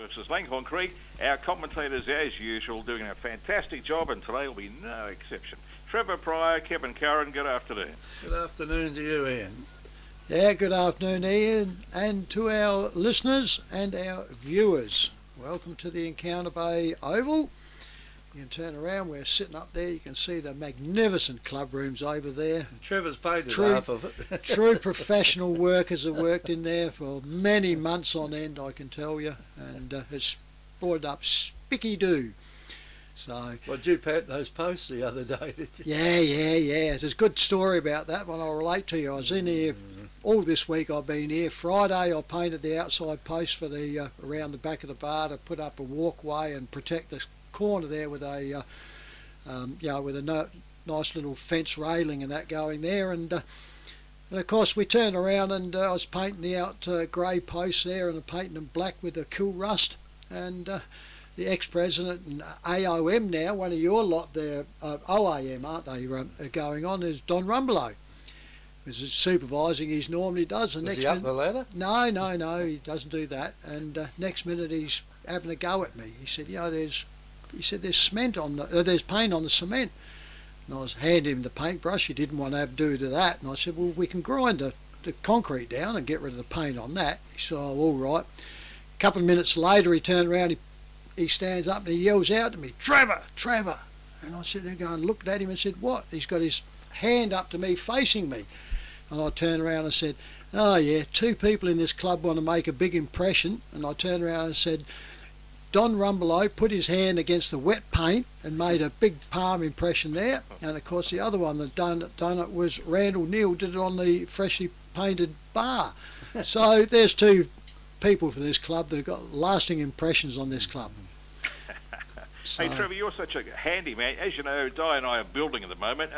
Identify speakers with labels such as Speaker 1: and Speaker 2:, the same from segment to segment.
Speaker 1: versus Langhorne Creek. Our commentators, as usual, doing a fantastic job, and today will be no exception. Trevor Pryor, Kevin Curran, good afternoon.
Speaker 2: Good afternoon to you, Ian.
Speaker 3: Yeah, good afternoon, Ian, and to our listeners and our viewers. Welcome to the Encounter Bay Oval. You can turn around, we're sitting up there, you can see the magnificent club rooms over there.
Speaker 2: Trevor's paid half of it.
Speaker 3: True professional workers have worked in there for many months on end, I can tell you, and it's brought it up spicky-doo. So,
Speaker 2: well, did you paint those posts the other day, did you?
Speaker 3: Yeah. There's a good story about that one I'll relate to you. I was in here all this week. I've been here. Friday I painted the outside post for the around the back of the bar to put up a walkway and protect the corner there with a nice little fence railing and that going there, and of course we turned around and I was painting the out grey posts there and painting them black with a cool rust, and the ex-president and AOM now, one of your lot there, OAM aren't they, going on, is Don Rumbelow. He's supervising, he normally does. And
Speaker 2: Was
Speaker 3: next
Speaker 2: he up
Speaker 3: minute,
Speaker 2: the ladder?
Speaker 3: No, he doesn't do that. And next minute he's having a go at me. He said, there's cement on there's paint on the cement. And I was handing him the paintbrush. He didn't want to have to do to that. And I said, well, we can grind the concrete down and get rid of the paint on that. He said, oh, all right. A couple of minutes later, he turned around, he stands up and he yells out to me, Trevor! And I sat there going, looked at him and said, what? He's got his hand up to me, facing me. And I turned around and said, oh yeah, two people in this club want to make a big impression. And I turned around and said, Don Rumbelow put his hand against the wet paint and made a big palm impression there. And of course the other one that done it was Randall Neal, did it on the freshly painted bar. So there's two people for this club that have got lasting impressions on this club.
Speaker 1: Hey Trevor, you're such a handy man. As you know, Di and I are building at the moment.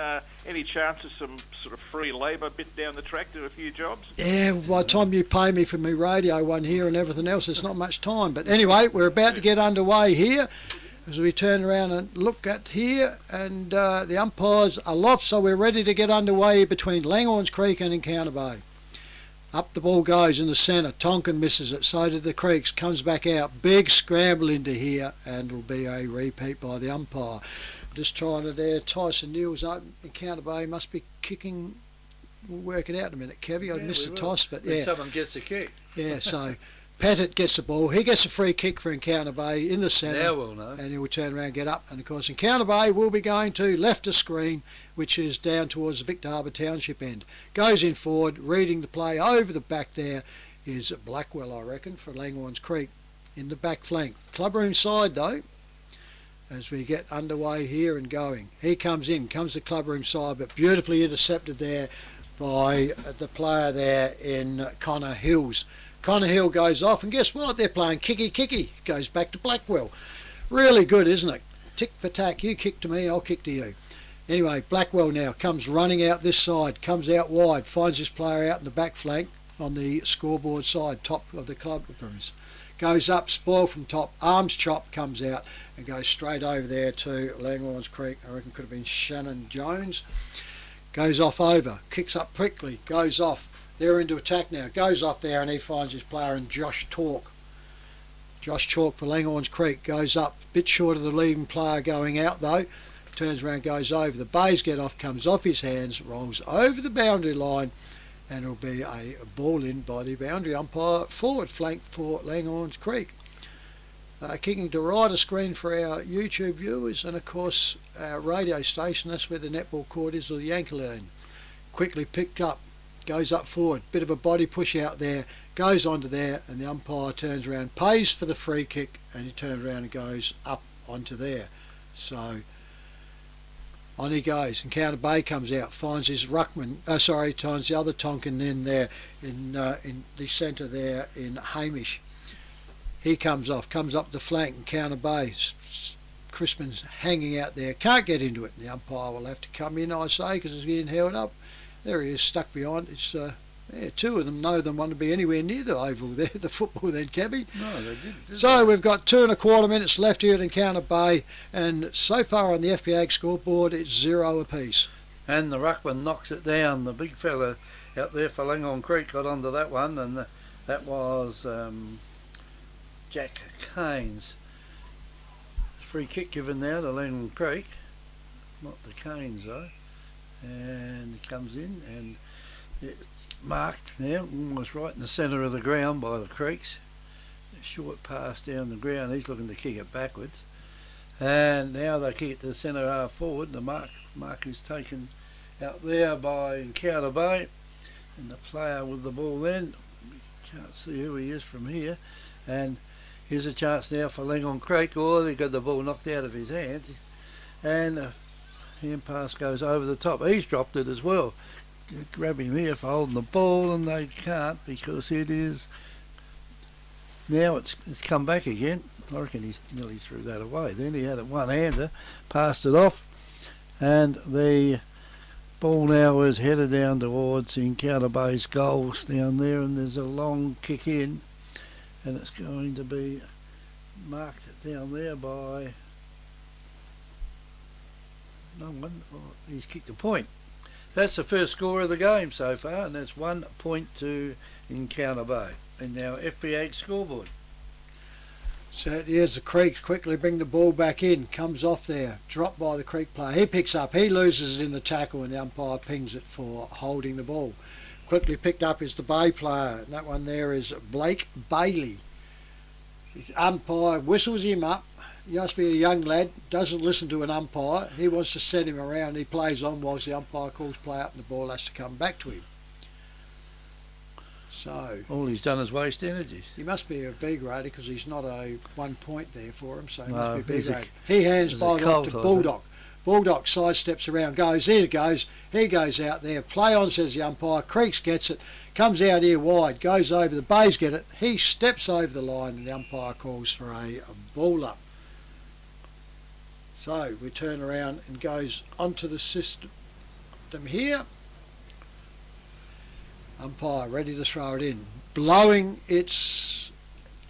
Speaker 1: Any chance of some sort of free labour bit down the track to a few jobs?
Speaker 3: Yeah, by the time you pay me for my radio one here and everything else, there's not much time. But anyway, we're about to get underway here as we turn around and look at here, and the umpires are aloft, so we're ready to get underway between Langhorne Creek and Encounter Bay. Up the ball goes in the centre. Tonkin misses it. So did the Creeks. Comes back out. Big scramble into here, and it'll be a repeat by the umpire. Just trying to there. Tyson Neal's open. Encounter Bay must be kicking. We'll work it out in a minute, Kevy. I missed the toss, but
Speaker 2: when
Speaker 3: yeah.
Speaker 2: someone gets a kick.
Speaker 3: Yeah, so Pettit gets the ball. He gets a free kick for Encounter Bay in the centre.
Speaker 2: Now we'll know.
Speaker 3: And he'll turn around and get up. And of course, Encounter Bay will be going to left of screen, which is down towards the Victor Harbour Township end. Goes in forward, reading the play over the back there is Blackwell, I reckon, for Langhorne Creek in the back flank. Clubroom side, though, as we get underway here and going. He comes the Clubroom side, but beautifully intercepted there by the player there in Connor Hills. Connor Hill goes off, and guess what? They're playing kicky. Goes back to Blackwell. Really good, isn't it? Tick for tack. You kick to me, I'll kick to you. Anyway, Blackwell now comes running out this side, comes out wide, finds his player out in the back flank on the scoreboard side, top of the club. Goes up, spoil from top, arms chop, comes out and goes straight over there to Langhorne Creek. I reckon could have been Shannon Jones. Goes off over, kicks up quickly, goes off. They're into attack now. Goes off there and he finds his player in Josh Chalk. Josh Chalk for Langhorne Creek goes up. Bit short of the leading player going out though. Turns around, goes over. The Bays get off, comes off his hands, rolls over the boundary line, and it'll be a ball in by the boundary umpire. Forward flank for Langhorne Creek. Kicking to right of screen for our YouTube viewers, and of course our radio station, that's where the netball court is, or the ankle end. Quickly picked up. Goes up forward, bit of a body push out there, goes onto there, and the umpire turns around, pays for the free kick, and he turns around and goes up onto there. So on he goes. Encounter Bay comes out, finds his ruckman. Finds the other Tonkin in there in the centre there in Hamish. He comes off, comes up the flank. Encounter Bay. Crispin's hanging out there, can't get into it. The umpire will have to come in, I say, because he's getting held up. There he is, stuck behind. It's two of them. None of them want to be anywhere near the oval there, the football then, Kevy.
Speaker 2: No, they didn't.
Speaker 3: So we've got 2.25 minutes left here at Encounter Bay, and so far on the FPA scoreboard, it's 0 apiece.
Speaker 2: And the ruckman knocks it down. The big fella out there for Langhorne Creek got onto that one, and that was Jack Canes. Free kick given now to Langhorne Creek, not the Canes though, and it comes in and it's marked now almost right in the centre of the ground by the Creeks. A short pass down the ground, he's looking to kick it backwards, and now they kick it to the centre half forward. The mark is taken out there by Encounter Bay, and the player with the ball then, you can't see who he is from here, and here's a chance now for Langhorne Creek. Oh, they got the ball knocked out of his hands, and the hand pass goes over the top. He's dropped it as well. Grab him here for holding the ball, and they can't because it is now it's come back again. I reckon he's nearly threw that away. Then he had a one-hander, passed it off, and the ball now is headed down towards Encounter Bay's goals down there, and there's a long kick in, and it's going to be marked down there by no one. Oh, he's kicked a point. That's the first score of the game so far, and that's 1 point to Encounter Bay. And now FPA scoreboard.
Speaker 3: So here's the Creek, quickly bring the ball back in, comes off there, dropped by the Creek player. He picks up, he loses it in the tackle, and the umpire pings it for holding the ball. Quickly picked up is the Bay player, and that one there is Blake Bailey. The umpire whistles him up. He must be a young lad, doesn't listen to an umpire. He wants to set him around. He plays on whilst the umpire calls play up, and the ball has to come back to him. So
Speaker 2: all he's done is waste energy.
Speaker 3: He must be a B grader because he's not a 1 point there for him, so he
Speaker 2: No,
Speaker 3: must be a B
Speaker 2: he's a-
Speaker 3: grader. He hands
Speaker 2: he's a
Speaker 3: ball off
Speaker 2: colt,
Speaker 3: to
Speaker 2: I think.
Speaker 3: Bulldog. Bulldog sidesteps around, goes, here it goes. He goes out there, play on, says the umpire. Creeks gets it, comes out here wide, goes over, the Bays get it. He steps over the line, and the umpire calls for a ball up. So we turn around and goes onto the system here. Umpire ready to throw it in. Blowing its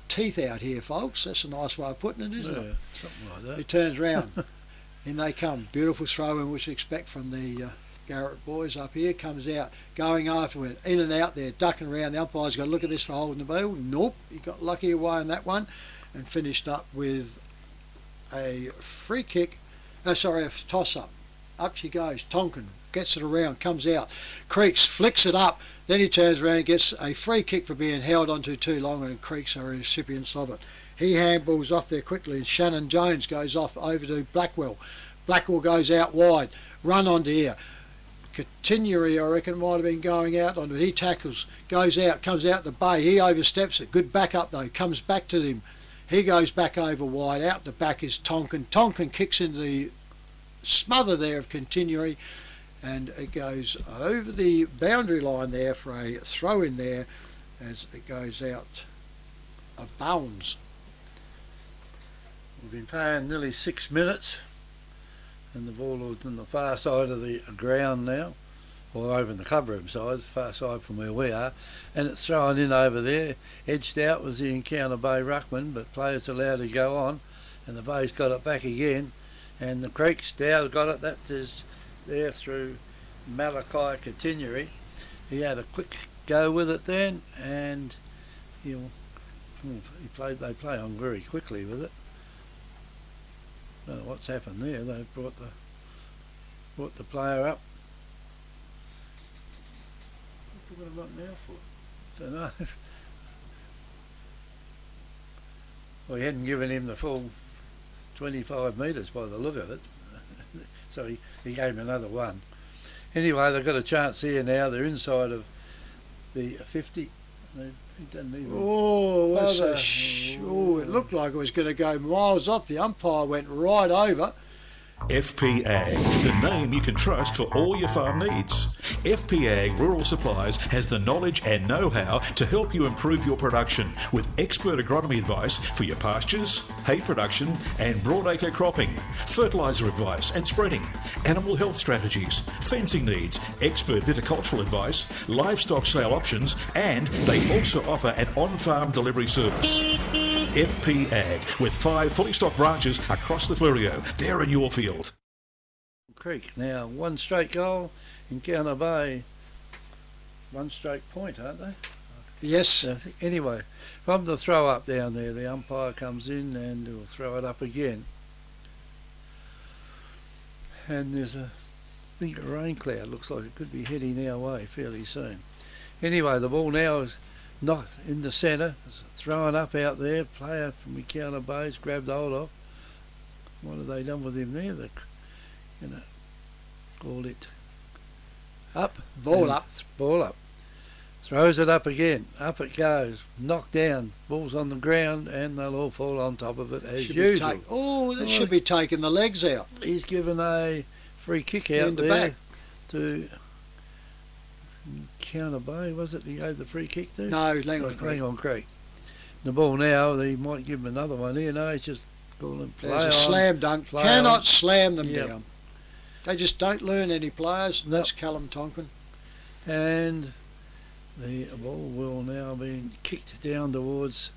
Speaker 3: teeth out here, folks. That's a nice way of putting it, isn't it?
Speaker 2: Something like that.
Speaker 3: He turns round. In they come. Beautiful throw in, which you expect from the Garrett boys up here. Comes out, going afterward, in and out there, ducking around. The umpire's got to look at this for holding the ball. Nope. He got lucky away on that one and finished up with a free kick. A toss-up. Up she goes. Tonkin gets it around, comes out. Creeks flicks it up. Then he turns around and gets a free kick for being held onto too long, and Creeks are recipients of it. He handballs off there quickly, and Shannon Jones goes off over to Blackwell. Blackwell goes out wide, run onto here. Continuary, I reckon, might have been going out onto it. He tackles, goes out, comes out the Bay. He oversteps it. Good back up though, comes back to him. He goes back over wide. Out the back is Tonkin. Tonkin kicks into the smother there of Continuary, and it goes over the boundary line there for a throw in there as it goes out of bounds.
Speaker 2: We've been playing nearly 6 minutes, and the ball is on the far side of the ground now, or over in the clubroom side, far side from where we are, and it's thrown in over there. Edged out was the Encounter Bay ruckman, but players allowed to go on, and the Bay's got it back again, and the Creeks now got it. That is there through Malachi Continuary. He had a quick go with it then, and they play on very quickly with it. Don't know what's happened there. They've brought the player up. What have I got now for? So nice. Well, he hadn't given him the full 25 metres by the look of it. So he gave him another one. Anyway, they've got a chance here now. They're inside of the 50. He doesn't even
Speaker 3: Oh, that's
Speaker 2: bother.
Speaker 3: it looked like it was going to go miles off. The umpire went right over.
Speaker 4: FP Ag, the name you can trust for all your farm needs. FP Ag Rural Supplies has the knowledge and know-how to help you improve your production with expert agronomy advice for your pastures, hay production and broadacre cropping, fertiliser advice and spreading, animal health strategies, fencing needs, expert viticultural advice, livestock sale options, and they also offer an on-farm delivery service. FP Ag, with 5 fully stocked branches across the Fleurieu. They're in your field.
Speaker 2: Creek now, one straight goal. Encounter Bay, one straight point, aren't they? I
Speaker 3: Yes.
Speaker 2: So, anyway, from the throw up down there, the umpire comes in and will throw it up again. And there's a big rain cloud, looks like it could be heading our way fairly soon. Anyway, the ball now is not in the centre, it's thrown up out there, player from Encounter Bay's grabbed hold of. What have they done with him there? They, called it up.
Speaker 3: Ball up.
Speaker 2: Ball up. Throws it up again. Up it goes. Knocked down. Ball's on the ground and they'll all fall on top of it as usual.
Speaker 3: That should be taking the legs out.
Speaker 2: He's given a free kick out
Speaker 3: In the
Speaker 2: there
Speaker 3: back.
Speaker 2: to Encounter Bay, was it? He gave the free kick to?
Speaker 3: No, Langhorne Creek.
Speaker 2: Langhorne Creek. The ball now, they might give him another one here. No, he's just calling play
Speaker 3: There's a
Speaker 2: on,
Speaker 3: slam dunk.
Speaker 2: play
Speaker 3: Cannot
Speaker 2: on.
Speaker 3: slam them
Speaker 2: Yep.
Speaker 3: down. They just don't learn any players.
Speaker 2: Nope.
Speaker 3: That's Callum Tonkin.
Speaker 2: And the ball will now be kicked down towards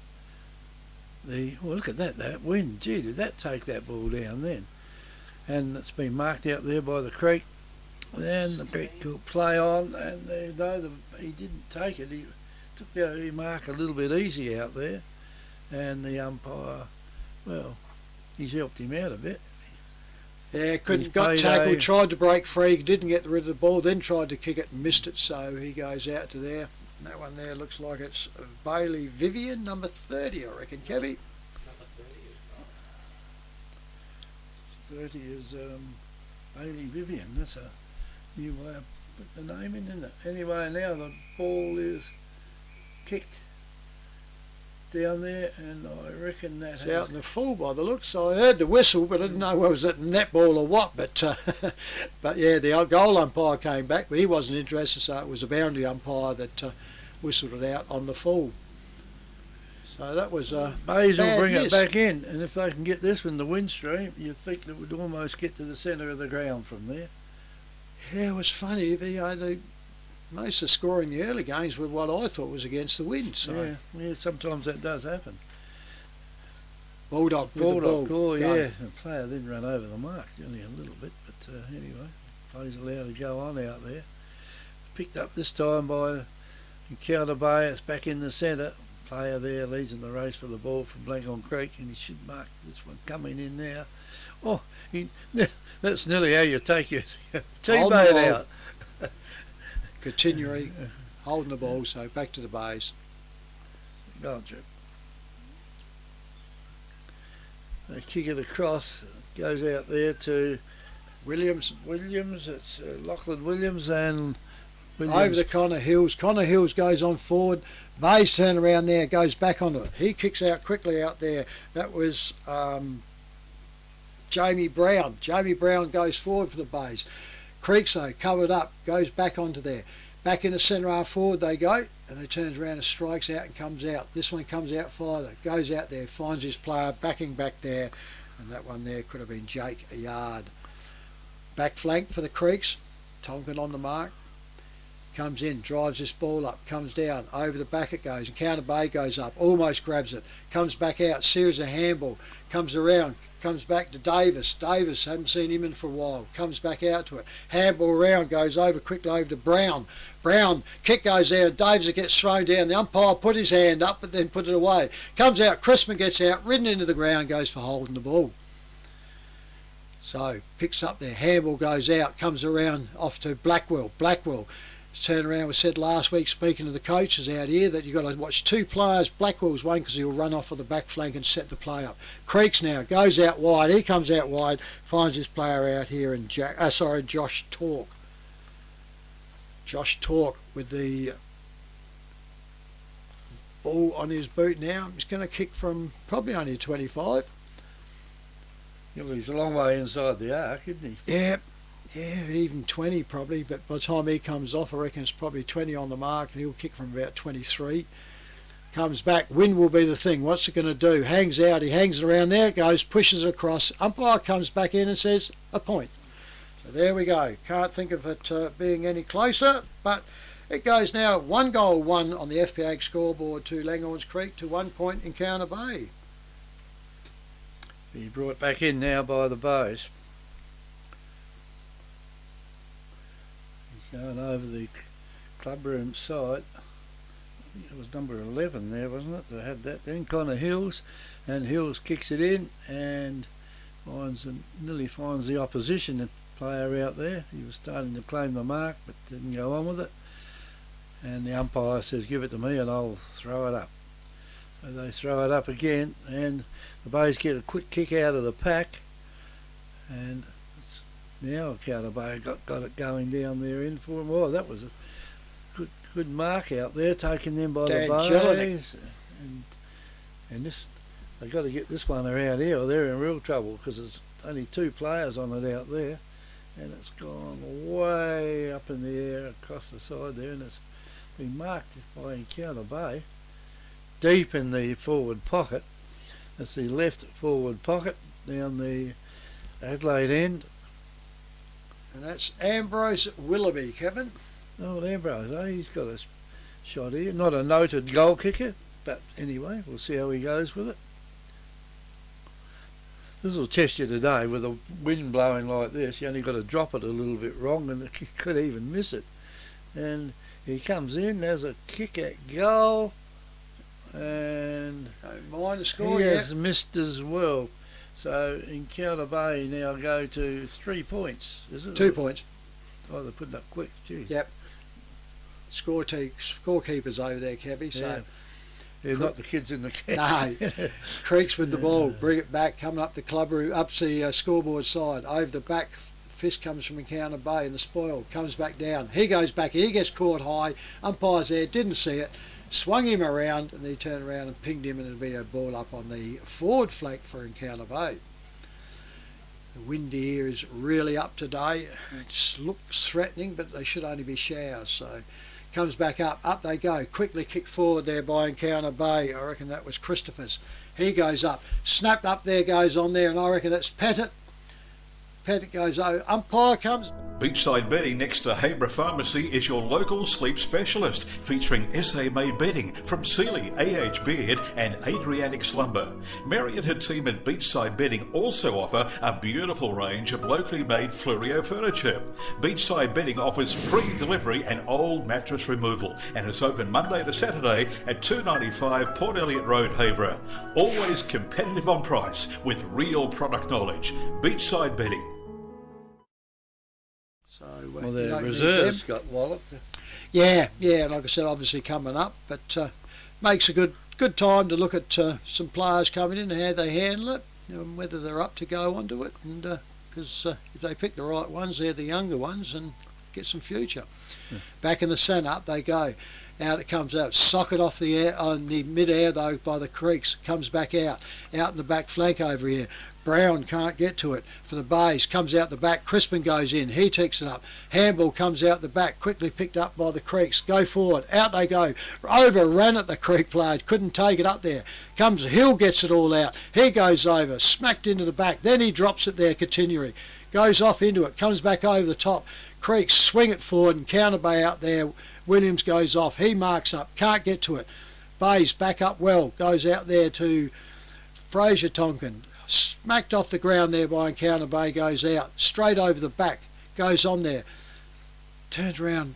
Speaker 2: the... Well, look at that wind. Gee, did that take that ball down then? And it's been marked out there by the creek. Then the creek will play on, and he didn't take it. He took the mark a little bit easy out there. And the umpire, well, he's helped him out a bit.
Speaker 3: Yeah, got
Speaker 2: paid
Speaker 3: tackled, tried to break free, didn't get rid of the ball, then tried to kick it and missed it, so he goes out to there. And that one there looks like it's Bailey Vivian, number 30, I reckon, Kevy.
Speaker 5: Number 30 is
Speaker 2: 30 is Bailey Vivian. That's a new way of putting the name in, isn't it? Anyway, now the ball is kicked down there, and I reckon that
Speaker 3: It's out in the full by the looks. I heard the whistle, but I didn't know whether it was at netball or what. But but yeah, the goal umpire came back, but he wasn't interested, so it was a boundary umpire that whistled it out on the full. So that was
Speaker 2: Bays will
Speaker 3: bad
Speaker 2: bring
Speaker 3: miss.
Speaker 2: it back in, and if they can get this in the wind stream, you'd think it would almost get to the centre of the ground from there.
Speaker 3: Yeah, it was funny. Most of the scoring in the early games were what I thought was against the wind. So
Speaker 2: Yeah, sometimes that does happen.
Speaker 3: Bulldog with the ball.
Speaker 2: Goal,
Speaker 3: Go.
Speaker 2: yeah. The player did run over the mark, only a little bit, but anyway, play's allowed to go on out there. Picked up this time by Encounter Bay. It's back in the centre. Player there leads in the race for the ball from Langhorne Creek, and he should mark this one coming in now. Oh, that's nearly how you take your teammate out.
Speaker 3: Continually holding the ball, so back to the Bays.
Speaker 2: Go on, Trip. They kick it across, goes out there to
Speaker 3: Williams.
Speaker 2: It's Lachlan Williams and Williams.
Speaker 3: Over to Connor Hills. Connor Hills goes on forward. Bays turn around there, goes back onto it. He kicks out quickly out there. That was Jamie Brown. Jamie Brown goes forward for the Bays. Creekso covered up, goes back onto there. Back in the centre half forward they go, and they turns around and strikes out and comes out. This one comes out farther, goes out there, finds his player backing back there, and that one there could have been Jake a yard. Back flank for the Creeks. Tonkin on the mark. Comes in, drives this ball up, comes down, over the back it goes. Encounter Bay goes up, almost grabs it, comes back out, series of handball, comes around, comes back to Davis. Davis, haven't seen him in for a while, comes back out to it. Handball around, goes over quickly over to Brown. Brown, kick goes there, Davis gets thrown down. The umpire put his hand up, but then put it away. Comes out, Crispin gets out, ridden into the ground, goes for holding the ball. So, picks up there, handball goes out, comes around off to Blackwell. Blackwell turn around. We said last week, speaking to the coaches out here, that you've got to watch two players. Blackwell's one because he'll run off of the back flank and set the play up. Creeks now goes out wide. He comes out wide, finds his player out here, and Josh Tork. Josh Tork with the ball on his boot now. He's going to kick from probably only 25.
Speaker 2: Well, he's a long way inside the arc, isn't he?
Speaker 3: Yeah, even 20 probably, but by the time he comes off, I reckon it's probably 20 on the mark, and he'll kick from about 23. Comes back, wind will be the thing. What's it going to do? Hangs out, he hangs it around there, goes, pushes it across. Umpire comes back in and says, a point. So there we go. Can't think of it being any closer, but it goes now 1-1 on the FPA scoreboard to Langhorne Creek to 1 point Encounter Bay.
Speaker 2: He brought back in now by the Bows. Going over the clubroom side. think it was number 11 there, wasn't it? They had that then, Connor Hills, and Hills kicks it in and nearly finds the opposition player out there. He was starting to claim the mark but didn't go on with it, and the umpire says, give it to me and I'll throw it up. So they throw it up again, and the Bays get a quick kick out of the pack, and now Counter Bay got it going down there in for him. Oh, that was a good mark out there, taking them by the Bays, and this, they got to get this one around here or they're in real trouble, because there's only 2 players on it out there, and it's gone way up in the air across the side there, and it's been marked by Encounter Bay deep in the forward pocket. That's the left forward pocket down the Adelaide end.
Speaker 3: And that's Ambrose Willoughby, Kevin.
Speaker 2: Oh, Ambrose, he's got a shot here. Not a noted goal kicker, but anyway, we'll see how he goes with it. This will test you today with a wind blowing like this. You only got to drop it a little bit wrong and you could even miss it. And he comes in, there's a kick at goal, and
Speaker 3: don't mind the score,
Speaker 2: he has missed as well. So Encounter Bay now go to 3 points, is it?
Speaker 3: 2 points.
Speaker 2: Oh, they're putting up quick, geez.
Speaker 3: Yep. Scorekeeper's over there, Kevy, so...
Speaker 2: Yeah. They're not the kids in the camp.
Speaker 3: No. Creeks with the ball, bring it back, coming up the clubroom, up the scoreboard side, over the back. Fist comes from Encounter Bay and the spoil comes back down. He goes back, he gets caught high, umpire's there, didn't see it, swung him around, and he turned around and pinged him, and it'll be a ball up on the forward flank for Encounter Bay. The wind here is really up today. It looks threatening, but they should only be showers, so comes back up they go, quickly kicked forward there by Encounter Bay. I reckon that was Christopher's. He goes up, snapped up there, goes on there, and I reckon that's Pettit. Pettit goes over, umpire comes.
Speaker 4: Beachside Bedding next to Habra Pharmacy is your local sleep specialist, featuring SA-made bedding from Sealy, AH Beard and Adriatic Slumber. Mary and her team at Beachside Bedding also offer a beautiful range of locally made Fluorio furniture. Beachside Bedding offers free delivery and old mattress removal, and is open Monday to Saturday at 295 Port Elliot Road, Habra. Always competitive on price with real product knowledge. Beachside Bedding.
Speaker 3: So,
Speaker 2: well, the reserves got walloped.
Speaker 3: Yeah, like I said, obviously coming up, but makes a good time to look at some players coming in and how they handle it, and whether they're up to go onto it, and because if they pick the right ones, they're the younger ones and get some future. Yeah. Back in the centre, up they go. Out it comes out, socket off the air on the mid-air though by the creeks, comes back out in the back flank over here. Brown can't get to it for the Bays, comes out the back, Crispin goes in, he takes it up, handball comes out the back, quickly picked up by the Creeks, go forward, out they go, overran at the Creek player, couldn't take it up there, comes Hill, gets it all out, he goes over, smacked into the back, then he drops it there continually, goes off into it, comes back over the top, Creeks swing it forward and Counter Bay out there, Williams goes off, he marks up, can't get to it, Bays back up well, goes out there to Fraser Tonkin, smacked off the ground there by Encounter Bay, goes out, straight over the back, goes on there, turns around,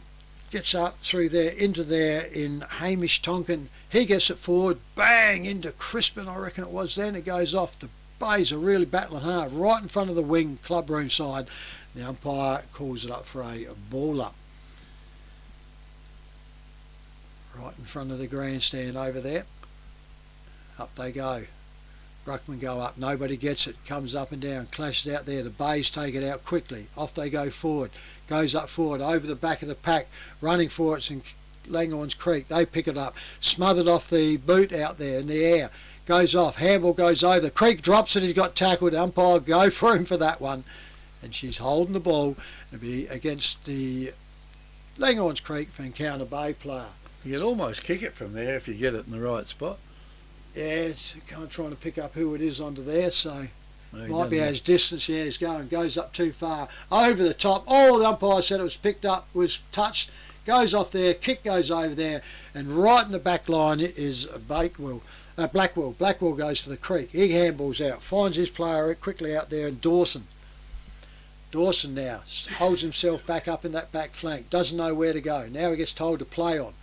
Speaker 3: gets up through there, into there in Hamish Tonkin, he gets it forward, bang, into Crispin, I reckon it was then, it goes off, the Bays are really battling hard, right in front of the wing, clubroom side, the umpire calls it up for a ball up. Right in front of the grandstand over there, up they go. Ruckman go up, nobody gets it, comes up and down, clashes out there, the Bays take it out quickly, off they go forward, goes up forward, over the back of the pack, running for it's in Langhorne's Creek, they pick it up, smothered off the boot out there in the air, goes off, handball goes over, the Creek drops it, he's got tackled, umpire go for him for that one, and she's holding the ball, it'll be against the Langhorne's Creek for Encounter Bay player.
Speaker 2: You can almost kick it from there if you get it in the right spot.
Speaker 3: Yeah, it's kind of trying to pick up who it is onto there, so might be as distance, yeah, he's going, goes up too far, over the top, the umpire said it was picked up, was touched, goes off there, kick goes over there, and right in the back line is Blackwell goes for the Creek, he handballs out, finds his player quickly out there, and Dawson now holds himself back up in that back flank, doesn't know where to go, now he gets told to play on,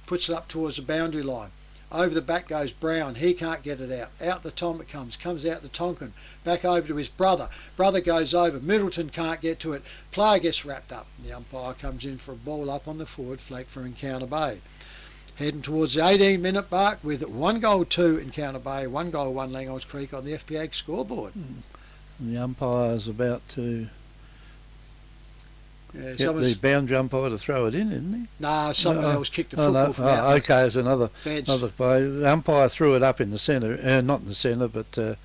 Speaker 3: puts it up towards the boundary line. Over the back goes Brown, he can't get it out. Out the Tom it comes out the Tonkin, back over to his brother. Brother goes over, Middleton can't get to it, player gets wrapped up. The umpire comes in for a ball up on the forward flank for Encounter Bay. Heading towards the 18-minute mark with 1 goal 2 Encounter Bay, 1 goal 1 Langhorne Creek on the FPA scoreboard.
Speaker 2: And the umpire's about to
Speaker 3: Yeah,
Speaker 2: get the boundary umpire to throw it in, isn't he?
Speaker 3: Nah, someone else kicked the football from out
Speaker 2: okay, there's another
Speaker 3: fence.
Speaker 2: play. The umpire threw it up in the centre, not in the centre, but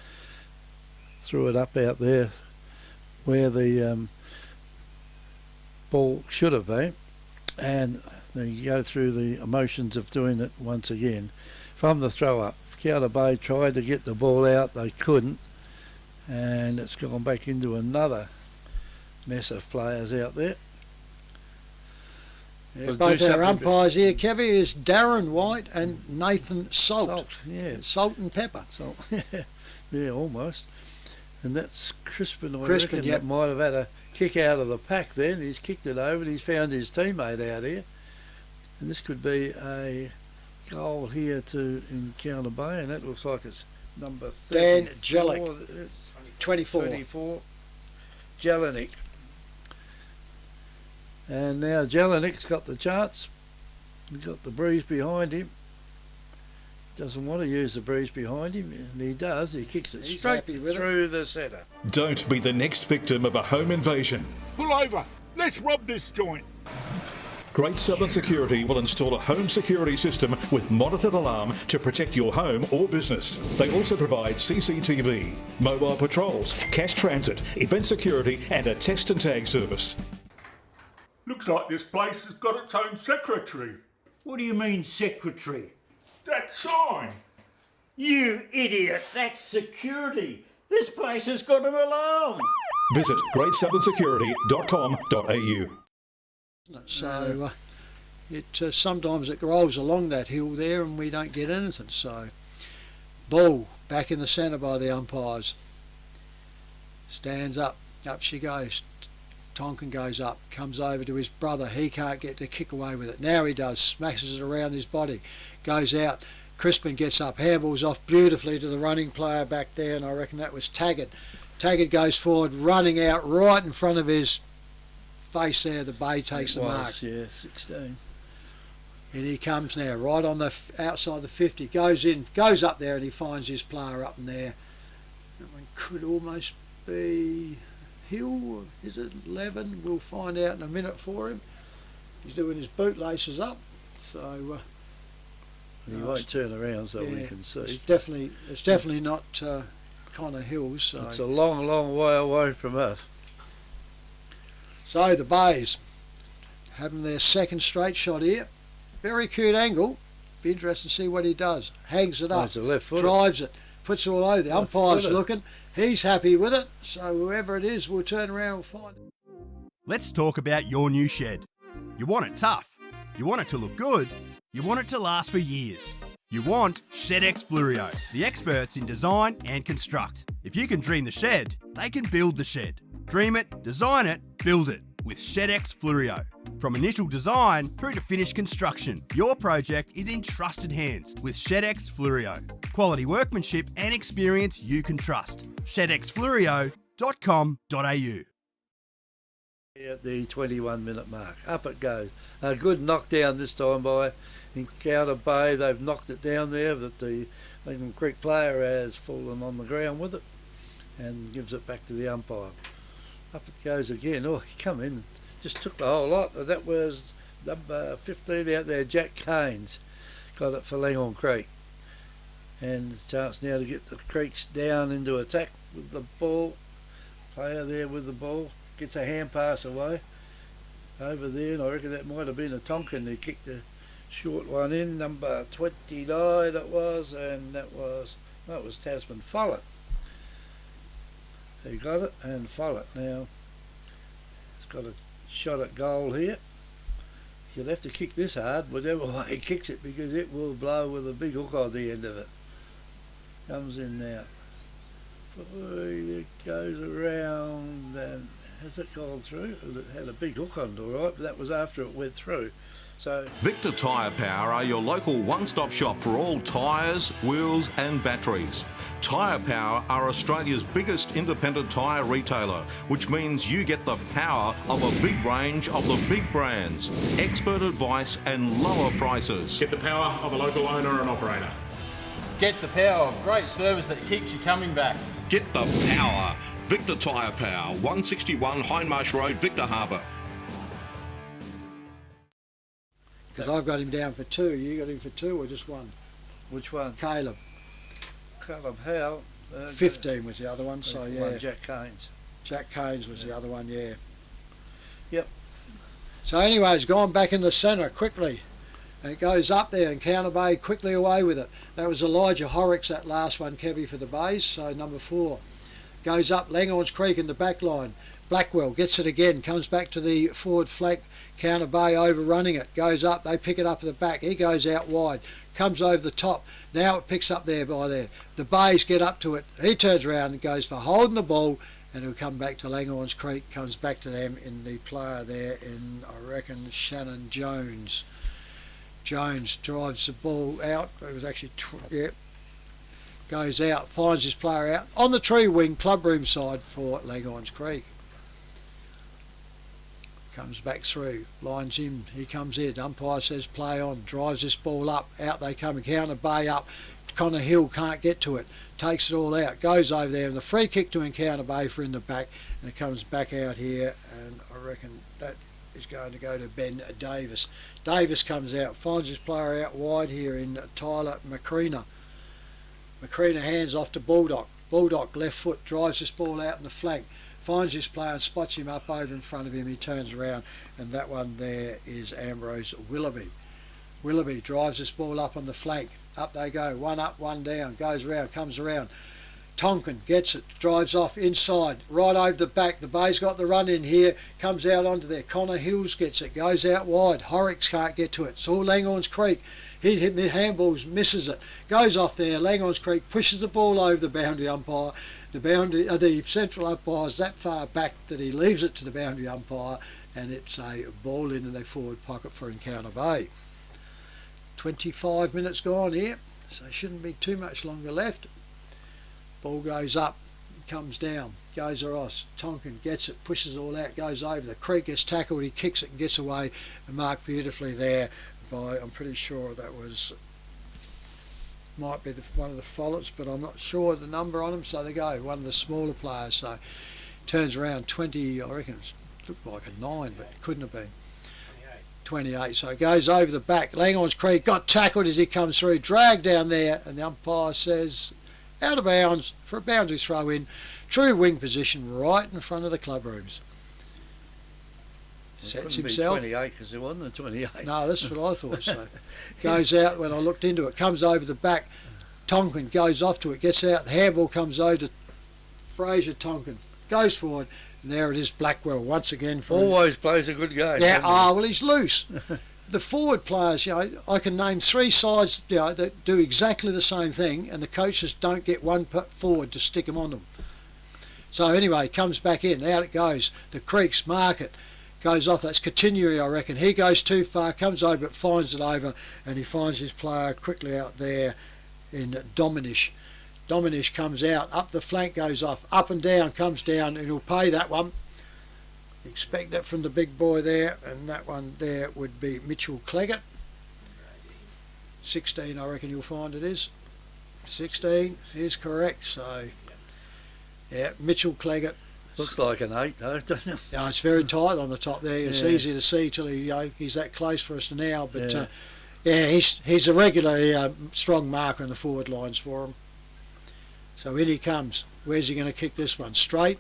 Speaker 2: threw it up out there where the ball should have been. And you go through the emotions of doing it once again. From the throw up, Encounter Bay tried to get the ball out, they couldn't, and it's gone back into another mess of players out there.
Speaker 3: Yeah, both our umpires here, Kevy, is Darren White and Nathan Salt.
Speaker 2: Yeah.
Speaker 3: Salt and pepper.
Speaker 2: Salt, yeah, almost. And that's Crispin, I
Speaker 3: Crispin,
Speaker 2: reckon,
Speaker 3: yep.
Speaker 2: that might have had a kick out of the pack then. He's kicked it over and he's found his teammate out here. And this could be a goal here to Encounter Bay, and that looks like it's number 34.
Speaker 3: Dan Jellick, 24.
Speaker 2: Jelinek. And now Jelinik's got the chance. He's got the breeze behind him. Doesn't want to use the breeze behind him, and he does. He kicks it straight through the centre.
Speaker 4: Don't be the next victim of a home invasion.
Speaker 5: Pull over. Let's rob this joint.
Speaker 4: Great Southern Security will install a home security system with monitored alarm to protect your home or business. They also provide CCTV, mobile patrols, cash transit, event security and a test and tag service.
Speaker 5: Looks like this place has got its own secretary.
Speaker 6: What do you mean, secretary?
Speaker 5: That sign.
Speaker 6: You idiot, that's security. This place has got an alarm.
Speaker 4: Visit greatsouthern.security.com.au.
Speaker 3: So sometimes it rolls along that hill there and we don't get anything. So ball back in the centre by the umpires. Stands up she goes. Tonkin goes up, comes over to his brother. He can't get the kick away with it. Now he does, smashes it around his body, goes out. Crispin gets up, handballs off beautifully to the running player back there, and I reckon that was Taggart. Taggart goes forward, running out right in front of his face there. The Bay takes the mark.
Speaker 2: Yeah, 16.
Speaker 3: And he comes now, right on the outside the 50, goes in, goes up there, and he finds his player up in there. That one could almost be Hill, is it 11? We'll find out in a minute for him. He's doing his bootlaces up, so
Speaker 2: he won't turn around so we can see.
Speaker 3: It's definitely not Connor Hills. So.
Speaker 2: It's a long, long way away from us.
Speaker 3: So the Bays having their second straight shot here. Very cute angle. Be interesting to see what he does. Hangs it up, drives it, puts it all over. The umpire's looking. He's happy with it, so whoever it is will turn around and find it.
Speaker 7: Let's talk about your new shed. You want it tough. You want it to look good. You want it to last for years. You want ShedX Fluorio, the experts in design and construct. If you can dream the shed, they can build the shed. Dream it, design it, build it with ShedX Fluorio. From initial design through to finished construction, your project is in trusted hands with ShedX Fluorio. Quality workmanship and experience you can trust. ShedXFluorio.com.au.
Speaker 2: At the 21-minute mark, up it goes. A good knockdown this time by Encounter Bay. They've knocked it down there, that the Langhorne Creek player has fallen on the ground with it and gives it back to the umpire. Up it goes again. Oh, he come in, just took the whole lot. That was number 15 out there, Jack Caines, got it for Langhorne Creek. And a chance now to get the Creeks down into attack with the ball. Player there with the ball, gets a hand pass away over there, and I reckon that might have been a Tonkin who kicked a short one in, number 29 it was, and that was Tasman Follett. He got it, and Follett now has got a shot at goal here. He'll have to kick this hard, whatever way he kicks it, because it will blow with a big hook on the end of it. Comes in now. It goes around, and has it gone through? It had a big hook on it, all right, but that was after it went through. So
Speaker 8: Victor Tyre Power are your local one-stop shop for all tyres, wheels and batteries. Tyre Power are Australia's biggest independent tyre retailer, which means you get the power of a big range of the big brands, expert advice and lower prices.
Speaker 9: Get the power of a local owner and operator.
Speaker 10: Get the power of great service that keeps you coming back.
Speaker 8: Get the power. Victor Tyre Power, 161 Hindmarsh Road, Victor Harbour.
Speaker 3: Because I've got him down for 2. You got him for 2 or just 1?
Speaker 2: which one?
Speaker 3: Caleb.
Speaker 2: Caleb Howe.
Speaker 3: 15 was the other one, so yeah.
Speaker 2: Jack Caines.
Speaker 3: Jack Caines was the other one, yeah.
Speaker 2: Yep.
Speaker 3: So anyway, it's gone back in the centre quickly. And it goes up there and Counter Bay quickly away with it. That was Elijah Horrocks, that last one, Kevy, for the Bays, so number 4. Goes up Langhorne's Creek in the back line. Blackwell gets it again, comes back to the forward flank. Counter Bay overrunning it, goes up, they pick it up at the back. He goes out wide, comes over the top. Now it picks up there by there. The Bays get up to it. He turns around and goes for holding the ball, and it'll come back to Langhorne's Creek, comes back to them in the player there in, I reckon, Shannon Jones. Jones drives the ball out. It was actually, goes out, finds his player out on the tree wing, Clubroom side for Langhorne's Creek. Comes back through, lines him, he comes in, umpire says play on, drives this ball up, out they come, Encounter Bay up, Connor Hill can't get to it, takes it all out, goes over there, and the free kick to Encounter Bay for in the back, and it comes back out here, and I reckon that is going to go to Ben Davis. Davis comes out, finds his player out wide here in Tyler McCreena. McCreena hands off to Baldock. Baldock left foot drives this ball out in the flank, finds his player and spots him up over in front of him. He turns around, and that one there is Ambrose Willoughby. Willoughby drives this ball up on the flank. Up they go, one up, one down, goes around, comes around. Tonkin gets it, drives off inside, right over the back. The Bay's got the run in here, comes out onto there. Connor Hills gets it, goes out wide. Horrocks can't get to it. It's all Langhorne's Creek. He hit handballs, misses it, goes off there. Langhorne's Creek pushes the ball over the boundary umpire. The central umpire is that far back that he leaves it to the boundary umpire, and it's a ball in their forward pocket for Encounter Bay. 25 minutes gone here, so shouldn't be too much longer left. Ball goes up, comes down, goes across. Tonkin gets it, pushes it all out, goes over. The Creek gets tackled, he kicks it and gets away, and marked beautifully there by, I'm pretty sure that was, might be one of the Follets, but I'm not sure the number on them, so they go, one of the smaller players. So turns around 20, I reckon it looked like a 9, but it couldn't have been. 28, so it goes over the back. Langhorne's Creek got tackled as he comes through, dragged down there, and the umpire says out of bounds for a boundary throw in, true wing position right in front of the club rooms. Sets himself.
Speaker 2: 28 because it wasn't a 28.
Speaker 3: No, that's what I thought. So goes out when I looked into it, comes over the back. Tonkin goes off to it, gets out. The handball comes over to Fraser. Tonkin goes forward, and there it is. Blackwell once again. For
Speaker 2: always plays a good game.
Speaker 3: Yeah. Well, he's loose. The forward players, I can name 3 sides, that do exactly the same thing, and the coaches don't get one forward to stick them on them. So anyway, comes back in, out it goes. The Creeks mark it, goes off. That's Continuary, I reckon. He goes too far, comes over, but finds it over, and he finds his player quickly out there in Dominish. Dominish comes out, up the flank goes off, up and down, comes down, and he'll pay that one. Expect that from the big boy there, and that one there would be Mitchell Cleggett. 16, I reckon you'll find it is. 16 is correct, so yeah, Mitchell Cleggett.
Speaker 2: Looks like an 8 though, doesn't it?
Speaker 3: Yeah, it's very tight on the top there. It's easy to see till he's that close for us now, but he's a regular strong marker in the forward lines for him. So in he comes. Where's he going to kick this one? Straight.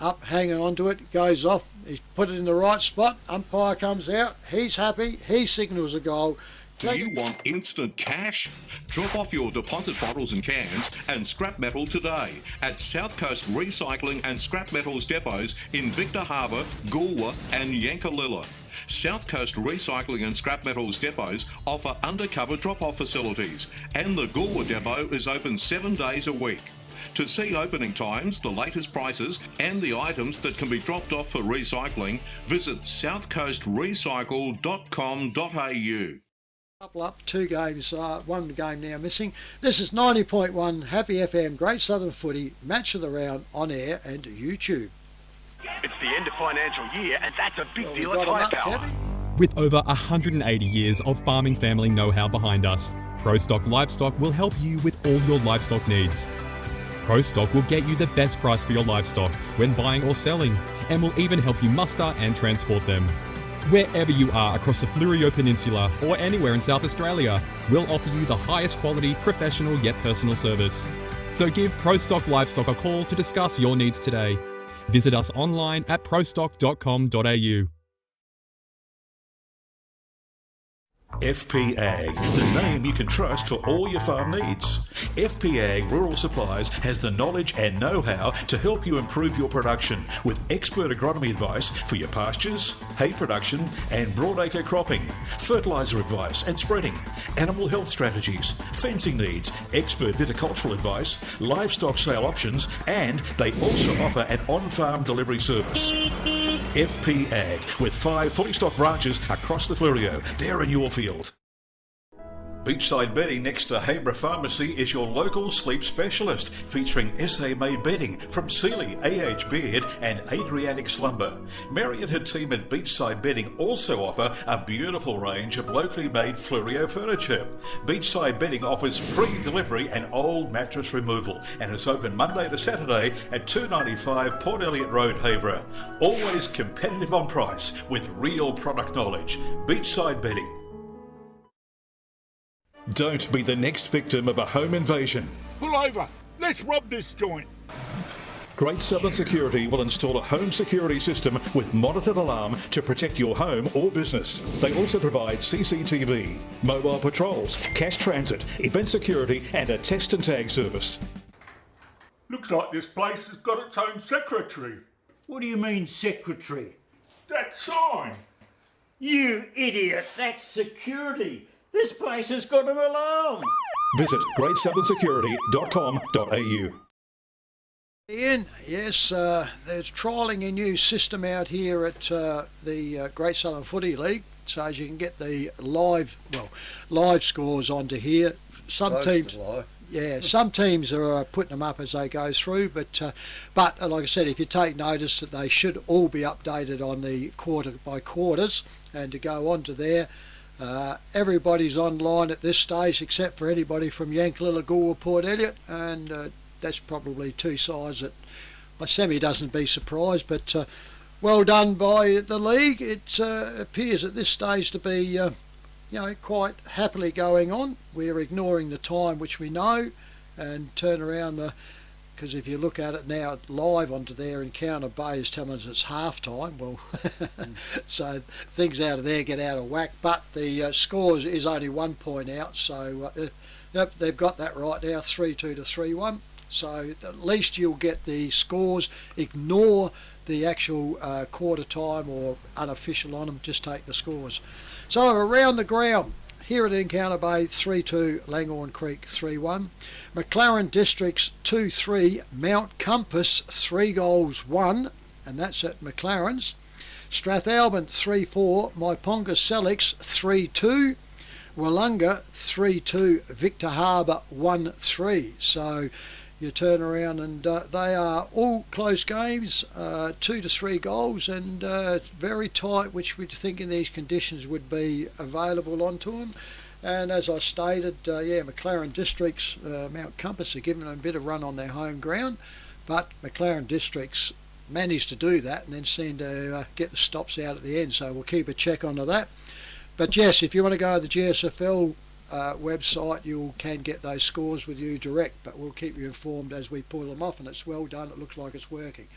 Speaker 3: Up, hanging onto it, goes off, he's put it in the right spot, umpire comes out, he's happy, he signals a goal.
Speaker 8: Do you want instant cash? Drop off your deposit bottles and cans and scrap metal today at South Coast Recycling and Scrap Metals depots in Victor Harbour, Goolwa and Yankalilla. South Coast Recycling and Scrap Metals depots offer undercover drop-off facilities, and the Goolwa depot is open 7 days a week. To see opening times, the latest prices and the items that can be dropped off for recycling, visit southcoastrecycle.com.au.
Speaker 3: Couple up, 2 games, 1 game now missing. This is 90.1 Happy FM, Great Southern Footy, Match of the Round on air and YouTube.
Speaker 11: It's the end of financial year, and that's a big deal at Tyre Power.
Speaker 12: With over 180 years of farming family know-how behind us, ProStock Livestock will help you with all your livestock needs. ProStock will get you the best price for your livestock when buying or selling, and will even help you muster and transport them. Wherever you are across the Fleurieu Peninsula or anywhere in South Australia, we'll offer you the highest quality, professional yet personal service. So give ProStock Livestock a call to discuss your needs today. Visit us online at prostock.com.au.
Speaker 4: FP Ag, the name you can trust for all your farm needs. FP Ag Rural Supplies has the knowledge and know-how to help you improve your production with expert agronomy advice for your pastures, hay production and broadacre cropping, fertiliser advice and spreading, animal health strategies, fencing needs, expert viticultural advice, livestock sale options, and they also offer an on-farm delivery service. FP Ag, with 5 fully stocked branches across the Fleurieu. They're in your field. Beachside Bedding next to Habra Pharmacy is your local sleep specialist, featuring SA-made bedding from Sealy, AH Beard and Adriatic Slumber. Mary and her team at Beachside Bedding also offer a beautiful range of locally made Fleurieu furniture. Beachside Bedding offers free delivery and old mattress removal, and it's open Monday to Saturday at 295 Port Elliot Road, Habra. Always competitive on price with real product knowledge. Beachside Bedding. Don't be the next victim of a home invasion.
Speaker 5: Pull over. Let's rob this joint.
Speaker 4: Great Southern Security will install a home security system with monitored alarm to protect your home or business. They also provide CCTV, mobile patrols, cash transit, event security and a text and tag service.
Speaker 5: Looks like this place has got its own secretary.
Speaker 6: What do you mean, secretary?
Speaker 5: That sign.
Speaker 6: You idiot, that's security. This place has got an alarm.
Speaker 4: Visit greatsouthern.security.com.au.
Speaker 3: Ian, yes, they're trialling a new system out here at the Great Southern Footy League, so as you can get the live scores onto here. Some teams are putting them up as they go through, but like I said, if you take notice that they should all be updated on the quarter by quarters, and to go onto there. Everybody's online at this stage except for anybody from Yankalilla or Port Elliot, and that's probably 2 sides that my semi doesn't be surprised, but well done by the league. It appears at this stage to be quite happily going on. We're ignoring the time which we know and turn around because if you look at it now live onto there, Encounter Bay is telling us it's half time. Well, so things out of there get out of whack, but the score is only 1 point out, so yep, they've got that right now, 3-2 to 3-1. So at least you'll get the scores. Ignore the actual quarter time or unofficial on them, just take the scores. So around the ground, here at Encounter Bay, 3-2, Langhorne Creek 3-1. McLaren Districts 2-3, Mount Compass 3-1, and that's at McLaren's. Strathalbyn 3-4, Myponga Selix 3-2, Wollonga 3-2, Victor Harbour 1-3. So you turn around and they are all close games, 2 to 3 goals, and very tight, which we'd think in these conditions would be available onto them. And as I stated, McLaren Districts, Mount Compass are giving them a bit of run on their home ground, but McLaren Districts managed to do that and then seem to get the stops out at the end, so we'll keep a check onto that. But yes, if you want to go to the GSFL website, you can get those scores with you direct, but we'll keep you informed as we pull them off, and it's well done. It looks like it's working.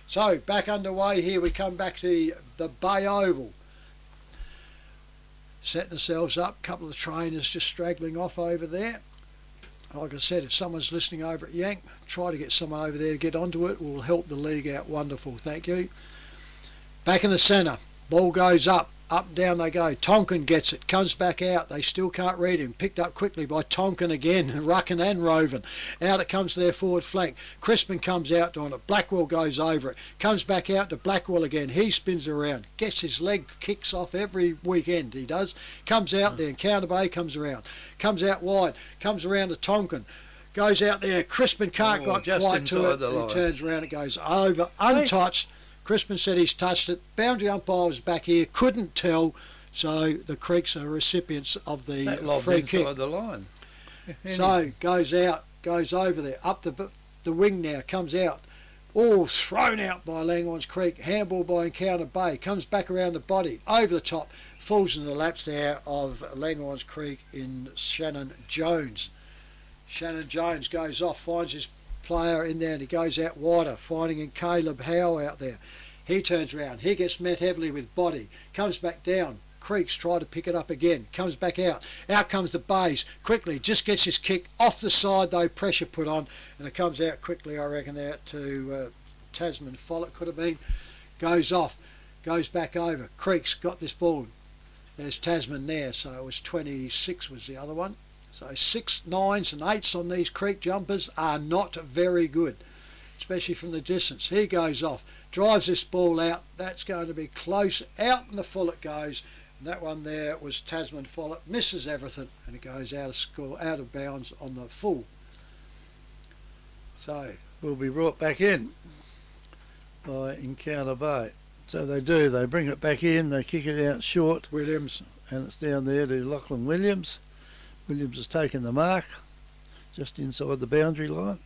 Speaker 3: So back underway here, we come back to the Bay Oval, setting ourselves up. A couple of trainers just straggling off over there. Like I said, if someone's listening over at Yank, try to get someone over there to get onto it. Will help the league out. Wonderful, thank you. Back in the centre, ball goes up. Up and down they go. Tonkin gets it, comes back out. They still can't read him. Picked up quickly by Tonkin again, Ruckin and Roven. Out it comes to their forward flank. Crispin comes out on it. Blackwell goes over it. Comes back out to Blackwell again. He spins around. Gets his leg kicks off every weekend, he does. Comes out there and Counter Bay comes around. Comes out wide. Comes around to Tonkin. Goes out there. Crispin can't get quite to it. He turns around. It goes over. Untouched. Crispin said he's touched it. Boundary umpire was back here, couldn't tell, so the Creeks are recipients of the free kick.
Speaker 2: The line.
Speaker 3: So goes out, goes over there, up the wing now, comes out, all thrown out by Langhorne's Creek, handball by Encounter Bay, comes back around the body, over the top, falls in the laps there of Langhorne's Creek in Shannon Jones. Shannon Jones goes off, finds his player in there and he goes out wider, finding in Caleb Howe out there. He turns around, he gets met heavily with body, comes back down. Creeks try to pick it up again, comes back out. Out comes the Bays, quickly, just gets his kick off the side though, pressure put on, and it comes out quickly, I reckon, out to Tasman Follett, could have been. Goes off, goes back over. Creeks got this ball. There's Tasman there, so it was 26 was the other one. So 6, 9s and 8s on these Creek jumpers are not very good, especially from the distance. He goes off, drives this ball out. That's going to be close. Out in the full it goes. And that one there was Tasman Follett. Misses everything and it goes out of bounds on the full. So
Speaker 2: will be brought back in by Encounter Bay. So they do. They bring it back in. They kick it out short.
Speaker 3: Williams.
Speaker 2: And it's down there to Lachlan Williams. Williams has taken the mark just inside the boundary line.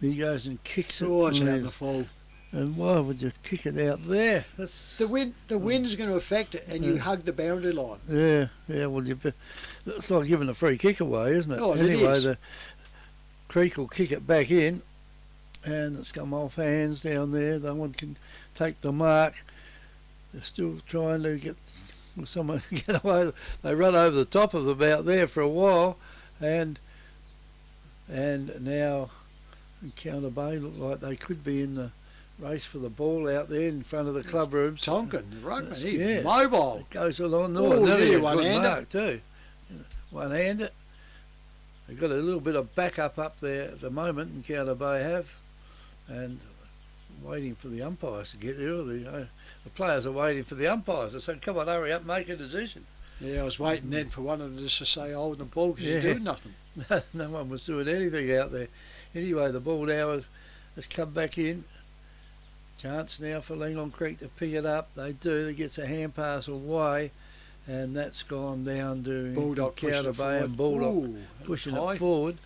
Speaker 2: He goes and kicks it.
Speaker 3: Towards out the full.
Speaker 2: And why would you kick it out there? That's,
Speaker 3: the wind's going to affect it, and you hug the boundary line.
Speaker 2: Yeah. Well, it's like giving a free kick away, isn't it?
Speaker 3: Oh,
Speaker 2: anyway,
Speaker 3: it is.
Speaker 2: The Creek will kick it back in, and it's come off hands down there. No one can take the mark. They're still trying to get someone to get away. They run over the top of them out there for a while, and now Encounter Bay look like they could be in the race for the ball out there in front of the club rooms.
Speaker 3: Tonkin, the ruckman, he's mobile.
Speaker 2: It goes along the
Speaker 3: nearly one-hander.
Speaker 2: mark too. One-hander. They've got a little bit of backup up there at the moment, Encounter Bay have, and waiting for the umpires to get there. The players are waiting for the umpires. They say, come on, hurry up, make a decision.
Speaker 3: Yeah, I was waiting then for one of them just to say, hold the ball, because you're doing nothing.
Speaker 2: No one was doing anything out there. Anyway, the ball now has come back in. Chance now for Langhorne Creek to pick it up. They do. It gets a hand pass away, and that's gone down to
Speaker 3: Bulldog
Speaker 2: Encounter Bay and Bulldog pushing it forward.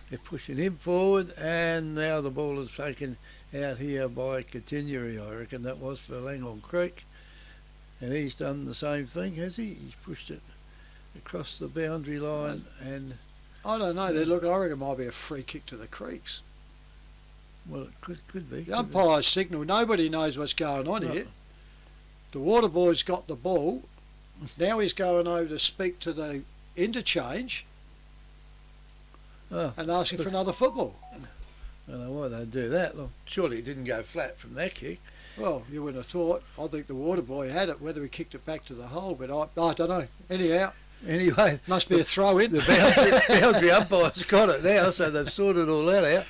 Speaker 2: They're pushing him forward, and now the ball is taken out here by Continuary, I reckon that was, for Langhorne Creek. And he's done the same thing, has he? He's pushed it across the boundary line, and
Speaker 3: I don't know. I reckon it might be a free kick to the Creeks.
Speaker 2: Well, it could be.
Speaker 3: The umpire's signal. Nobody knows what's going on here. The water boy's got the ball. Now he's going over to speak to the interchange and asking for another football.
Speaker 2: I don't know why they'd do that. Well, surely it didn't go flat from that kick.
Speaker 3: Well, you wouldn't have thought. I think the water boy had it, whether he kicked it back to the hole, but I don't know.
Speaker 2: Anyway,
Speaker 3: must be a throw in.
Speaker 2: The boundary umpire's got it now, so they've sorted all that out.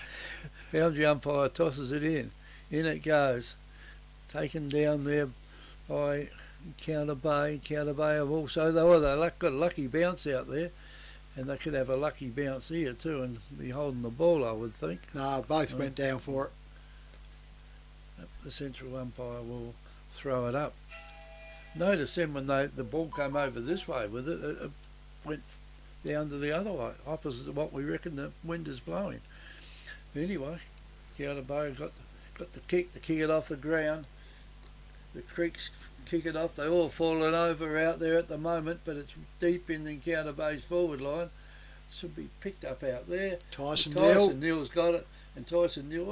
Speaker 2: Boundary umpire tosses it in. In it goes. Taken down there by Encounter Bay. Encounter Bay have also, they've got a lucky bounce out there, and they could have a lucky bounce here too and be holding the ball, I would think.
Speaker 3: No, both went down for it.
Speaker 2: The central umpire will throw it up. Notice then when the ball came over this way with it, it went down to the other way, opposite to what we reckon the wind is blowing. But anyway, Encounter Bay got the kick to kick it off the ground. The Creeks kick it off. They're all falling over out there at the moment, but it's deep in the Encounter Bay's forward line. Should be picked up out there.
Speaker 3: Tyson
Speaker 2: Neal's got it, and Tyson Neal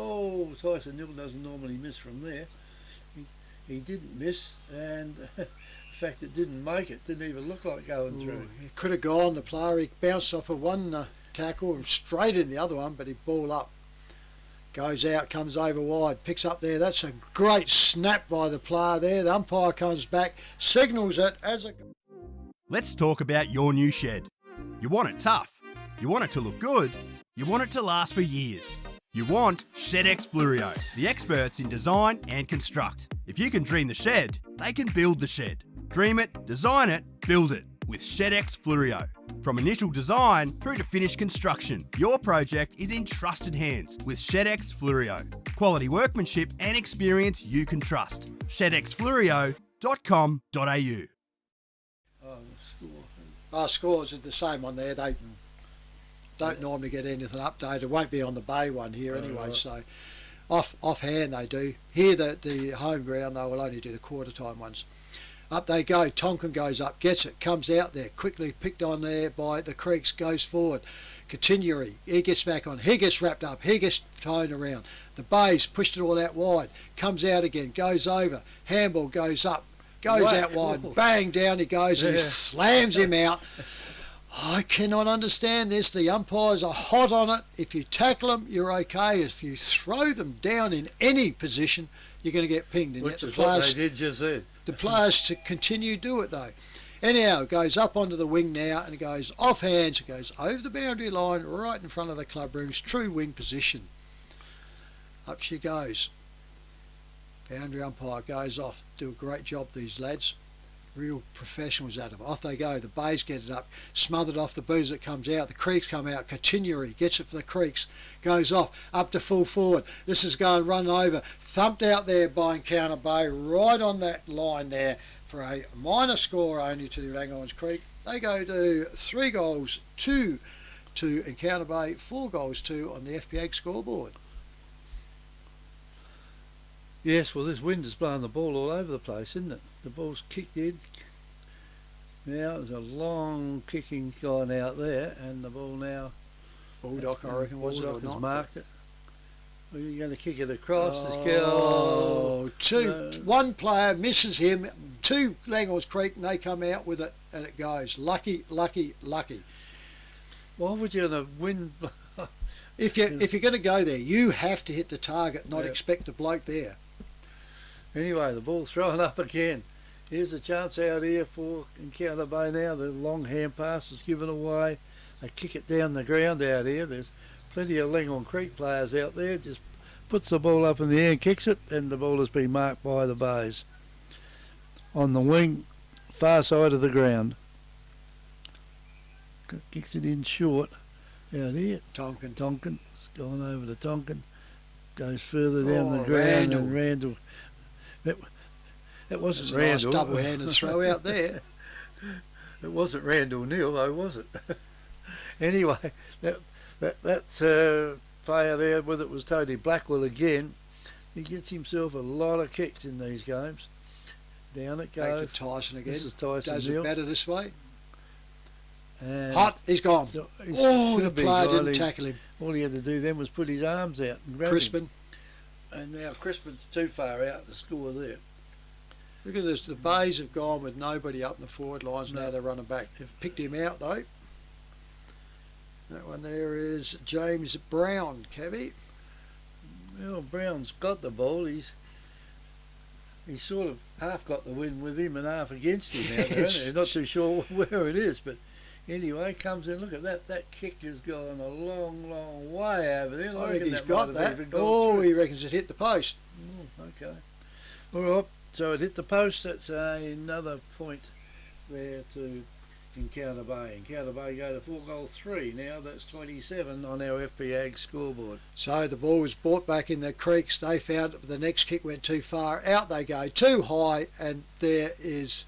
Speaker 2: doesn't normally miss from there. He didn't miss, and in fact it didn't make it. Didn't even look like going through.
Speaker 3: He could have gone. The player, he bounced off of one tackle and straight in the other one, but he ball up. Goes out, comes over wide, picks up there. That's a great snap by the player there. The umpire comes back, signals it as a...
Speaker 7: Let's talk about your new shed. You want it tough. You want it to look good. You want it to last for years. You want ShedX Fluorio, the experts in design and construct. If you can dream the shed, they can build the shed. Dream it, design it, build it with ShedX Fluorio. From initial design through to finished construction, your project is in trusted hands with ShedX Fluorio. Quality workmanship and experience you can trust. ShedXFluorio.com.au.
Speaker 3: Scores are the same on there. They don't normally get anything updated. It won't be on the Bay one here anyway, so offhand they do. Here, the home ground, they will only do the quarter time ones. Up they go. Tonkin goes up, gets it, comes out there, quickly picked on there by the Creeks, goes forward. Continuary, he gets back on, he gets wrapped up, he gets thrown around. The Bays pushed it all out wide, comes out again, goes over, handball goes up, goes out wide, bang, down he goes, and he slams him out. I cannot understand this. The umpires are hot on it. If you tackle them, you're okay. If you throw them down in any position, you're going to get pinged. And
Speaker 2: which is what they did just then.
Speaker 3: The players to continue do it though. Anyhow, it goes up onto the wing now and it goes off hands. It goes over the boundary line right in front of the clubroom's true wing position. Up she goes. Boundary umpire goes off. Do a great job, these lads. Real professionals at them. Off they go. The Bays get it up. Smothered off the booze that comes out. The Creeks come out. Continuary gets it for the Creeks. Goes off. Up to full forward. This is going run over. Thumped out there by Encounter Bay. Right on that line there for a minor score only to the Langhorne Creek. They go to 3 goals, 2 to Encounter Bay, 4 goals, 2 on the FPA scoreboard.
Speaker 2: Yes, well, this wind is blowing the ball all over the place, isn't it? The ball's kicked in. Now there's a long kicking gone out there, and the ball now...
Speaker 3: Bulldog, I reckon, was it or not?
Speaker 2: Marked it. Well, you're going to kick it across.
Speaker 3: One player misses him, 2 Langhorne Creek, and they come out with it, and it goes. Lucky, lucky, lucky.
Speaker 2: Why would you, the wind...
Speaker 3: If you're going to go there, you have to hit the target, not expect the bloke there.
Speaker 2: Anyway, the ball's thrown up again. Here's a chance out here for Encounter Bay now. The long hand pass is given away. They kick it down the ground out here. There's plenty of Langhorne Creek players out there. Just puts the ball up in the air and kicks it, and the ball has been marked by the Bays. On the wing, far side of the ground. Kicks it in short. Out here. Tonkin. It's gone over to Tonkin. Goes further down the ground. And Randall. That wasn't Randall.
Speaker 3: Nice double-handed throw out there.
Speaker 2: It wasn't Randall Neal though, was it? Anyway, that player there with it was Tony Blackwell again. He gets himself a lot of kicks in these games. Down it goes.
Speaker 3: Back to Tyson again.
Speaker 2: This is Tyson
Speaker 3: Does
Speaker 2: Neal.
Speaker 3: it better this way.
Speaker 2: And
Speaker 3: hot, he's gone.
Speaker 2: So
Speaker 3: the player didn't tackle him.
Speaker 2: All he had to do then was put his arms out and grab
Speaker 3: Crispin.
Speaker 2: him. And now Crispin's too far out to score there.
Speaker 3: Look at this, the Bays have gone with nobody up in the forward lines. Now they're running back. They've picked him out though. That one there is James Brown, Cavey.
Speaker 2: Well, Brown's got the ball. He's sort of half got the win with him and half against him out there. Isn't he? Not too sure where it is, but anyway, comes in. Look at that. That kick has gone a long, long way over there.
Speaker 3: I reckon he's got that. Oh, he reckons it hit the post.
Speaker 2: Okay. All right. So it hit the post. That's another point there to Encounter Bay. Encounter Bay go to 4 goals 3. Now that's 27 on our FP Ag scoreboard.
Speaker 3: So the ball was brought back in the Creeks. They found it, but the next kick went too far. Out they go, too high, and there is...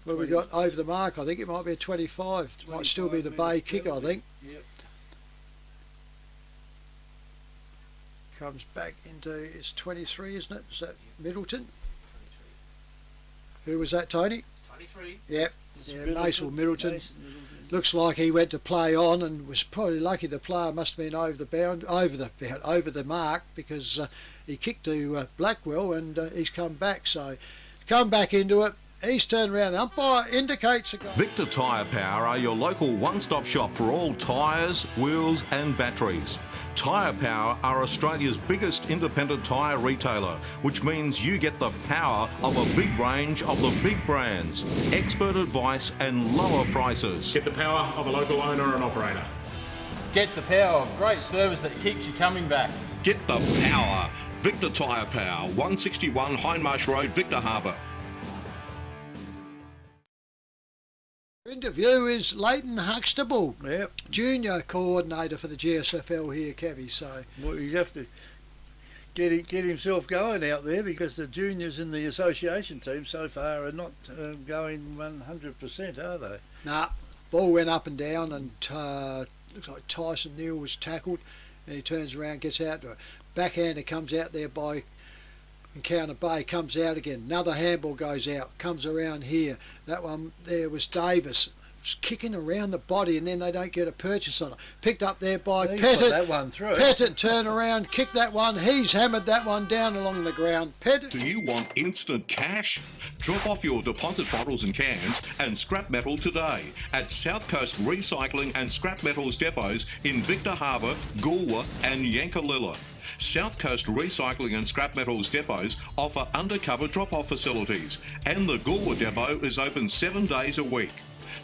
Speaker 3: Well, we got over the mark. I think it might be a 25. It might still be the Bay kick, I think.
Speaker 2: Yep.
Speaker 3: Comes back into, it's 23, isn't it? Is that Middleton? 23. Who was that, Tony?
Speaker 10: 23.
Speaker 3: Yep. Yeah, Mason Middleton. Looks like he went to play on and was probably lucky. The player must have been over the mark, because he kicked to Blackwell and he's come back. So come back into it. He's turned around. The umpire indicates a goal.
Speaker 8: Victor Tyre Power are your local one-stop shop for all tyres, wheels and batteries. Tyre Power are Australia's biggest independent tyre retailer, which means you get the power of a big range of the big brands, expert advice and lower prices.
Speaker 9: Get the power of a local owner and operator.
Speaker 10: Get the power of great service that keeps you coming back.
Speaker 8: Get the power. Victor Tyre Power, 161 Hindmarsh Road, Victor Harbour.
Speaker 3: Interview is Leighton Huxtable,
Speaker 2: Yep.
Speaker 3: Junior Coordinator for the GSFL here, Kevy. So
Speaker 2: Well, you have to get himself going out there, because the juniors in the association team so far are not going 100%, are they?
Speaker 3: nah, ball went up and down, and looks like Tyson Neal was tackled, and he turns around, gets out to it. Backhander comes out there by Encounter Bay, comes out again. Another handball goes out, comes around here. That one there was Davis. Was kicking around the body, and then they don't get a purchase on it. Picked up there by Pettit.
Speaker 2: That one through.
Speaker 3: Pettit turn around, kick that one. He's hammered that one down along the ground. Pettit.
Speaker 8: Do you want instant cash? Drop off your deposit bottles and cans and scrap metal today at South Coast Recycling and Scrap Metals depots in Victor Harbour, Goolwa and Yankalilla. South Coast Recycling and Scrap Metals depots offer undercover drop-off facilities, and the Goolwa depot is open 7 days a week.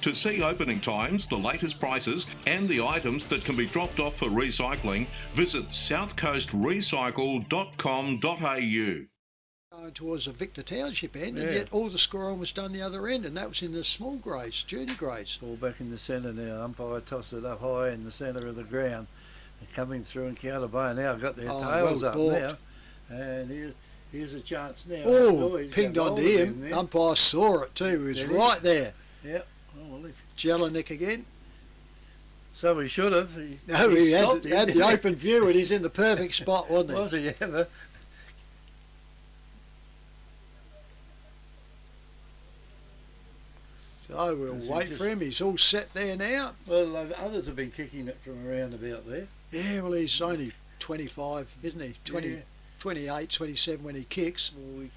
Speaker 8: To see opening times, the latest prices and the items that can be dropped off for recycling, visit southcoastrecycle.com.au.
Speaker 3: Going towards the Victor Township end,
Speaker 2: Yeah.
Speaker 3: and yet all the scoring was done the other end, and that was in the small grades, junior grades.
Speaker 2: All back in the centre now. Umpire tossed it up high in the centre of the ground. They're coming through, and Encounter Bay now got their tails up now. And here's a chance now.
Speaker 3: Oh,
Speaker 2: he's
Speaker 3: pinged
Speaker 2: got
Speaker 3: onto
Speaker 2: hold of
Speaker 3: him.
Speaker 2: there.
Speaker 3: Umpire saw it too. He was
Speaker 2: Did he?
Speaker 3: right there.
Speaker 2: Yep. Oh, well,
Speaker 3: Jelinek again.
Speaker 2: so he should have.
Speaker 3: No, he
Speaker 2: stopped
Speaker 3: had the open view, and he's in the perfect spot, wasn't he?
Speaker 2: Was he ever?
Speaker 3: So we'll wait for him. He's all set there now.
Speaker 2: Well, others have been kicking it from around about there.
Speaker 3: Yeah, well, he's only 25, isn't he? 20,
Speaker 2: Yeah.
Speaker 3: 28, 27 when he kicks.
Speaker 2: Well,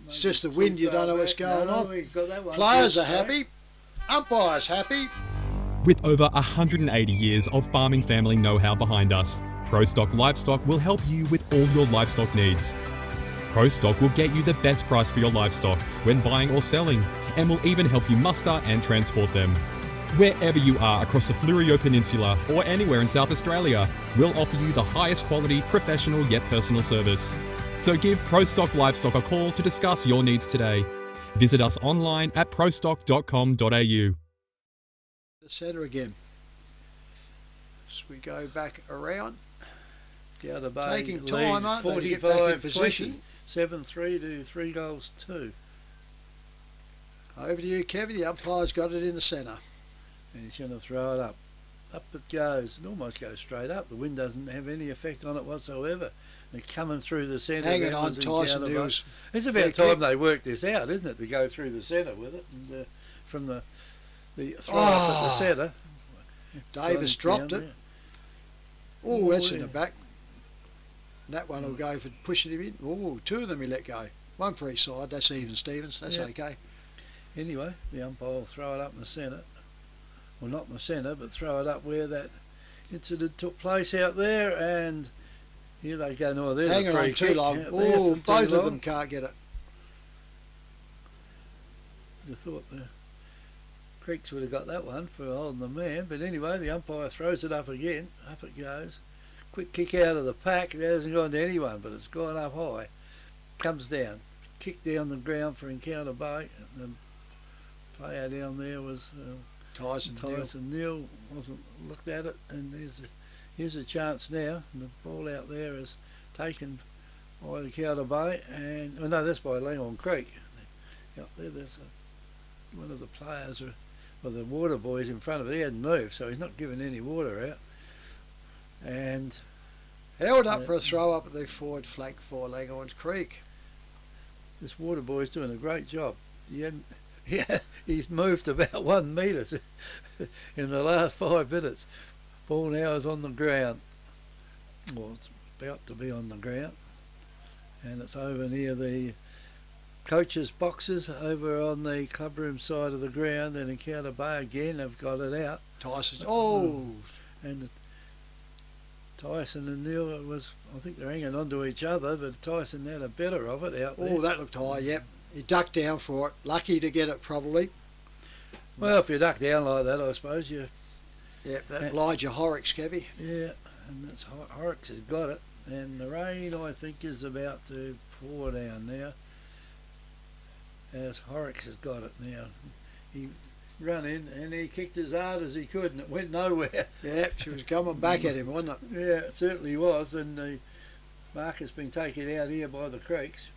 Speaker 3: It's just the wind, you don't know what's going on.
Speaker 2: He's got that one.
Speaker 3: Players are happy. Umpires happy.
Speaker 12: With over 180 years of farming family know-how behind us, ProStock Livestock will help you with all your livestock needs. ProStock will get you the best price for your livestock when buying or selling, and will even help you muster and transport them. Wherever you are across the Fleurieu Peninsula or anywhere in South Australia, we'll offer you the highest quality, professional yet personal service. So give ProStock Livestock a call to discuss your needs today. Visit us online at prostock.com.au.
Speaker 3: The centre again. As we go back around.
Speaker 2: Encounter Bay
Speaker 3: Taking time, aren't they, to get back in position.
Speaker 2: 7-3 to 3 goals 2.
Speaker 3: Over to you, Kevin. The umpire's got it in the centre.
Speaker 2: And he's going to throw it up. Up it goes. It almost goes straight up. The wind doesn't have any effect on it whatsoever. They're coming through the centre.
Speaker 3: Hanging on, Tyson Neal's.
Speaker 2: It's about time they work this out, isn't it, to go through the centre with it. And from the throw up at the centre.
Speaker 3: Davis dropped it.
Speaker 2: There.
Speaker 3: Oh, that's in the back. That one will go for pushing him in. Oh, two of them he let go. One for each side. That's even Stevens. That's okay.
Speaker 2: Anyway, the umpire will throw it up in the centre. Well, not in the centre, but throw it up where that incident took place out there. And here they go. No, there's
Speaker 3: hanging
Speaker 2: a free
Speaker 3: on too
Speaker 2: kick
Speaker 3: long.
Speaker 2: out there
Speaker 3: Oh,
Speaker 2: for
Speaker 3: both
Speaker 2: too
Speaker 3: of
Speaker 2: long.
Speaker 3: them can't get it.
Speaker 2: I thought the Creeks would have got that one for holding the man. But anyway, the umpire throws it up again. Up it goes. Quick kick out of the pack. It hasn't gone to anyone, but it's gone up high. Comes down. Kick down the ground for Encounter Bay. And the player down there was
Speaker 3: Tyson
Speaker 2: Neal. Wasn't looked at it, and here's a chance now. And the ball out there is taken by Encounter Bay, and oh no, that's by Langhorne Creek. Out there, there's one of the players, well, the water boys in front of it. He hadn't moved, so he's not giving any water out. And
Speaker 3: held up for a throw up at the forward flank for Langhorne Creek.
Speaker 2: This water boy's doing a great job. He's moved about 1 metre in the last 5 minutes. Ball now is on the ground. Well, it's about to be on the ground. And it's over near the coaches' boxes over on the clubroom side of the ground. And Encounter Bay again have got it out.
Speaker 3: Tyson. And
Speaker 2: Tyson and Neil I think they're hanging on to each other, but Tyson had a better of it out there.
Speaker 3: Oh, that looked high, yep. He ducked down for it. Lucky to get it, probably.
Speaker 2: Well, if you duck down like that, I suppose you...
Speaker 3: Yep, that Elijah Horrocks, Kevy.
Speaker 2: Yeah, and that's Horrocks has got it. And the rain, I think, is about to pour down now. As Horrocks has got it now. He run in and he kicked as hard as he could and it went nowhere.
Speaker 3: Yeah, she was coming back at him, wasn't it?
Speaker 2: Yeah, it certainly was. And the mark has been taken out here by the Creeks.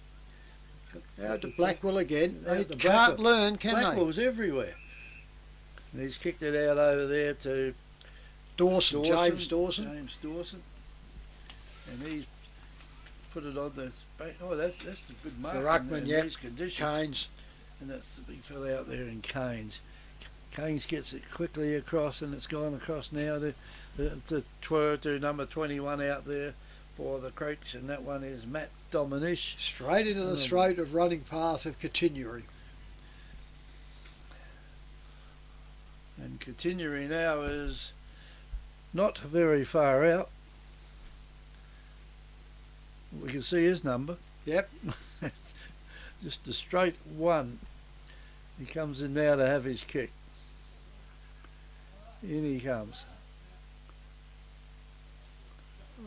Speaker 3: Out to Blackwell again. They can't learn, can they?
Speaker 2: Blackwell's everywhere. And he's kicked it out over there to
Speaker 3: James Dawson.
Speaker 2: James Dawson. And he's put it on the back. Oh, that's a good mark.
Speaker 3: Ruckman, yeah.
Speaker 2: These conditions.
Speaker 3: Canes.
Speaker 2: And that's the big fella out there in Canes. Canes gets it quickly across, and it's gone across now to number 21 out there for the Creeks, and that one is Matt Dominish.
Speaker 3: Straight into the throat of running path of Continuary.
Speaker 2: And Continuary now is not very far out. We can see his number.
Speaker 3: Yep.
Speaker 2: Just a straight one. He comes in now to have his kick. In he comes.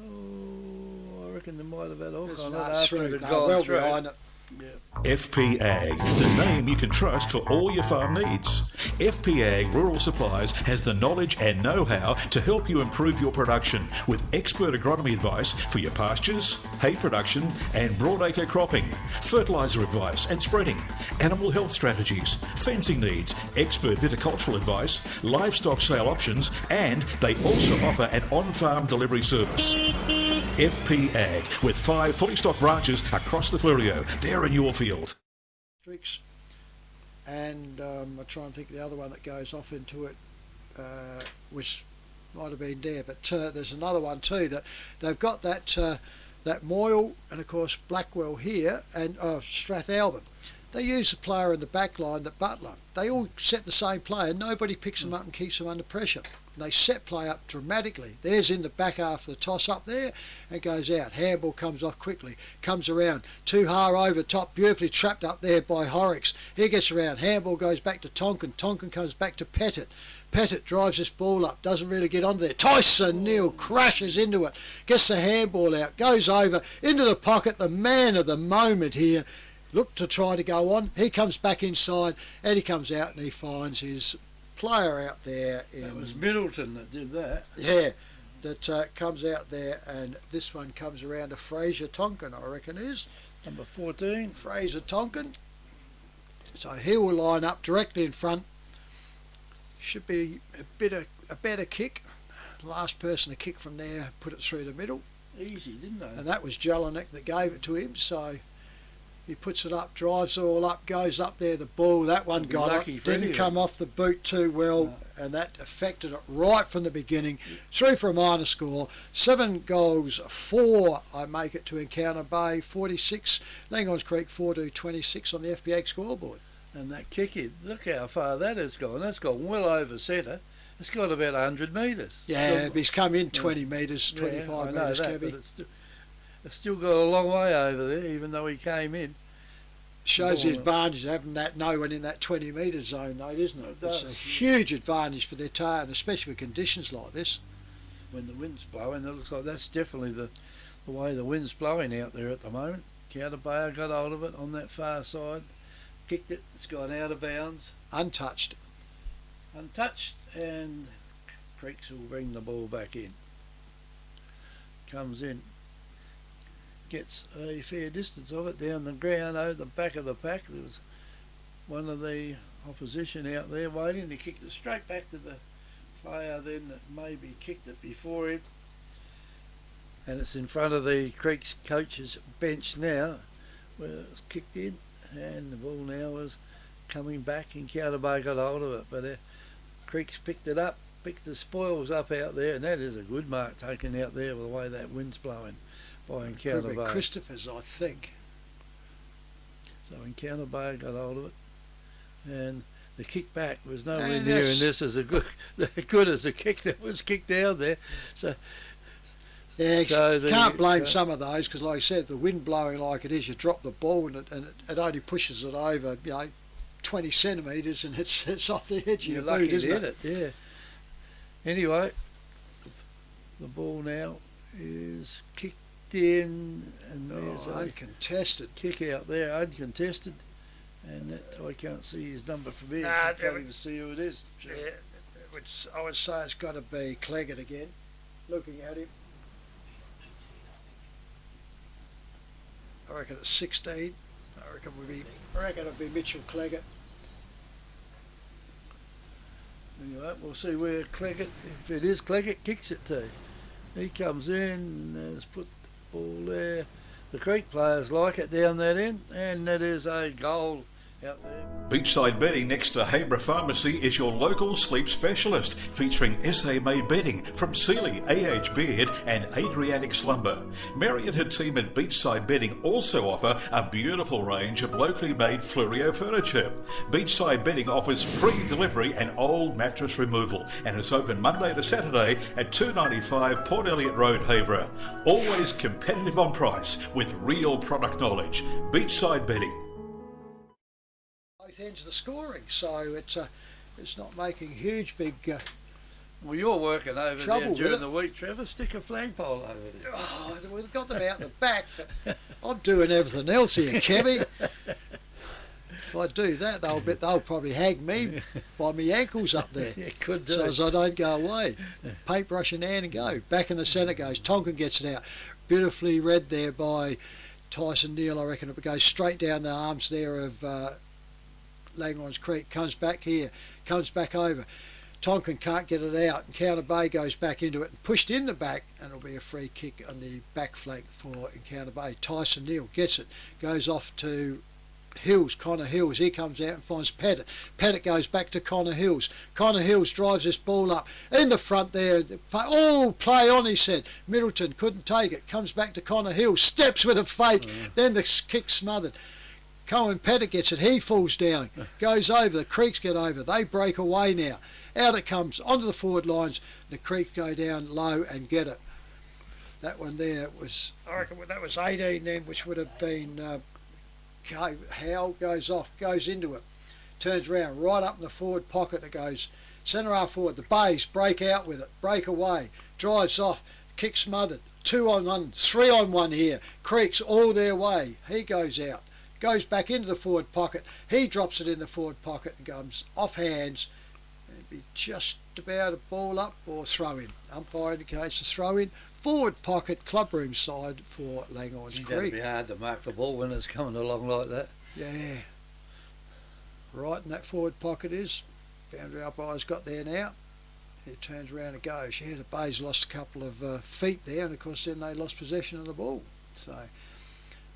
Speaker 2: Oh, I reckon they might have had all kind of after it had gone through.
Speaker 3: Behind it.
Speaker 2: Yeah.
Speaker 4: FP Ag, the name you can trust for all your farm needs. FP Ag Rural Supplies has the knowledge and know-how to help you improve your production with expert agronomy advice for your pastures, hay production and broadacre cropping, fertiliser advice and spreading, animal health strategies, fencing needs, expert viticultural advice, livestock sale options, and they also offer an on-farm delivery service. FP Ag, with 5 fully stocked branches across the Fleurieu. They're in your field.
Speaker 3: And I try and think the other one that goes off into it, which might have been there, but there's another one too that they've got that Moyle and of course Blackwell here and Strathalbyn. They use the player in the back line, that Butler. They all set the same play and nobody picks them up and keeps them under pressure. And they set play up dramatically. There's in the back half of the toss up there and goes out. Handball comes off quickly, comes around. Tuhar over top, beautifully trapped up there by Horrocks. He gets around. Handball goes back to Tonkin. Tonkin comes back to Pettit. Pettit drives this ball up, doesn't really get onto there. Tyson Neal crashes into it, gets the handball out, goes over into the pocket. The man of the moment here. Looked to try to go on. He comes back inside and he comes out and he finds his player out there.
Speaker 2: That was Middleton that did that.
Speaker 3: Yeah, that comes out there, and this one comes around to Fraser Tonkin, I reckon is.
Speaker 2: Number 14.
Speaker 3: Fraser Tonkin. So he will line up directly in front. Should be a better kick. The last person to kick from there put it through the middle.
Speaker 2: Easy, didn't they?
Speaker 3: And that was Jelinek that gave it to him, so... He puts it up, drives it all up, goes up there, the ball, that one got it, didn't come off the boot too well, and that affected it right from the beginning. 3 for a minor score, 7 goals, 4 I make it to Encounter Bay, 46, Langhorne Creek 4-26 on the FPA scoreboard.
Speaker 2: And that kick in, look how far that has gone. That's gone well over centre. It's got about 100 metres.
Speaker 3: Yeah, he's come in 20 metres, 25 metres, Kevy.
Speaker 2: It's still got a long way over there, even though he came in.
Speaker 3: Shows the advantage of having that no one in that 20 metre zone, though, isn't it? It's a huge advantage for their tail, and especially with conditions like this.
Speaker 2: When the wind's blowing, it looks like that's definitely the way the wind's blowing out there at the moment. Counterbayer got hold of it on that far side, kicked it, it's gone out of bounds.
Speaker 3: Untouched,
Speaker 2: and Creeks will bring the ball back in. Comes in. Gets a fair distance of it down the ground over the back of the pack. There was one of the opposition out there waiting. He kicked it straight back to the player then that maybe kicked it before him. And it's in front of the Creeks coach's bench now where it's kicked in, and the ball now is coming back and Counterbay got hold of it. But Creeks picked it up, picked the spoils up out there, and that is a good mark taken out there with the way that wind's blowing. By Encounter Bay.
Speaker 3: Christopher's, I think.
Speaker 2: So Encounter Bay got hold of it, and the kick back was nowhere near in this as good as the kick that was kicked down there. So
Speaker 3: Yeah,
Speaker 2: So
Speaker 3: you can't blame some of those because, like I said, the wind blowing like it is, you drop the ball and it only pushes it over, 20 centimetres and it's off the edge of your boot, isn't it?
Speaker 2: Yeah. Anyway, the ball now is kicked in, and there's
Speaker 3: uncontested
Speaker 2: kick out there, uncontested, and that I can't see his number from here.
Speaker 3: Nah,
Speaker 2: I can't even see who it is.
Speaker 3: Yeah, I would say it's got to be Cleggett again. Looking at him, I reckon it's 16. I reckon it'll be Mitchell Cleggett.
Speaker 2: Anyway, we'll see where Cleggett, if it is Cleggett, kicks it to. He comes in and has put the ball there. The Creek players like it down that end, and that is a goal out there.
Speaker 4: Beachside Bedding next to Habra Pharmacy is your local sleep specialist, featuring SA-made bedding from Sealy, AH Beard and Adriatic Slumber. Mary and her team at Beachside Bedding also offer a beautiful range of locally made Fluorio furniture. Beachside Bedding offers free delivery and old mattress removal, and it's open Monday to Saturday at 295 Port Elliot Road, Habra. Always competitive on price with real product knowledge. Beachside Bedding.
Speaker 3: Both ends of the scoring, so it's not making huge big
Speaker 2: well, you're working over
Speaker 3: trouble
Speaker 2: there during
Speaker 3: with
Speaker 2: the week, Trevor. Stick a flagpole over there.
Speaker 3: Oh, we've got them out the back, but I'm doing everything else here, Kevy. If I do that, they'll probably hang me by my ankles up there.
Speaker 2: Yeah, could do.
Speaker 3: So as I don't go away. Paintbrush in hand and go. Back in the centre goes. Tonkin gets it out. Beautifully read there by Tyson Neal. I reckon it goes straight down the arms there of Langhorne's Creek. Comes back here. Comes back over. Tonkin can't get it out, and Encounter Bay goes back into it and pushed in the back, and it'll be a free kick on the back flank for Encounter Bay. Tyson Neal gets it, goes off to Hills, Connor Hills. He comes out and finds Pettit. Pettit goes back to Connor Hills. Connor Hills drives this ball up in the front there. Oh, play on, he said. Middleton couldn't take it. Comes back to Connor Hills. Steps with a fake. Then the kick smothered. Cohen Pettit gets it. He falls down. Goes over. The Creeks get over. They break away now. Out it comes onto the forward lines. The Creeks go down low and get it. That one there was, I reckon that was 18 then, which would have been Howe goes off, goes into it, turns around, right up in the forward pocket it goes, centre half forward, the Bays break out with it, break away, drives off, kick smothered, 2 on 1, 3 on 1 here, Creeks all their way, he goes out, goes back into the forward pocket, he drops it in the forward pocket and comes off hands, it'd be just about a ball up or throw in. Umpire indicates a throw in. Forward pocket, Clubroom side for Langhorne's Creek.
Speaker 2: That'd be hard to mark the ball when it's coming along like that.
Speaker 3: Yeah. Right in that forward pocket is. Boundary umpire's got there now. He turns around and goes. Yeah, the Bays lost a couple of feet there, and of course then they lost possession of the ball. So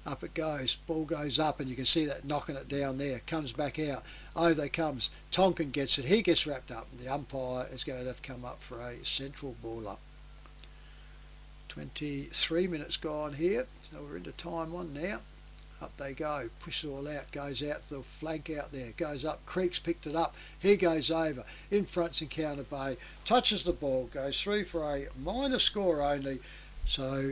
Speaker 3: up it goes. Ball goes up, and you can see that knocking it down there. Comes back out. Over they comes. Tonkin gets it. He gets wrapped up. And the umpire is going to have to come up for a central ball up. 23 minutes gone here, so we're into time one now. Up they go, push it all out, goes out to the flank out there, goes up, Creeks picked it up, he goes over, in front's Encounter Bay, touches the ball, goes through for a minor score only, so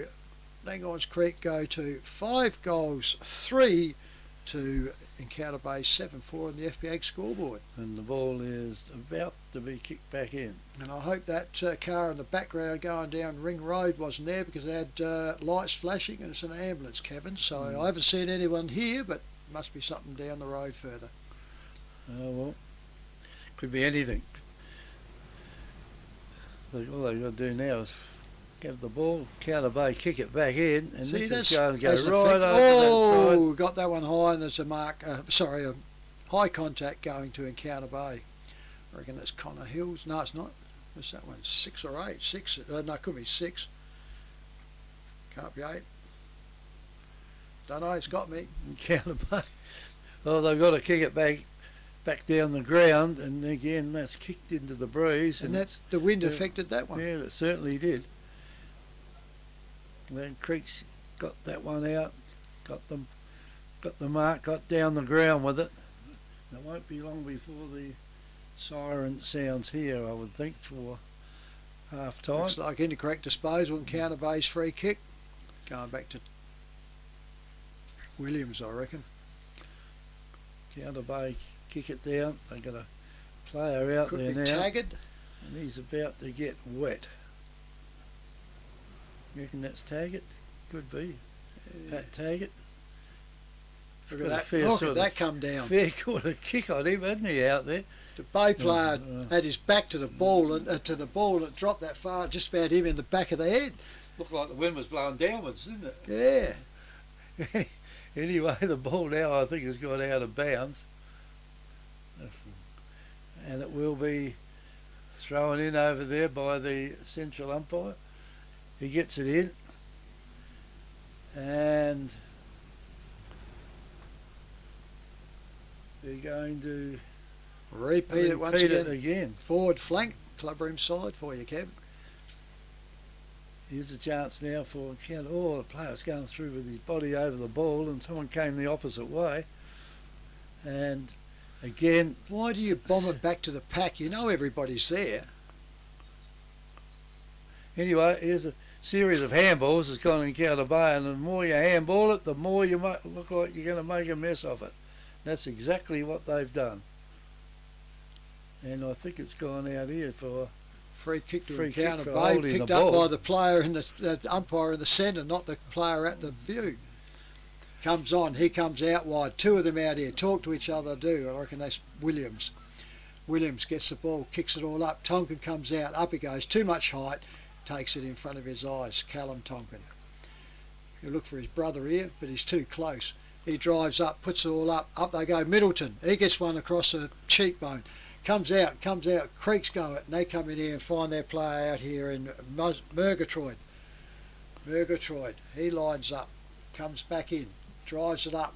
Speaker 3: Langhorne's Creek go to 5 goals, 3 to Encounter Bay 7-4 on the FPA scoreboard.
Speaker 2: And the ball is about to be kicked back in.
Speaker 3: And I hope that car in the background going down Ring Road wasn't there, because they had lights flashing and it's an ambulance, Kevin. So I haven't seen anyone here, but must be something down the road further.
Speaker 2: Oh well, could be anything. All they've got to do now is have the ball, Encounter Bay kick it back in, and
Speaker 3: see,
Speaker 2: this is going to go
Speaker 3: right
Speaker 2: over that side.
Speaker 3: Got that one high, and there's a mark, a high contact going to Encounter Bay. I reckon that's Connor Hills. No, it's not. What's that one? 6 or 8? 6. No, it could be 6. Can't be 8. Don't know. It's got me.
Speaker 2: Encounter Bay. Well, they've got to kick it back down the ground, and again that's kicked into the breeze.
Speaker 3: And that's the wind affected that one.
Speaker 2: Yeah, it certainly did. Then Creeks got that one out, got the mark, got down the ground with it. It won't be long before the siren sounds here, I would think, for half time.
Speaker 3: Looks like incorrect disposal and Counter Bay's free kick. Going back to Williams, I reckon.
Speaker 2: Counter Bay kick it down. They've got a player out
Speaker 3: Could
Speaker 2: there
Speaker 3: be
Speaker 2: now.
Speaker 3: Taggart.
Speaker 2: And he's about to get wet. You reckon that's Taggart? Could be. Pat Taggart.
Speaker 3: Look at that, look at that come down.
Speaker 2: Fair quarter kick on him, hadn't he, out there?
Speaker 3: The Bay player had his back to the ball and it dropped that far, just about him in the back of the head.
Speaker 2: Looked like the wind was blowing downwards, didn't it?
Speaker 3: Yeah.
Speaker 2: Anyway, the ball now I think has got out of bounds. And it will be thrown in over there by the central umpire. He gets it in. And they're going to
Speaker 3: repeat it once
Speaker 2: again.
Speaker 3: Forward flank, Clubroom side for you, Kev.
Speaker 2: Here's a chance now for Counter. Oh, the player's going through with his body over the ball, and someone came the opposite way. And again,
Speaker 3: why do you bomb it back to the pack? You know everybody's there.
Speaker 2: Anyway, here's a series of handballs has gone in Counter Bay, and the more you handball it, the more you look like you're going to make a mess of it. That's exactly what they've done. And I think it's gone out here for
Speaker 3: free kick to
Speaker 2: free
Speaker 3: Counter
Speaker 2: kick
Speaker 3: Bay, picked up by the player in the umpire in the centre, not the player at the view. Comes on, he comes out wide. Two of them out here, talk to each other, do. I reckon that's Williams. Williams gets the ball, kicks it all up. Tonkin comes out, up he goes, too much height, takes it in front of his eyes. Callum Tonkin. He'll look for his brother here, but he's too close. He drives up, puts it all up they go. Middleton, he gets one across the cheekbone. Comes out, Creeks go it, and they come in here and find their player out here in Murgatroyd. He lines up, comes back in, drives it up,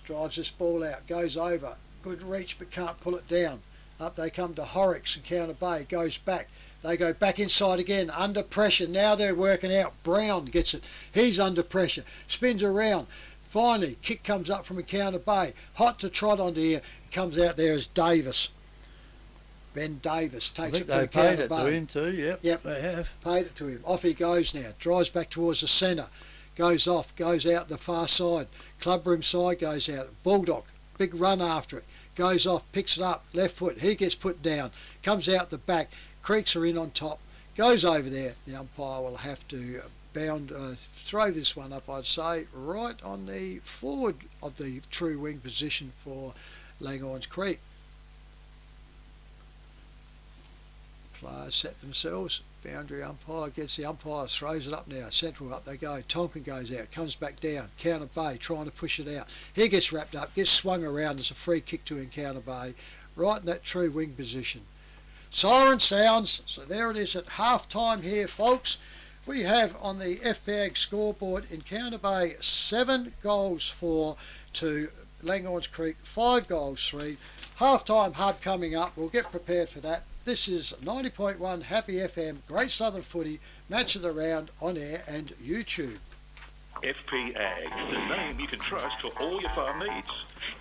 Speaker 3: drives this ball out, goes over, good reach but can't pull it down. Up they come to Horrocks and Counter Bay, goes back. They go back inside again, under pressure. Now they're working out. Brown gets it. He's under pressure. Spins around. Finally, kick comes up from a Counter Bay. Hot to trot onto here. Comes out there as Davis. Ben Davis takes it from the Counter Bay.
Speaker 2: They paid it to him too, yep, they have.
Speaker 3: Paid it to him. Off he goes now. Drives back towards the centre. Goes off, goes out the far side. Clubroom side goes out. Bulldog, big run after it. Goes off, picks it up, left foot. He gets put down. Comes out the back. Creeks are in on top. Goes over there. The umpire will have to throw this one up, I'd say, right on the forward of the true wing position for Langhorne's Creek. Players set themselves. Boundary umpire gets the umpire, throws it up now. Central up they go. Tonkin goes out, comes back down. Counter Bay trying to push it out. He gets wrapped up, gets swung around. There's a free kick to Counter Bay, right in that true wing position. Siren sounds. So there it is at half time here, folks. We have on the FPAG scoreboard in Counter Bay 7 goals 4 to Langhorne's Creek, 5 goals 3. Half time hub coming up. We'll get prepared for that. This is 90.1 Happy FM, Great Southern Footy, Match of the Round on air and YouTube.
Speaker 4: FP Ag, the name you can trust for all your farm needs.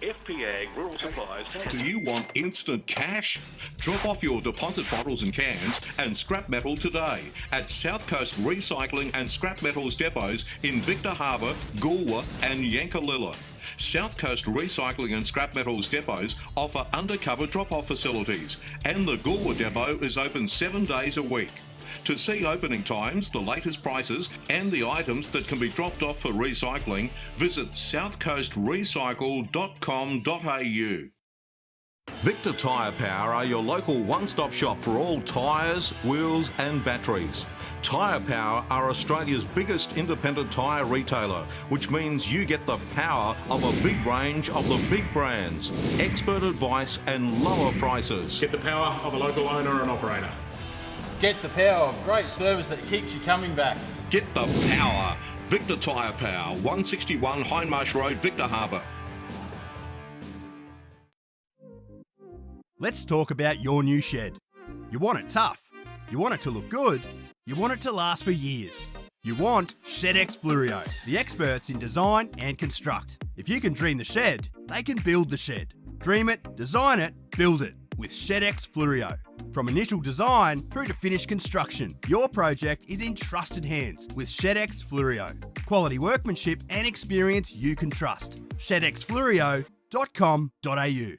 Speaker 4: FP Ag Rural Supplies.
Speaker 8: Do you want instant cash? Drop off your deposit bottles and cans and scrap metal today at South Coast Recycling and Scrap Metals depots in Victor Harbour, Goolwa and Yankalilla. South Coast Recycling and Scrap Metals depots offer undercover drop-off facilities, and the Goolwa depot is open 7 days a week. To see opening times, the latest prices and the items that can be dropped off for recycling, visit southcoastrecycle.com.au. Victor Tyre Power are your local one-stop shop for all tyres, wheels and batteries. Tyre Power are Australia's biggest independent tyre retailer, which means you get the power of a big range of the big brands, expert advice and lower prices.
Speaker 9: Get the power of a local owner and operator.
Speaker 10: Get the power of great service that keeps you coming back.
Speaker 8: Get the power. Victor Tyre Power, 161 Hindmarsh Road, Victor Harbour.
Speaker 7: Let's talk about your new shed. You want it tough. You want it to look good. You want it to last for years. You want ShedX Fluorio, the experts in design and construct. If you can dream the shed, they can build the shed. Dream it, design it, build it with ShedX Fluorio. From initial design through to finished construction, your project is in trusted hands with ShedX Fluorio. Quality workmanship and experience you can trust. ShedXFluorio.com.au.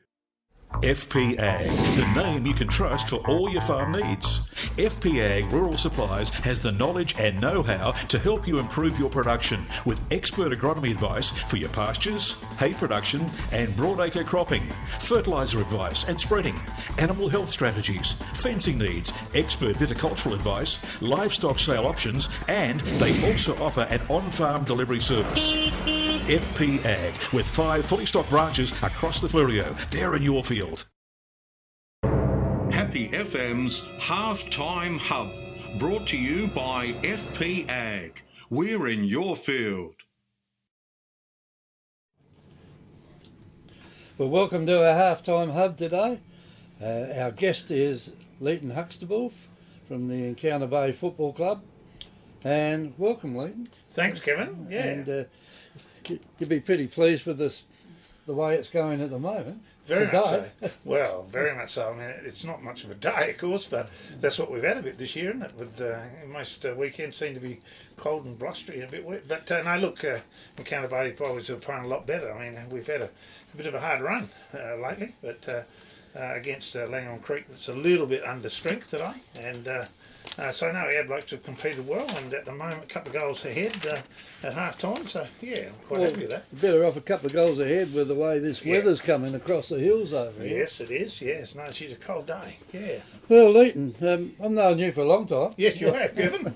Speaker 4: FP Ag, the name you can trust for all your farm needs. FP Ag Rural Supplies has the knowledge and know-how to help you improve your production with expert agronomy advice for your pastures, hay production and broadacre cropping, fertiliser advice and spreading, animal health strategies, fencing needs, expert viticultural advice, livestock sale options, and they also offer an on-farm delivery service. FP Ag, with 5 fully stocked branches across the Fluorio. They're in your field.
Speaker 8: Happy FM's Halftime Hub, brought to you by FP Ag. We're in your field.
Speaker 2: Well, welcome to our halftime hub today. Our guest is Leighton Huxtable from the Encounter Bay Football Club. And welcome, Leighton.
Speaker 13: Thanks, Kevin. Yeah.
Speaker 2: And you'd be pretty pleased with this, the way it's going at the moment.
Speaker 13: Very much so. Well, very much so. I mean, it's not much of a day, of course, but that's what we've had a bit this year, isn't it? With most weekends seem to be cold and blustery and a bit wet. But no, look, Encounter Bay probably have playing a lot better. I mean, we've had a bit of a hard run lately, but against Langhorne Creek, it's a little bit under strength today, and so no, our blokes have competed well, and at the moment a couple of goals ahead at half time, so yeah, I'm quite happy with that.
Speaker 2: Better off a couple of goals ahead with the way this weather's coming across the hills over here.
Speaker 13: Yes, it is, yes. No, she's a cold day, yeah.
Speaker 2: Well, Leighton, I've known you for a long time.
Speaker 13: Yes, you have, Kevin.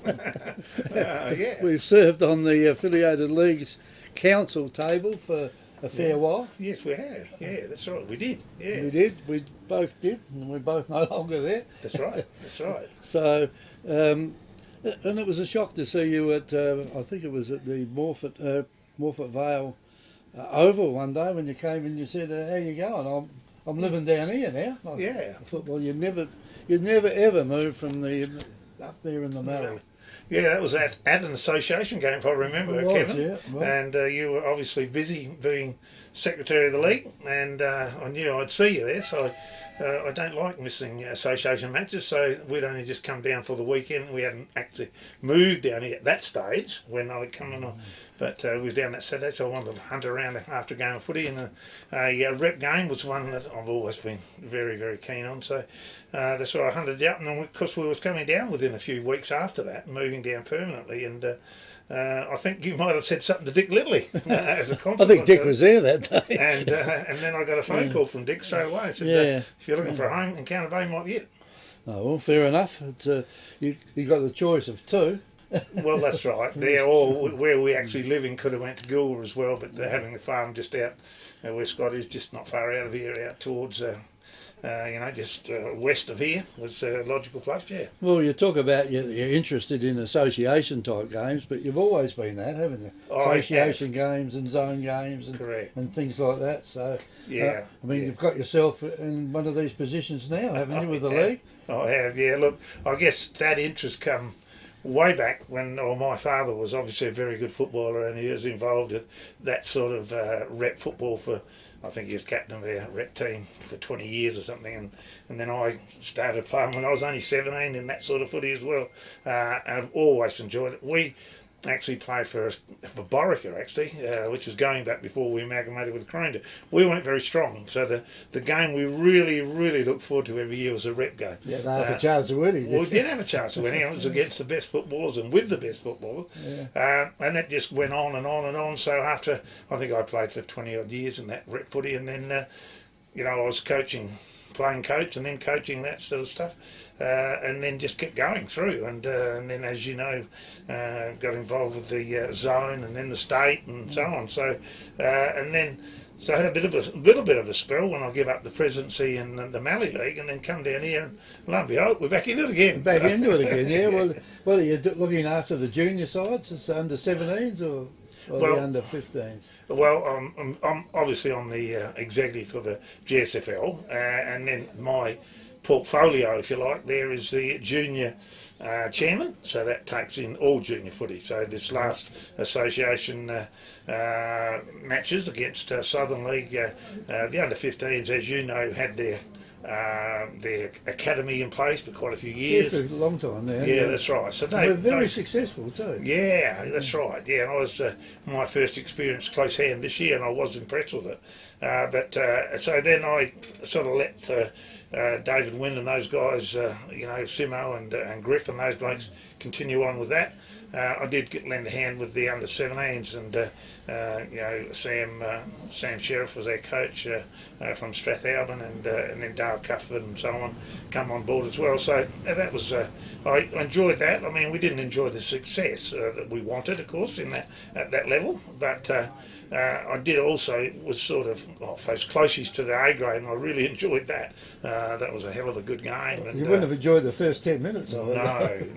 Speaker 13: Yeah.
Speaker 2: We've served on the Affiliated Leagues Council table for a fair while.
Speaker 13: Yes, we have. Yeah, that's right. We did. Yeah,
Speaker 2: we did. We both did, and we're both no longer there.
Speaker 13: That's right. That's right.
Speaker 2: So, and it was a shock to see you at. I think it was at the Morford Vale Oval one day when you came and you said, "How you going? I'm living down here now."
Speaker 13: Yeah.
Speaker 2: I thought, well, you'd never ever move from the up there in the Mallee.
Speaker 13: Yeah, that was at an association game, if I remember, Kevin. Yeah, well. And you were obviously busy being secretary of the league, and I knew I'd see you there, so I don't like missing association matches, so we'd only just come down for the weekend. We hadn't actually moved down here at that stage when I would come in, but we were down that Saturday, so I wanted to hunt around after a game of footy, and a rep game was one that I've always been very, very keen on, so that's why I hunted you up, and then because we was coming down within a few weeks after that, moving down permanently, and I think you might have said something to Dick Lidley as a consequence.
Speaker 2: I think Dick was there that day.
Speaker 13: And then I got a phone call from Dick straight away. He said, if you're looking for a home, Encounter Bay might be it.
Speaker 2: Oh, well, fair enough. It's, you got the choice of two.
Speaker 13: Well, that's right. They're all where we actually live in. Could have went to Goulburn as well, but having the farm just out where Scott is, just not far out of here, out towards just west of here was a logical place, yeah.
Speaker 2: Well, you talk about you're interested in association type games, but you've always been that, haven't you? Association games and zone games and things like that. So,
Speaker 13: yeah.
Speaker 2: You've got yourself in one of these positions now, haven't you, with the league?
Speaker 13: I have, yeah. Look, I guess that interest come way back when my father was obviously a very good footballer, and he was involved in that sort of rep football for, I think he was captain of our rep team for 20 years or something, and then I started playing when I was only 17 in that sort of footy as well, and I've always enjoyed it. We actually played for Borrica, actually, which was going back before we amalgamated with Croydon. We weren't very strong, so the game we really, really looked forward to every year was a rep game.
Speaker 2: Yeah, they have a chance of winning.
Speaker 13: We did have a chance of winning. It was against the best footballers and with the best footballers. Yeah. And it just went on and on and on. So after, I think I played for 20 odd years in that rep footy, and then, I was playing coach and then coaching that sort of stuff. And then just kept going through, and then, as you know, got involved with the zone and then the state and so on. So so I had a little bit of a spell when I gave up the presidency in the Mallee League, and then come down here, and lo and behold, we're back into it again.
Speaker 2: Into it again, yeah. Well, are you looking after the junior sides, it's under 17s or the under 15s?
Speaker 13: Well, I'm obviously on the executive for the GSFL, and then my portfolio, if you like, there is the junior chairman, so that takes in all junior footy. So this last association matches against Southern League, the under-15s, as you know, had their their academy in place for quite a few years.
Speaker 2: Yeah, for a long time there.
Speaker 13: Yeah, that's right. So
Speaker 2: they were very successful too.
Speaker 13: Yeah, that's right. Yeah, and I was my first experience close hand this year, and I was impressed with it. So then I sort of let David Wynn and those guys, Simo and Griff and those blokes continue on with that. I did lend a hand with the under-17s, and Sam Sheriff was our coach from Strathalbyn, and then Dale Cuthbert and so on come on board as well. So that was I enjoyed that. I mean, we didn't enjoy the success that we wanted, of course, at that level, but I did also was sort of faced closest to the A grade, and I really enjoyed that. That was a hell of a good game. And,
Speaker 2: you wouldn't have enjoyed the first 10 minutes of it.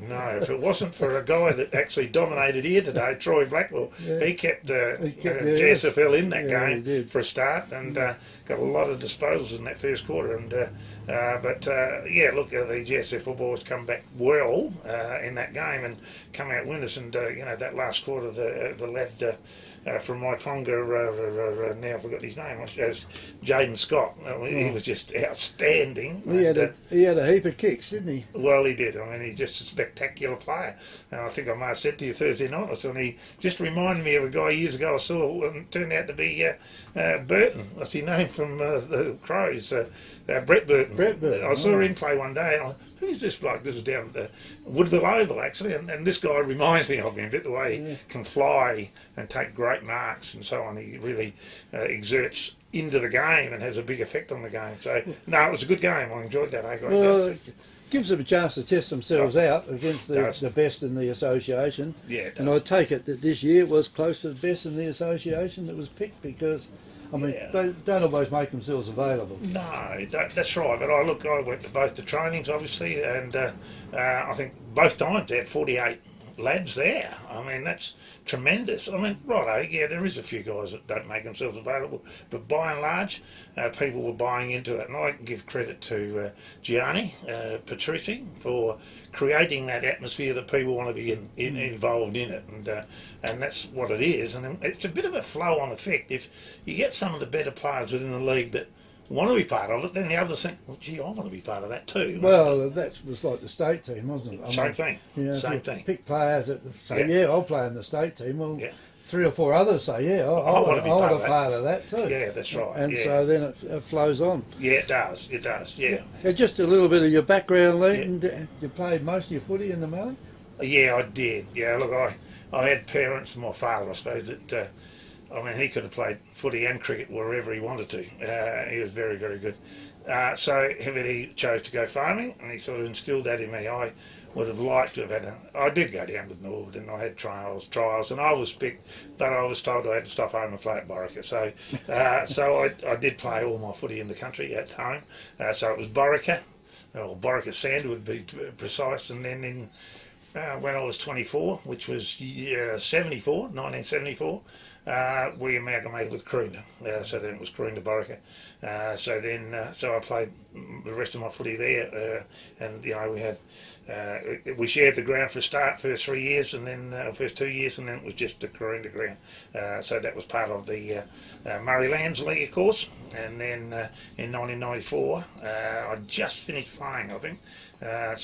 Speaker 13: No. If it wasn't for a guy that actually dominated here today, Troy Blackwell, he kept GSFL in that game for a start, and got a lot of disposals in that first quarter. And look, the GSFL boys come back well in that game and come out winners. And that last quarter, the lad from Maitonga, now I forgot his name, Jaden Scott. He was just outstanding.
Speaker 2: He had a heap of kicks, didn't he?
Speaker 13: Well, he did. I mean, he's just a spectacular player. And I think I might have said to you Thursday night, and he just reminded me of a guy years ago I saw, and turned out to be Burton. What's his name from the Crows? Brett Burton.
Speaker 2: Brett Burton.
Speaker 13: I saw him play one day, and I who's this bloke? This is down at the Woodville Oval, actually, and this guy reminds me of him a bit, the way he can fly and take great marks and so on. He really exerts into the game and has a big effect on the game. So, no, it was a good game. I enjoyed that.
Speaker 2: It gives them a chance to test themselves out against the best in the association.
Speaker 13: Yeah,
Speaker 2: and I take it that this year was close to the best in the association that was picked, because they don't always make themselves available.
Speaker 13: No, that's right. But I went to both the trainings, obviously, and I think both times they had 48 lads there. I mean, that's tremendous. I mean, there is a few guys that don't make themselves available, but by and large, people were buying into it. And I give credit to Gianni Patrizzi for creating that atmosphere that people want to be involved in it, and that's what it is. And it's a bit of a flow-on effect. If you get some of the better players within the league that want to be part of it, then the others think, well, gee, I want to be part of that too.
Speaker 2: Well, that was like the state team, wasn't it?
Speaker 13: Same thing. Same thing.
Speaker 2: Pick players that say, I'll play in the state team. Well, 3 or 4 others say, I want to be part of that too.
Speaker 13: Yeah, that's right.
Speaker 2: And so then it flows on.
Speaker 13: Yeah, it does. It does. Yeah.
Speaker 2: Just a little bit of your background, Leighton. You played most of your footy in the Mallee?
Speaker 13: Yeah, I did. Yeah, look, I had parents, my father, I suppose, that he could have played footy and cricket wherever he wanted to. He was very, very good. So he chose to go farming, and he sort of instilled that in me. I would have liked to have I did go down with Norwood, and I had trials, and I was picked, but I was told I had to stop home and play at Borrica. So I did play all my footy in the country at home. So it was Borrica, or Borrica Sand would be precise, and then when I was 24, which was 1974, we amalgamated with Croonah, so then it was Croonah Borrica. So I played the rest of my footy there, and we had we shared the ground for a start, first 3 years, and then first 2 years, and then it was just the Croonah ground. So that was part of the Murray Lands League, of course. And then in 1994, I just finished playing, I think. I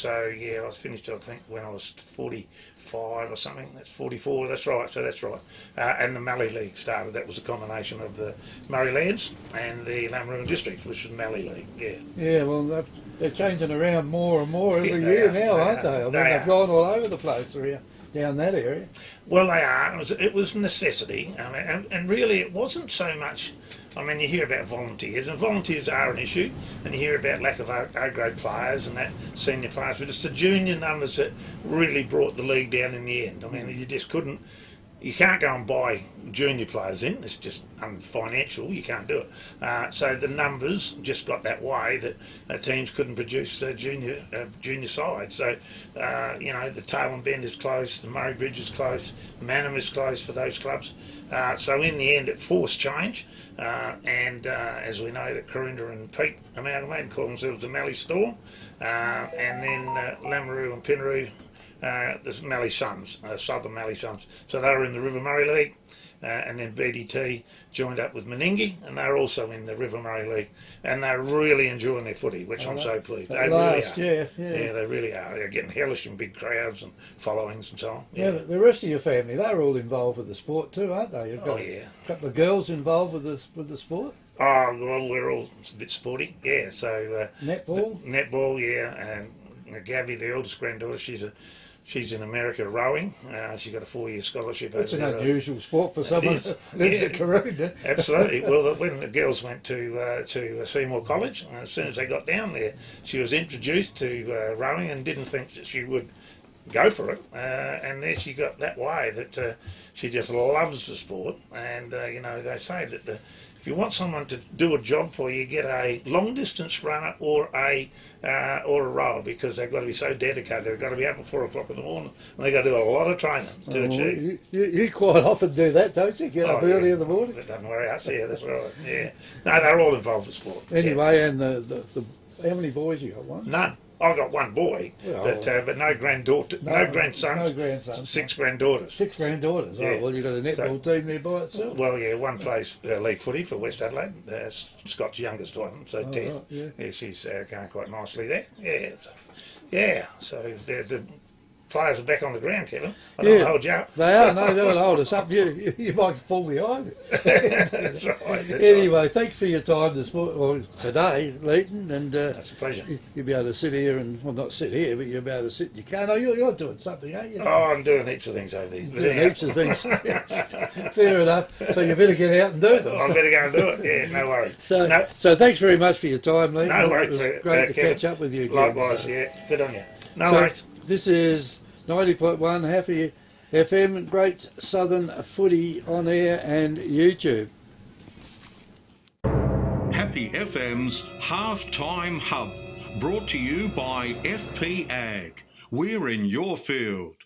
Speaker 13: was finished, I think, when I was 45 or something. That's 44, that's right, so that's right. And the Mallee League started. That was a combination of the Murray Lands and the Langhorne District, which was Mallee League,
Speaker 2: Yeah, well, they're changing around more and more every year now, aren't they? I mean, they've gone all over the place down that area.
Speaker 13: Well, they are. It was necessity. And really it wasn't so much... I mean, you hear about volunteers, and volunteers are an issue, and you hear about lack of A-grade players and that senior players, but it's the junior numbers that really brought the league down in the end. I mean, you just couldn't... You can't go and buy junior players in. It's just unfinancial. You can't do it. So the numbers just got that way that teams couldn't produce junior sides. So, the Tailem Bend is close, the Murray Bridge is close, Manham is close for those clubs. So in the end, it forced change. As we know, that Corinda and Pete amalgamated, call themselves the Mallee Storm. And then Lameroo and Pinaroo, the Mallee Suns, Southern Mallee Suns. So they were in the River Murray League, and then BDT joined up with Meningie, and they're also in the River Murray League, and they're really enjoying their footy, which I'm so pleased. They really are.
Speaker 2: Yeah,
Speaker 13: they really are. They're getting hellish and big crowds and followings and so on.
Speaker 2: Yeah, the rest of your family, they're all involved with the sport too, aren't they? You've got a couple of girls involved with the sport.
Speaker 13: Oh, well, we're all a bit sporty, yeah. So
Speaker 2: netball,
Speaker 13: and Gabby, the eldest granddaughter, she's in America rowing. She's got a 4-year scholarship.
Speaker 2: That's an unusual sport for someone who lives at Karoona.
Speaker 13: Absolutely. Well, when the girls went to Seymour College, as soon as they got down there, she was introduced to rowing and didn't think that she would go for it. And there she got that way that she just loves the sport. And they say that if you want someone to do a job for you, get a long distance runner or a rower, because they've got to be so dedicated. They've got to be up at 4 o'clock in the morning, and they've got to do a lot of training to achieve.
Speaker 2: You quite often do that, don't you? Get up early in the morning.
Speaker 13: That doesn't worry us. Yeah, that's right. Yeah, no, they're all involved with sport.
Speaker 2: Anyway, and the how many boys you got? One?
Speaker 13: None. I got one boy, but no granddaughter, no grandsons.
Speaker 2: No grandsons.
Speaker 13: 6 granddaughters.
Speaker 2: 6 granddaughters.
Speaker 13: Yeah.
Speaker 2: Oh, well, you've got a netball team there by itself.
Speaker 13: Well, yeah, one plays league footy for West Adelaide. Scott's youngest one, so Ted.
Speaker 2: Right, yeah,
Speaker 13: she's going quite nicely there. So the players are back on the ground, Kevin. I don't hold you up.
Speaker 2: They are. No, they'll hold us up. You might fall behind.
Speaker 13: That's right.
Speaker 2: Anyway, thanks for your time today, Leighton, and
Speaker 13: that's a pleasure.
Speaker 2: You'll be able to sit here and, well, not sit here, but you'll be able to sit in your car. No, you're doing something, aren't you?
Speaker 13: Oh, I'm doing heaps of things over there.
Speaker 2: Doing heaps of things. Fair enough. So you better get out and do them.
Speaker 13: I better go and do it. Yeah, no worries.
Speaker 2: So thanks very much for your time, Leighton.
Speaker 13: No worries.
Speaker 2: It was great to catch up with you again.
Speaker 13: Likewise, good on you. No worries.
Speaker 2: This is 90.1 Happy FM, Great Southern Footy on air and YouTube.
Speaker 8: Happy FM's Halftime Hub, brought to you by FP Ag. We're in your field.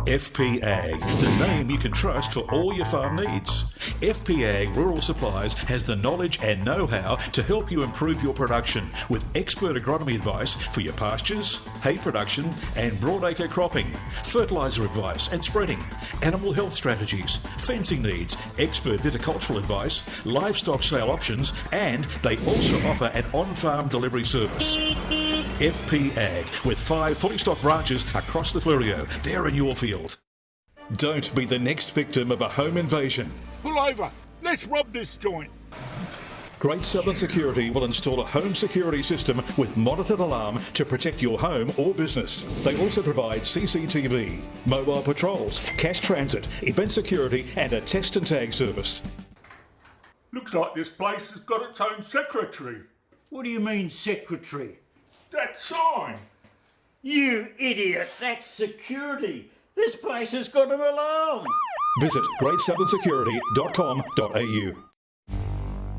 Speaker 4: FP Ag, the name you can trust for all your farm needs. FP Ag Rural Supplies has the knowledge and know-how to help you improve your production with expert agronomy advice for your pastures, hay production and broadacre cropping, fertiliser advice and spreading, animal health strategies, fencing needs, expert viticultural advice, livestock sale options, and they also offer an on-farm delivery service. FP Ag, with 5 fully stocked branches across the Fleurieu. They're in your field. Don't be the next victim of a home invasion.
Speaker 5: Pull over. Let's rob this joint.
Speaker 4: Great Southern Security will install a home security system with monitored alarm to protect your home or business. They also provide CCTV, mobile patrols, cash transit, event security and a test and tag service.
Speaker 5: Looks like this place has got its own secretary.
Speaker 6: What do you mean, secretary?
Speaker 5: That sign.
Speaker 6: You idiot, that's security. This place has got an alarm.
Speaker 4: Visit greatsouthern.security.com.au.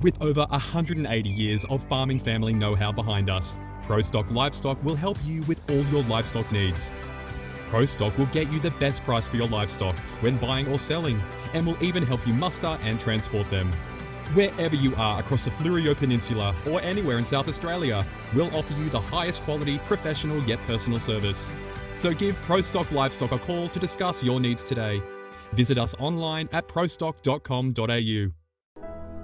Speaker 12: With over 180 years of farming family know-how behind us, ProStock Livestock will help you with all your livestock needs. ProStock will get you the best price for your livestock when buying or selling, and will even help you muster and transport them. Wherever you are across the Fleurieu Peninsula or anywhere in South Australia, we'll offer you the highest quality, professional yet personal service. So give ProStock Livestock a call to discuss your needs today. Visit us online at prostock.com.au.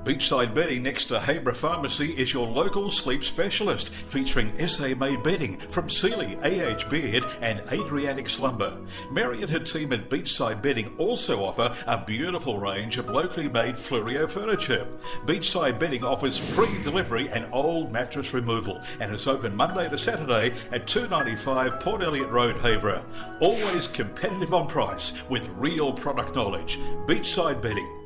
Speaker 4: Beachside Bedding next to Habra Pharmacy is your local sleep specialist, featuring SA-made bedding from Sealy, AH Beard and Adriatic Slumber. Mary and her team at Beachside Bedding also offer a beautiful range of locally made Fleurieu furniture. Beachside Bedding offers free delivery and old mattress removal, and is open Monday to Saturday at 295 Port Elliot Road, Habra. Always competitive on price with real product knowledge. Beachside Bedding.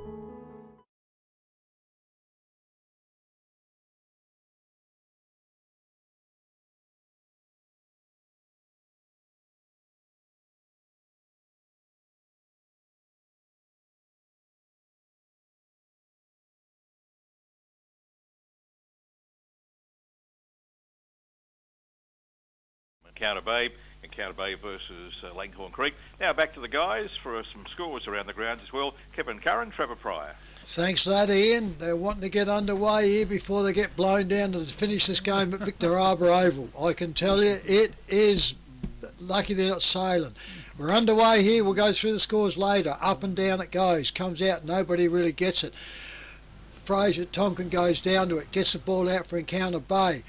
Speaker 1: Encounter Bay versus Langhorne Creek. Now back to the guys for some scores around the grounds as well. Kevin Curran, Trevor Pryor.
Speaker 3: Thanks, lad, Ian. They're wanting to get underway here before they get blown down to finish this game at Victor Harbour Oval. I can tell you it is lucky they're not sailing. We're underway here. We'll go through the scores later. Up and down it goes. Comes out. Nobody really gets it. Fraser Tonkin goes down to it. Gets the ball out for Encounter Bay.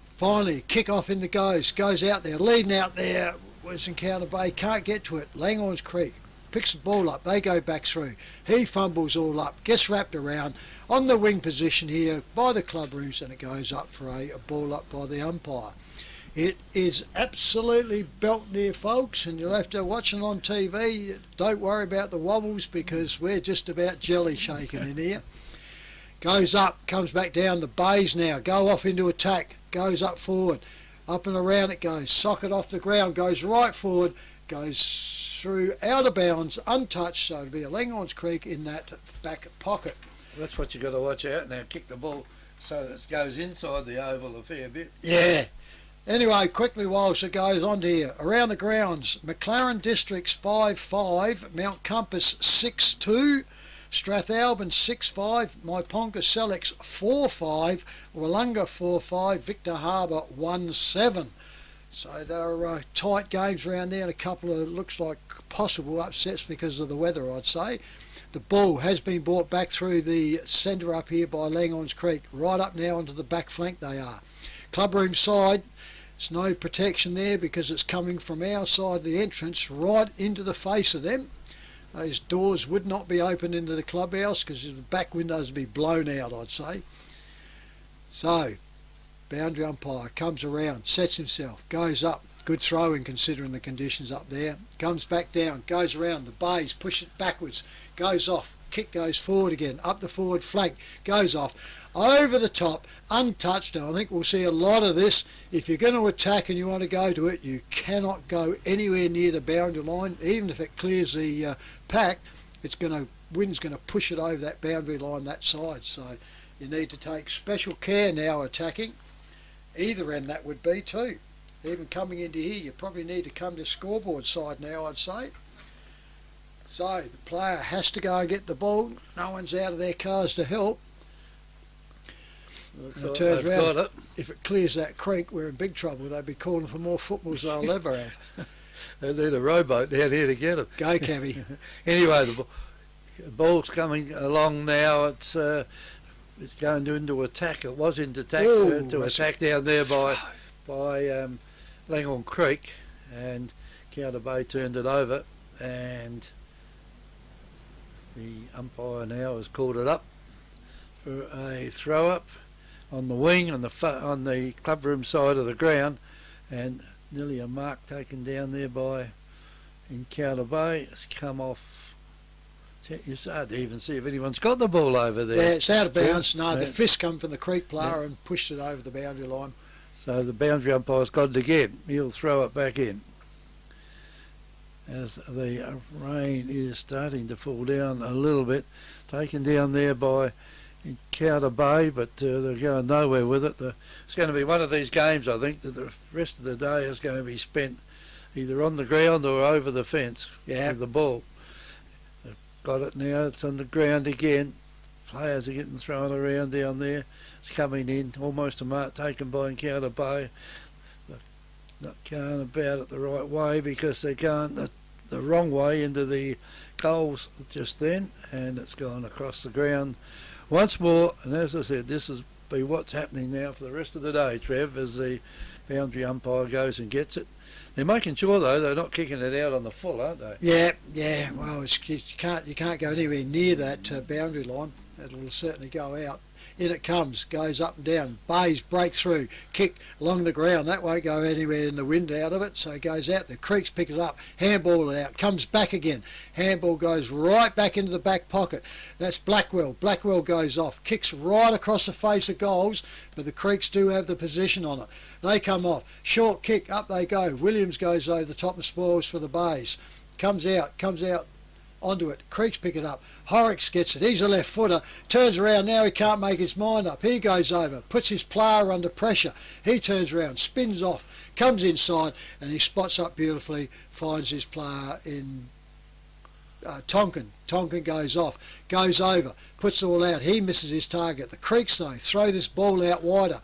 Speaker 3: Finally, kick off in the goes. Goes out there. Leading out there was Encounter Bay. Can't get to it. Langhorne's Creek picks the ball up. They go back through. He fumbles all up. Gets wrapped around on the wing position here by the club rooms, and it goes up for a ball up by the umpire. It is absolutely belt near, folks, and you'll have to watch it on TV. Don't worry about the wobbles because we're just about jelly shaking in here. Goes up, comes back down. The Bays now go off into attack. Goes up forward. Up and around it goes. Socket off the ground. Goes right forward. Goes through out of bounds, untouched, so it'll be a Langhorne's Creek in that back pocket.
Speaker 2: That's what you got to watch out now. Kick the ball so that it goes inside the oval a fair bit.
Speaker 3: Yeah. Anyway, quickly whilst it goes on here, around the grounds, McLaren Districts 5-5, Mount Compass 6-2, Strathalbyn 6-5, Myponka Sellex 4-5, Wollonga 4-5, Victor Harbour 1-7. So they're tight games around there, and a couple of looks like possible upsets because of the weather, I'd say. The ball has been brought back through the centre up here by Langhorne's Creek, right up now onto the back flank they are. Clubroom side, there's no protection there because it's coming from our side of the entrance right into the face of them. Those doors would not be opened into the clubhouse because the back windows would be blown out, I'd say. So, boundary umpire comes around, sets himself, goes up. Good throwing considering the conditions up there. Comes back down, goes around. The Bays push it backwards, goes off. Kick goes forward again, up the forward flank, goes off. Over the top, untouched, and I think we'll see a lot of this. If you're going to attack and you want to go to it, you cannot go anywhere near the boundary line. Even if it clears the pack, wind's going to push it over that boundary line that side. So you need to take special care now attacking. Either end that would be too. Even coming into here, you probably need to come to scoreboard side now, I'd say. So the player has to go and get the ball. No one's out of their cars to help. It turns around. If it clears that creek, we're in big trouble. They'll be calling for more footballs than they'll ever have.
Speaker 2: They need a rowboat down here to get them.
Speaker 3: Go, Cabby.
Speaker 2: Anyway, the ball's coming along now. It's going into attack. It was into attack to attack down there by Langhorne Creek, and Counter Bay turned it over, and the umpire now has called it up for a throw up on the wing on the clubroom side of the ground, and nearly a mark taken down there by Encounter Bay. It's come off. It's hard to even see if anyone's got the ball over there.
Speaker 3: Yeah, it's out of bounds. No, the fist come from the creek player and pushed it over the boundary line.
Speaker 2: So the boundary umpire's got it again. He'll throw it back in. As the rain is starting to fall down a little bit, taken down there by Encounter Bay, but they're going nowhere with it. It's going to be one of these games, I think, that the rest of the day is going to be spent either on the ground or over the fence with the ball. They've got it now, it's on the ground again. Players are getting thrown around down there. It's coming in, almost a mark taken by Encounter Bay. They're not going about it the right way because they can't the wrong way into the goals just then, and it's gone across the ground once more. And as I said, this is be what's happening now for the rest of the day, Trev, as the boundary umpire goes and gets it. They're making sure though they're not kicking it out on the full, aren't they?
Speaker 3: Yeah. Well, you can't go anywhere near that boundary line. It'll certainly go out. In it comes, goes up and down. Bays break through, kick along the ground. That won't go anywhere in the wind out of it, so it goes out. The Creeks pick it up, handball it out, comes back again. Handball goes right back into the back pocket. That's Blackwell. Blackwell goes off, kicks right across the face of goals, but the Creeks do have the position on it. They come off, short kick, up they go. Williams goes over the top and spoils for the Bays. Comes out onto it. Creeks pick it up. Horrocks gets it. He's a left footer. Turns around. Now he can't make his mind up. He goes over. Puts his player under pressure. He turns around. Spins off. Comes inside and he spots up beautifully. Finds his player in Tonkin. Tonkin goes off. Goes over. Puts it all out. He misses his target. The Creeks though throw this ball out wider.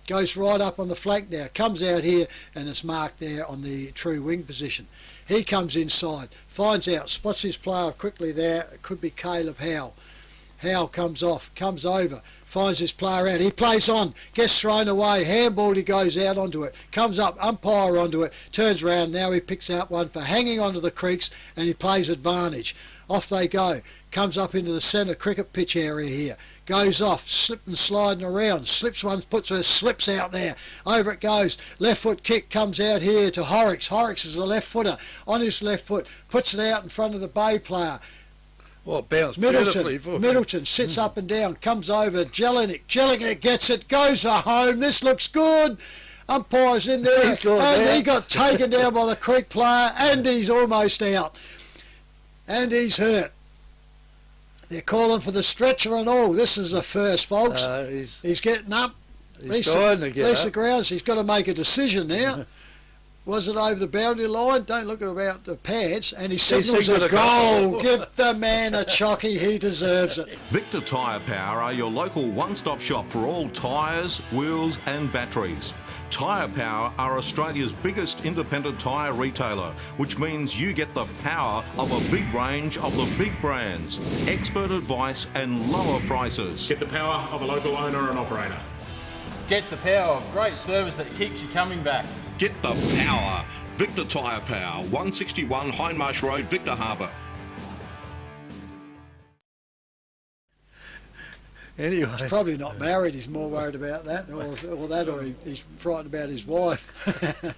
Speaker 3: goes right up on the flank now, comes out here and it's marked there on the true wing position. He comes inside, finds out, spots his player quickly there. It could be Caleb Howe. Howe comes off, comes over, finds his player out. He plays on, gets thrown away, handball, he goes out onto it, comes up, umpire onto it, turns around, now he picks out one for hanging onto the creeks and he plays advantage. Off they go, comes up into the centre cricket pitch area here, goes off, slipping, sliding around, slips one, puts her slips out there, over it goes, left foot kick comes out here to Horrocks. Horrocks is a left footer, on his left foot, puts it out in front of the Bay player.
Speaker 2: Well, bounced beautifully.
Speaker 3: Middleton sits up and down, comes over, Jelinek gets it, goes for home, this looks good. Umpire's in there, and he got taken down by the Creek player, and he's almost out. And he's hurt. They're calling for the stretcher and all. This is the first, folks. He's getting up.
Speaker 2: He's trying to get up.
Speaker 3: Lisa Grounds, he's got to make a decision now. Was it over the boundary line? Don't look at about the pants. And he signals a goal. Give the man a chocky. He deserves it.
Speaker 8: Victor Tyre Power are your local one-stop shop for all tyres, wheels and batteries. Tyre Power are Australia's biggest independent tyre retailer, which means you get the power of a big range of the big brands, expert advice and lower prices.
Speaker 9: Get the power of a local owner and operator.
Speaker 10: Get the power of great service that keeps you coming back.
Speaker 8: Get the power. Victor Tyre Power, 161 Hindmarsh Road, Victor Harbour.
Speaker 2: Anyway,
Speaker 3: he's probably not married. He's more worried about that, or he's frightened about his wife.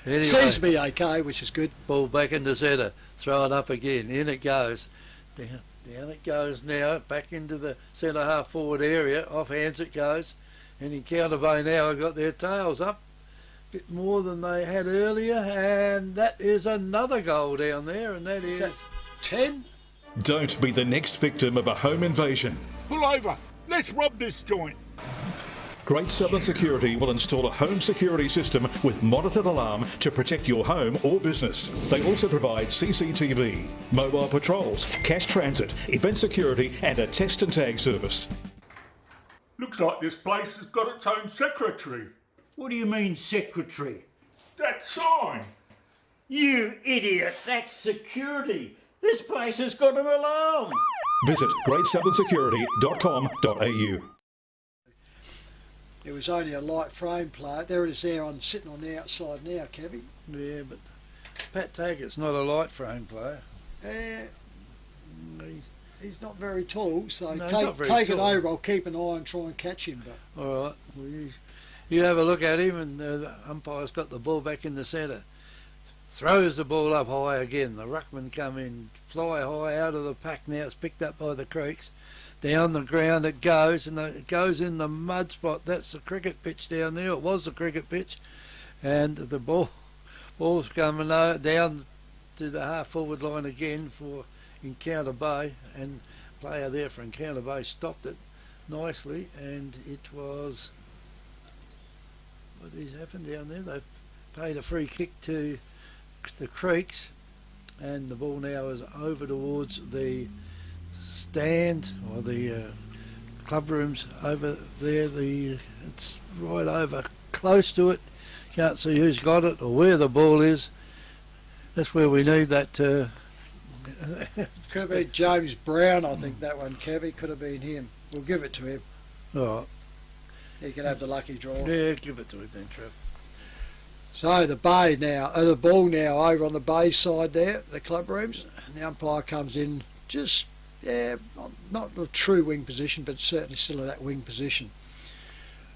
Speaker 2: Anyway,
Speaker 3: seems to be okay, which is good.
Speaker 2: Ball back in the centre, throw it up again. In it goes, down it goes now, back into the centre half forward area. Off hands it goes, and Encounter Bay now have got their tails up, a bit more than they had earlier, and that is another goal down there, and that is
Speaker 3: 10.
Speaker 4: Don't be the next victim of a home invasion.
Speaker 5: Pull over. Let's rob this joint.
Speaker 4: Great Southern Security will install a home security system with monitored alarm to protect your home or business. They also provide CCTV, mobile patrols, cash transit, event security and a test and tag service.
Speaker 5: Looks like this place has got its own secretary.
Speaker 6: What do you mean, secretary?
Speaker 5: That sign.
Speaker 6: You idiot, that's security. This place has got an alarm.
Speaker 4: Visit greatsouthern.security.com.au.
Speaker 3: It was only a light frame player. There it is there, sitting on the outside now, Kevy.
Speaker 2: Yeah, but Pat Taggart's not a light frame player.
Speaker 3: He's not very tall, so
Speaker 2: no,
Speaker 3: take it over. I'll keep an eye and try and catch him. But
Speaker 2: all right, well, you have a look at him, and the umpire's got the ball back in the centre. Throws the ball up high again. The ruckman come in, fly high out of the pack now. It's picked up by the Creeks. Down the ground it goes, and it goes in the mud spot. That's the cricket pitch down there. It was the cricket pitch. And the ball's coming down to the half-forward line again for Encounter Bay. And player there for Encounter Bay stopped it nicely. And it was... What has happened down there? They've paid a free kick to the Creeks, and the ball now is over towards the stand or the clubrooms over there. It's right over close to it. Can't see who's got it or where the ball is. That's where we need that.
Speaker 3: Could have been James Brown, I think that one, Kevy. Could have been him. We'll give it to him.
Speaker 2: All right.
Speaker 3: He can have the lucky draw.
Speaker 2: Yeah, give it to him then, Trev.
Speaker 3: So the Bay now, the ball now over on the Bay side there, the club rooms, and the umpire comes in just, not a true wing position, but certainly still in that wing position.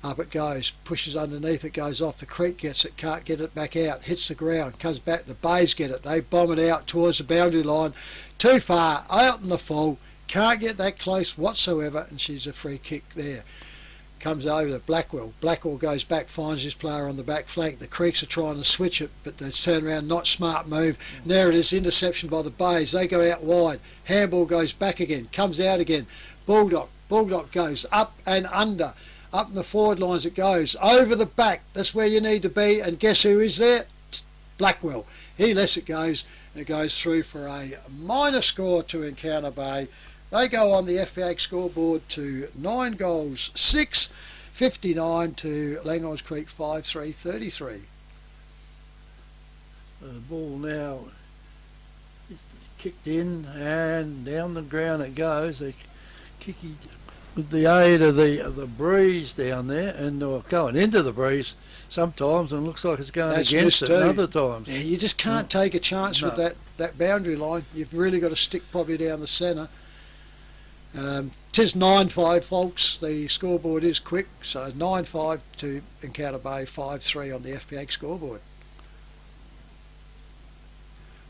Speaker 3: Up it goes, pushes underneath, it goes off, the Creek gets it, can't get it back out, hits the ground, comes back, the Bays get it, they bomb it out towards the boundary line, too far, out in the full, can't get that close whatsoever, and she's a free kick there. Comes over to Blackwell. Blackwell goes back, finds his player on the back flank. The Creeks are trying to switch it, but they turn around, not smart move. And there it is, interception by the Bays. They go out wide. Handball goes back again, comes out again. Bulldog goes up and under. Up in the forward lines it goes. Over the back, that's where you need to be. And guess who is there? It's Blackwell. He lets it goes, and it goes through for a minor score to Encounter Bay. They go on the FPH scoreboard to 9 goals, 6. 59 to Langhorne Creek 5-3-33.
Speaker 2: The ball now is kicked in and down the ground it goes. They kick it with the aid of the breeze down there, and going into the breeze sometimes, and looks like it's going against it other times.
Speaker 3: Yeah, you just can't take a chance with that boundary line. You've really got to stick probably down the centre. 'Tis 9-5, folks. The scoreboard is quick, so 9-5 to Encounter Bay, 5-3 on the FPH scoreboard.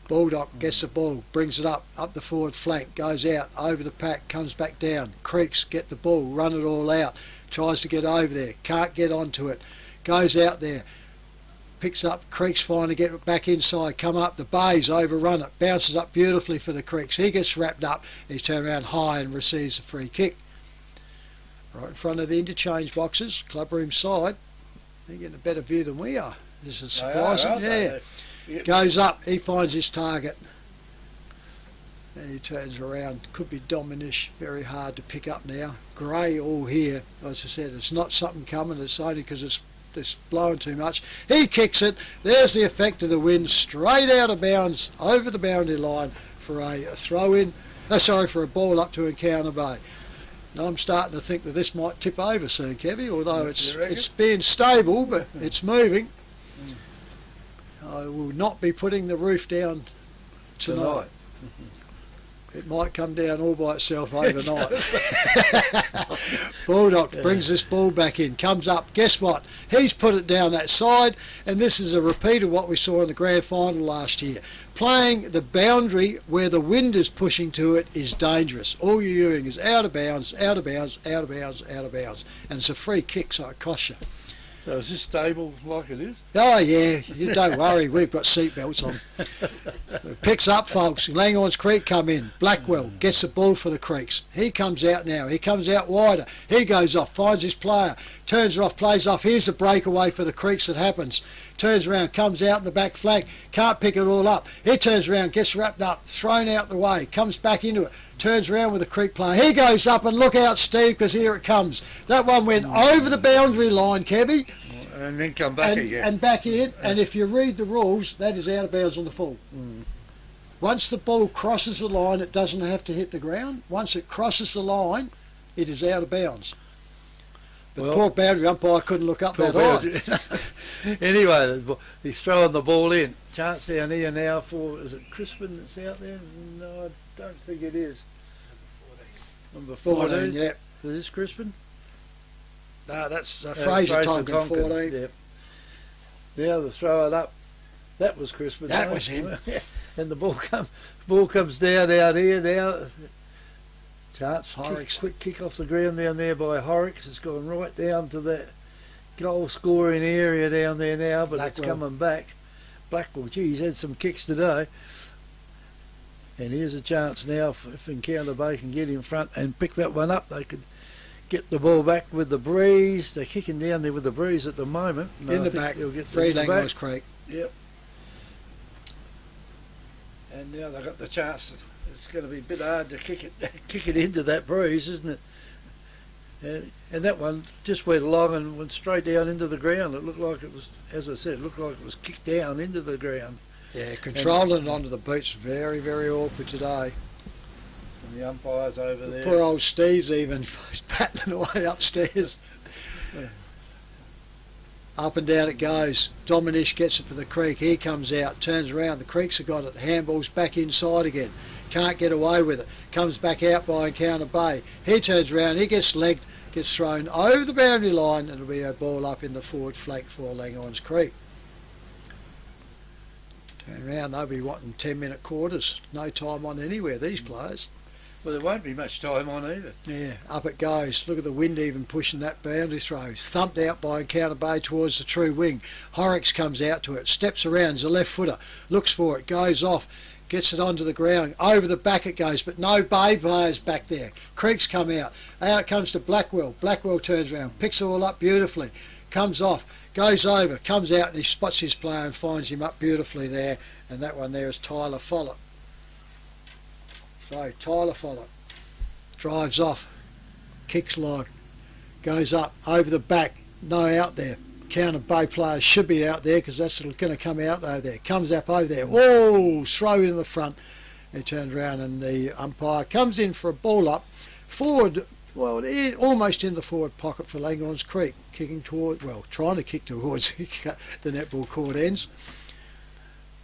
Speaker 3: Baldock gets the ball, brings it up the forward flank, goes out, over the pack, comes back down. Creeks get the ball, run it all out, tries to get over there, can't get onto it, goes out there, picks up, Creeks finally get it back inside, come up, the Bays overrun it, bounces up beautifully for the Creeks. He gets wrapped up, he's turned around high and receives a free kick. Right in front of the interchange boxes, Clubroom side. They're getting a better view than we are. This is surprising, yeah. Goes up, he finds his target. And he turns around, could be Dominish, very hard to pick up now. Grey all here, as I said, it's not something coming, it's only because it's blowing too much. He kicks it, there's the effect of the wind, straight out of bounds, over the boundary line for a throw-in, for a ball up to Encounter Bay. Now I'm starting to think that this might tip over soon, Kevy, although it's being stable, but it's moving. I will not be putting the roof down tonight. It might come down all by itself overnight. Baldock brings this ball back in, comes up, guess what? He's put it down that side, and this is a repeat of what we saw in the grand final last year. Playing the boundary where the wind is pushing to it is dangerous. All you're doing is out of bounds, out of bounds, out of bounds, out of bounds. And it's a free kick, so it costs you.
Speaker 2: So is this stable like it is?
Speaker 3: Oh yeah, you don't worry, we've got seat belts on. It picks up, folks. Langhorne's Creek come in. Blackwell gets the ball for the Creeks. He comes out now, he comes out wider. He goes off, finds his player, turns it off, plays off. Here's the breakaway for the Creeks that happens. Turns around, comes out in the back flank, can't pick it all up. He turns around, gets wrapped up, thrown out the way, comes back into it, turns around with the Creek player. He goes up, and look out, Steve, because here it comes. That one went over the boundary line, Kevy.
Speaker 2: And then come back again.
Speaker 3: And back in, and if you read the rules, that is out of bounds on the full. Once the ball crosses the line, it doesn't have to hit the ground. Once it crosses the line, it is out of bounds. But poor boundary umpire couldn't look up that high.
Speaker 2: Anyway, he's throwing the ball in. Chance down here now for, is it Crispin that's out there? No, I don't think it is. Number 14.
Speaker 3: Yeah.
Speaker 2: Is this Crispin?
Speaker 3: No, that's Fraser Tonkin, 14.
Speaker 2: Yep. Now the throw it up. That was Crispin.
Speaker 3: That was him.
Speaker 2: And the ball comes down out here now. Chance, quick kick off the ground down there by Horrocks. It's gone right down to that goal scoring area down there now, but it's coming back. Blackwell, gee, he's had some kicks today. And here's a chance now if Encounter Bay can get in front and pick that one up. They could get the ball back with the breeze. They're kicking down there with the breeze at the moment.
Speaker 3: In the back, free Langhorne Creek.
Speaker 2: Yep. And now they've got the chance. It's going to be a bit hard to kick it into that breeze, isn't it? And that one just went along and went straight down into the ground. It looked like it was, as I said, it looked like it was kicked down into the ground.
Speaker 3: Yeah, controlling it onto the boots, very, very awkward today.
Speaker 2: And the umpires over there.
Speaker 3: Poor old Steve's even battling away upstairs.
Speaker 2: Yeah.
Speaker 3: Up and down it goes. Dominish gets it for the Creek. He comes out, turns around. The Creeks have got it. Handballs back inside again. Can't get away with it. Comes back out by Encounter Bay. He turns around. He gets legged, gets thrown over the boundary line. It'll be a ball up in the forward flank for Langhorne's Creek. Turn around. They'll be wanting 10-minute quarters. No time on anywhere, these players.
Speaker 2: Well, there won't be much time on either.
Speaker 3: Yeah, up it goes. Look at the wind even pushing that boundary throw. Thumped out by Encounter Bay towards the true wing. Horrocks comes out to it, steps around, is a left footer, looks for it, goes off, gets it onto the ground. Over the back it goes, but no Bay players back there. Creeks come out. Out it comes to Blackwell. Blackwell turns around, picks it all up beautifully, comes off, goes over, comes out and he spots his player and finds him up beautifully there. And that one there is Tyler Follett. So Tyler Follett drives off, kicks long, goes up over the back, no out there. Counter Bay players should be out there because that's going to come out over there. Comes up over there, whoa, throw in the front. He turns around and the umpire comes in for a ball up, forward, well, almost in the forward pocket for Langhorne's Creek, kicking toward, well, trying to kick towards the netball court ends.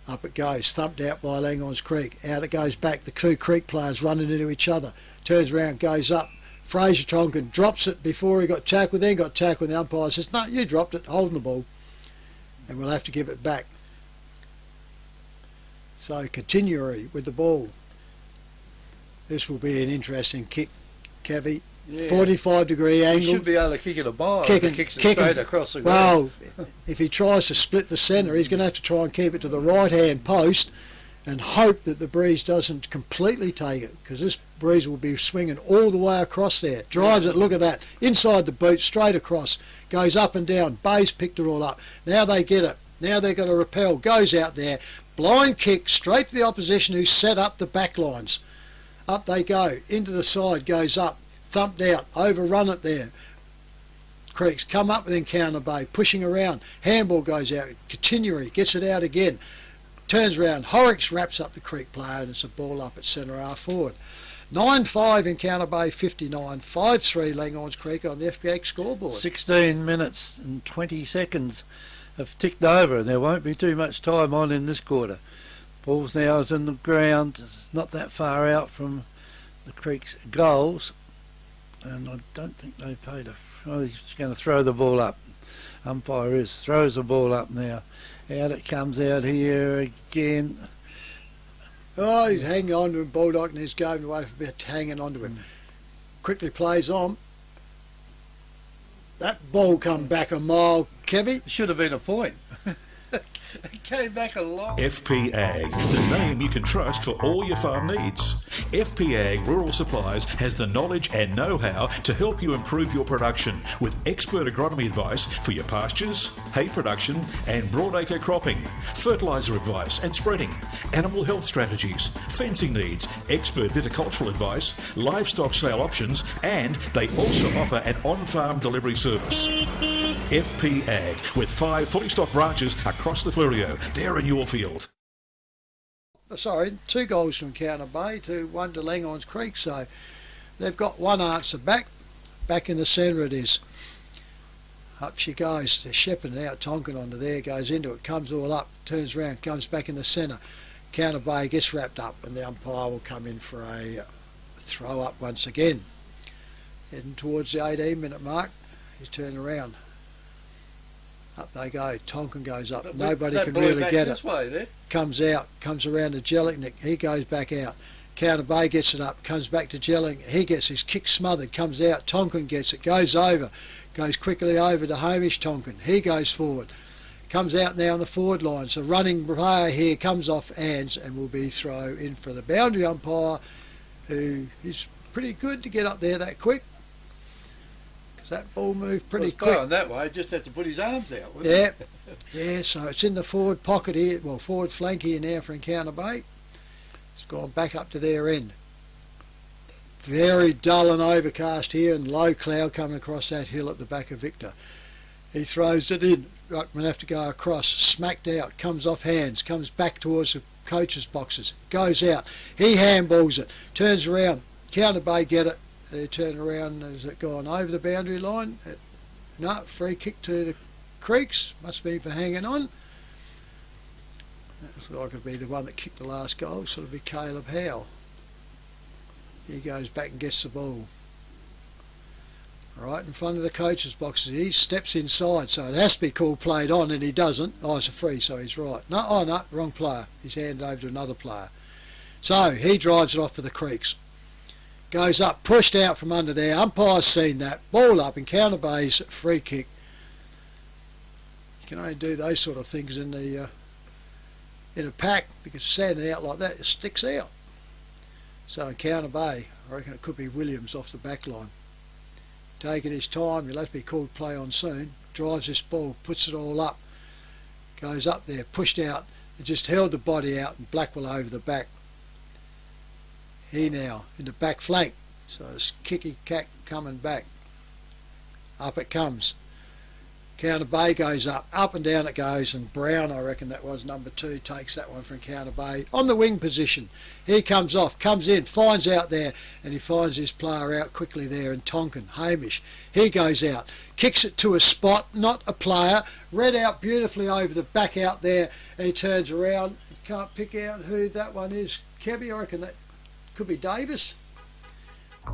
Speaker 3: Up it goes, thumped out by Langhorne's Creek. Out it goes back, the two Creek players running into each other. Turns around, goes up. Fraser Tonkin drops it before he got tackled, then got tackled, and the umpire says, no, you dropped it, holding the ball. And we'll have to give it back. So continuary with the ball. This will be an interesting kick, Kevy. Yeah. 45-degree angle.
Speaker 2: He should be able to kick it a mile. Kicking straight across the
Speaker 3: ground.
Speaker 2: Well,
Speaker 3: if he tries to split the centre, he's going to have to try and keep it to the right-hand post and hope that the breeze doesn't completely take it, because this breeze will be swinging all the way across there. Drives it, look at that, inside the boot, straight across, goes up and down. Bay's picked it all up. Now they get it. Now they're going to repel. Goes out there, blind kick straight to the opposition who set up the back lines. Up they go, into the side, goes up. Thumped out, overrun it there. Creeks come up with Encounter Bay, pushing around. Handball goes out, continuary, gets it out again. Turns around, Horrocks wraps up the Creek player and it's a ball up at centre half forward. 9-5 Encounter Bay 59, 5-3 Langhorne's Creek on the FPH scoreboard.
Speaker 2: 16 minutes and 20 seconds have ticked over and there won't be too much time on in this quarter. Ball's now is in the ground, it's not that far out from the Creek's goals. And I don't think they paid he's going to throw the ball up. Umpire throws the ball up now. Out it comes out here again.
Speaker 3: Oh, he's hanging on to him, Bulldog, and he's going away for a bit, hanging on to him. Quickly plays on. That ball come back a mile, Kevy.
Speaker 2: Should have been a point. It came back a lot.
Speaker 4: FP Ag, the name you can trust for all your farm needs. FP Ag Rural Supplies has the knowledge and know-how to help you improve your production with expert agronomy advice for your pastures, hay production and broadacre cropping, fertiliser advice and spreading, animal health strategies, fencing needs, expert viticultural advice, livestock sale options, and they also offer an on-farm delivery service. FP Ag, with 5 fully stocked branches across the Fleurieu. They're in your field.
Speaker 3: Sorry, 2 goals from Encounter Bay to 1 to Langhorne's Creek, so they've got one answer back in the centre it is. Up she goes, they're shepherding out, Tonkin onto there, goes into it, comes all up, turns around, comes back in the centre. Encounter Bay gets wrapped up and the umpire will come in for a throw up once again. Heading towards the 18-minute mark, he's turning around. Up they go, Tonkin goes up, nobody can really get it.
Speaker 2: Way,
Speaker 3: comes out, comes around to Jellinek, he goes back out. Encounter Bay gets it up, comes back to Jellinek, he gets his kick smothered, comes out, Tonkin gets it, goes over, goes quickly over to Hamish Tonkin, he goes forward. Comes out now on the forward line, so running player here comes off hands and will be throw in for the boundary umpire, who is pretty good to get up there that quick. That ball moved pretty quick.
Speaker 2: Going that way, just had to put his arms out, wouldn't
Speaker 3: yeah. Yeah, so it's in the forward pocket here, well, forward flank here now for Encounter Bay. It's gone back up to their end. Very dull and overcast here and low cloud coming across that hill at the back of Victor. He throws it in. Ruckman have to go across, smacked out, comes off hands, comes back towards the coaches' boxes, goes out. He handballs it, turns around, Encounter Bay get it. They turn around, has it gone over the boundary line? No, free kick to the Creeks, must be for hanging on. That looks like it'd be the one that kicked the last goal, so it'll be Caleb Howe. He goes back and gets the ball. Right in front of the coach's boxes, he steps inside, so it has to be called played on, and he doesn't. Oh, it's a free, so he's right. No, wrong player. He's handed over to another player. So he drives it off for the Creeks. Goes up, pushed out from under there. Umpire's seen that. Ball up, Encounter Bay's free kick. You can only do those sort of things in a pack, because standing out like that, it sticks out. So Encounter Bay, I reckon it could be Williams off the back line. Taking his time, he'll have to be called play on soon. Drives this ball, puts it all up. Goes up there, pushed out. It just held the body out and Blackwell over the back. He now in the back flank, so it's kicky cack coming back. Up it comes. Counter Bay goes up and down it goes, and Brown, I reckon that was number 2, takes that one from Counter Bay. On the wing position, he comes off, comes in, finds out there, and he finds his player out quickly there, and Tonkin, Hamish, he goes out, kicks it to a spot, not a player, read out beautifully over the back out there, and he turns around, can't pick out who that one is. Kevy, I reckon that could be Davis.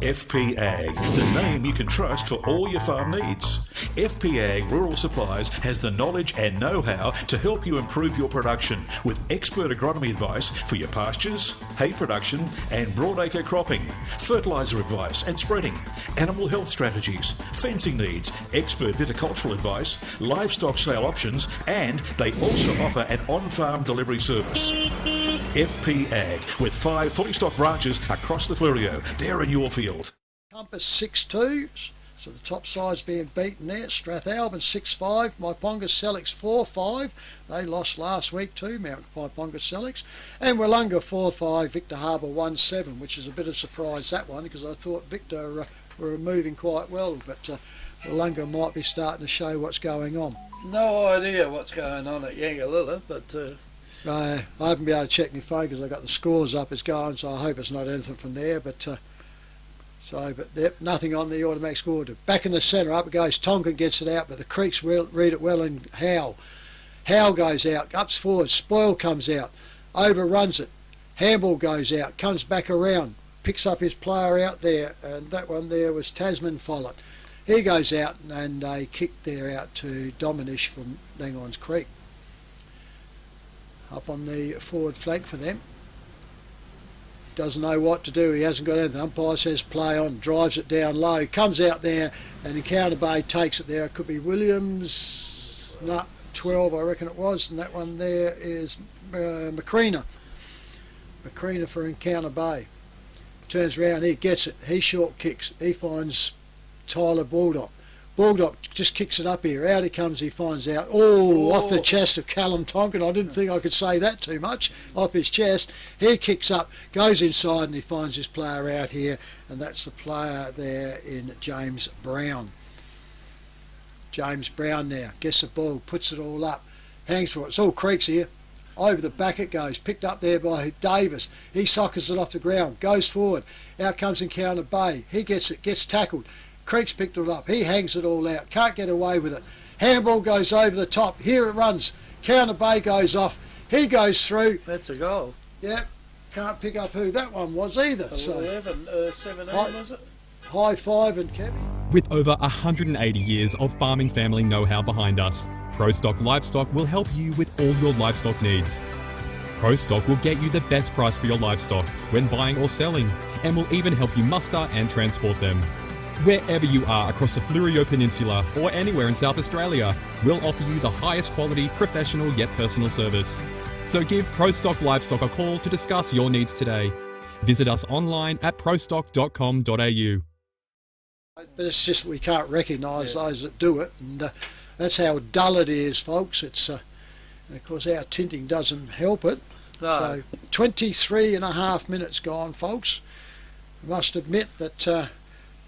Speaker 4: FP Ag, the name you can trust for all your farm needs. FP Ag Rural Supplies has the knowledge and know-how to help you improve your production with expert agronomy advice for your pastures, hay production and broadacre cropping, fertiliser advice and spreading, animal health strategies, fencing needs, expert viticultural advice, livestock sale options, and they also offer an on-farm delivery service. FP Ag, with 5 fully stocked branches across the Fleurieu. They're in your field.
Speaker 3: Compass 6.2, so the top side's being beaten there. Strathalbyn 6.5, Myponga Selix 4.5. They lost last week too, Mount Myponga Selix. And Willunga 4.5, Victor Harbour 1.7, which is a bit of surprise, that one, because I thought Victor were moving quite well, but Willunga might be starting to show what's going on.
Speaker 2: No idea what's going on at Yangalilla, but...
Speaker 3: I haven't been able to check my phone because I got the scores up as going, so I hope it's not anything from there, but... yep, nothing on the automatic score. Back in the centre, up it goes. Tonkin gets it out, but the Creeks read it well, and Howe goes out, ups forward. Spoil comes out, overruns it. Handball goes out, comes back around, picks up his player out there, and that one there was Tasman Follett. He goes out, and a kick there out to Dominish from Langhorne's Creek. Up on the forward flank for them. Doesn't know what to do, he hasn't got anything. Umpire says play on, drives it down low, comes out there, and Encounter Bay takes it there. It could be Williams, 12 I reckon it was, and that one there is McCreena for Encounter Bay. Turns around, he gets it, he short kicks, he finds Tyler Baldock just kicks it up here, out he comes, he finds out, off the chest of Callum Tonkin. I didn't think I could say that too much, off his chest. He kicks up, goes inside, and he finds his player out here, and that's the player there in James Brown. James Brown now gets the ball, puts it all up, hangs for it. It's all Creeks here. Over the back it goes, picked up there by Davis. He sockers it off the ground, goes forward. Out comes Encounter Bay. He gets it, gets tackled. Creeks picked it up, he hangs it all out, can't get away with it. Handball goes over the top, here it runs. Counter Bay goes off, he goes through.
Speaker 2: That's a goal.
Speaker 3: Yep, can't pick up who that one was either.
Speaker 2: 17 was it?
Speaker 3: High five and Kevin.
Speaker 12: With over 180 years of farming family know-how behind us, ProStock Livestock will help you with all your livestock needs. ProStock will get you the best price for your livestock when buying or selling, and will even help you muster and transport them. Wherever you are across the Fleurieu Peninsula or anywhere in South Australia, we'll offer you the highest quality, professional yet personal service. So give ProStock Livestock a call to discuss your needs today. Visit us online at prostock.com.au.
Speaker 3: But it's just we can't recognise those that do it, and that's how dull it is, folks. It's and of course our tinting doesn't help it.
Speaker 2: No.
Speaker 3: So 23 and a half minutes gone, folks. I must admit that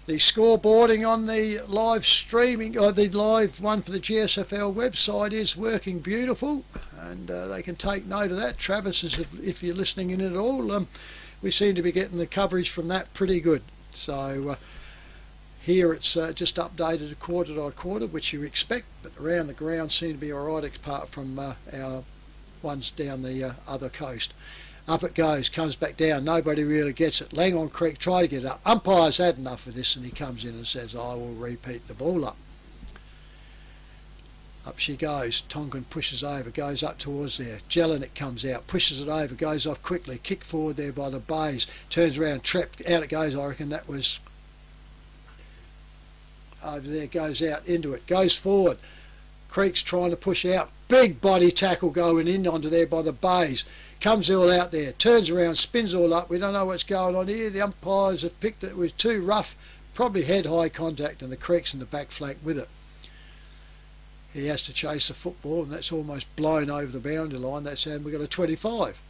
Speaker 3: the scoreboarding on the live streaming, or the live one for the GSFL website, is working beautiful, and they can take note of that. Travis, if you're listening in at all, we seem to be getting the coverage from that pretty good. So here it's just updated a quarter by quarter, which you expect, but around the ground seem to be alright, apart from our ones down the other coast. Up it goes, comes back down, nobody really gets it. Langhorne Creek try to get it up. Umpire's had enough of this, and he comes in and says, I will repeat the ball up. Up she goes, Tonkin pushes over, goes up towards there. Jelinek comes out, pushes it over, goes off quickly, kick forward there by the bays, turns around, trapped, out it goes. I reckon that was over there, goes out into it, goes forward. Creek's trying to push out, big body tackle going in onto there by the bays. Comes all out there, turns around, spins all up. We don't know what's going on here. The umpires have picked it with too rough, probably head-high contact, and the Creek's in the back flank with it. He has to chase the football, and that's almost blown over the boundary line. That's how we got a 25.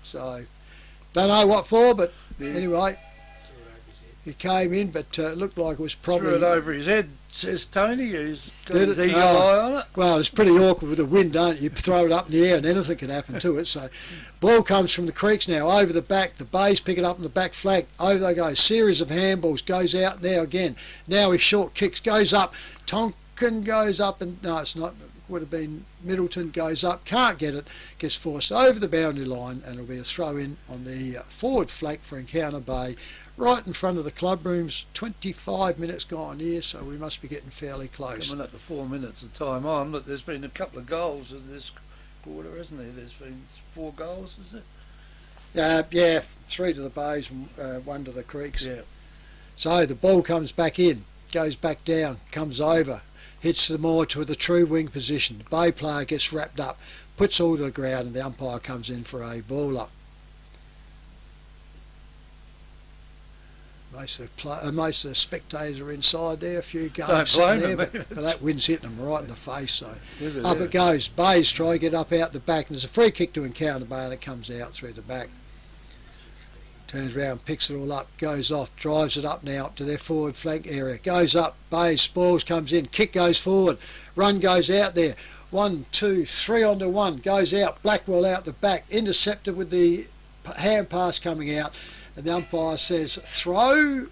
Speaker 3: So, don't know what for, but anyway. He came in, but it looked like it was probably...
Speaker 2: Threw it over his head, says Tony. He's got his eagle eye on it.
Speaker 3: Well, it's pretty awkward with the wind, don't it? You throw it up in the air and anything can happen to it. So, ball comes from the Creeks now, over the back. The Bays pick it up in the back flank. Over they go. Series of handballs. Goes out now again. Now his short kicks. Goes up. Tonkin goes up and... No, it's not. Would have been Middleton, goes up, can't get it, gets forced over the boundary line, and it'll be a throw in on the forward flank for Encounter Bay, right in front of the club rooms. 25 minutes gone here, so we must be getting fairly close.
Speaker 2: Coming up to 4 minutes of time on. Look, there's been a couple of goals in this quarter, isn't there? There's been 4 goals, is it?
Speaker 3: Yeah, 3 to the Bays and 1 to the Creeks.
Speaker 2: Yeah.
Speaker 3: So the ball comes back in, goes back down, comes over, hits the more to the true wing position. The Bay player gets wrapped up, puts all to the ground, and the umpire comes in for a ball up. Most of the spectators are inside there, a few guns in there, but that wind's hitting them right in the face. So up it goes. Bays try to get up out the back, and there's a free kick to Encounter Bay, and it comes out through the back. Turns around, picks it all up, goes off, drives it up now up to their forward flank area. Goes up, Bays, Spoils comes in, kick goes forward, run goes out there. 1, 2, 3 onto 1, goes out, Blackwell out the back, intercepted with the hand pass coming out, and the umpire says throw.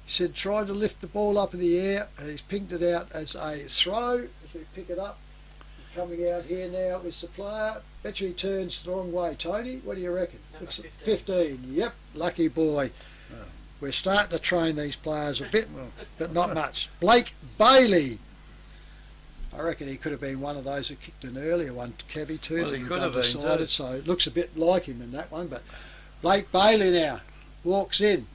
Speaker 3: He said try to lift the ball up in the air, and he's pinged it out as a throw as we pick it up. Coming out here now is the player. Bet you he turns the wrong way. Tony, what do you reckon? 15. Yep, lucky boy. Oh. We're starting to train these players a bit, but not much. Blake Bailey. I reckon he could have been one of those who kicked an earlier one, Kevy, too.
Speaker 2: Well,
Speaker 3: that
Speaker 2: he could have
Speaker 3: been, so it looks a bit like him in that one. But Blake Bailey now walks in,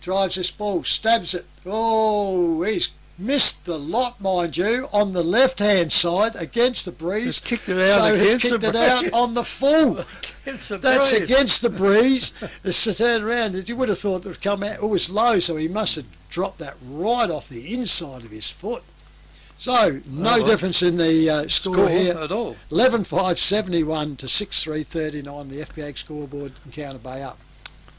Speaker 3: drives this ball, stabs it. Oh, he's missed the lot, mind you, on the left-hand side against the breeze.
Speaker 2: He's kicked it out
Speaker 3: so
Speaker 2: against
Speaker 3: he's kicked
Speaker 2: the
Speaker 3: it out on the full. That's against the breeze. It's turned around. You would have thought it would come out. It was low, so he must have dropped that right off the inside of his foot. So, no difference in the score here.
Speaker 2: At all.
Speaker 3: 11-5-71 to 6-3-39, the FPA scoreboard, Encounter Bay up.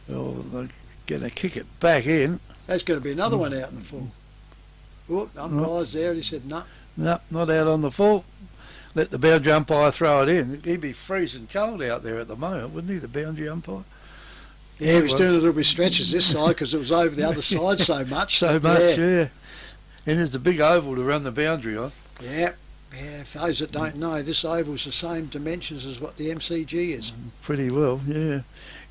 Speaker 2: Well, they're going to kick it back in.
Speaker 3: There's going to be another one out in the full. Oh, umpire's there, and he said, no.
Speaker 2: No, not out on the full. Let the boundary umpire throw it in. He'd be freezing cold out there at the moment, wouldn't he, the boundary umpire?
Speaker 3: Yeah, he was doing a little bit stretches this side because it was over the other side so much.
Speaker 2: Yeah. And there's the big oval to run the boundary on.
Speaker 3: Yeah. For those that don't know, this oval's the same dimensions as what the MCG is.
Speaker 2: Pretty well, yeah.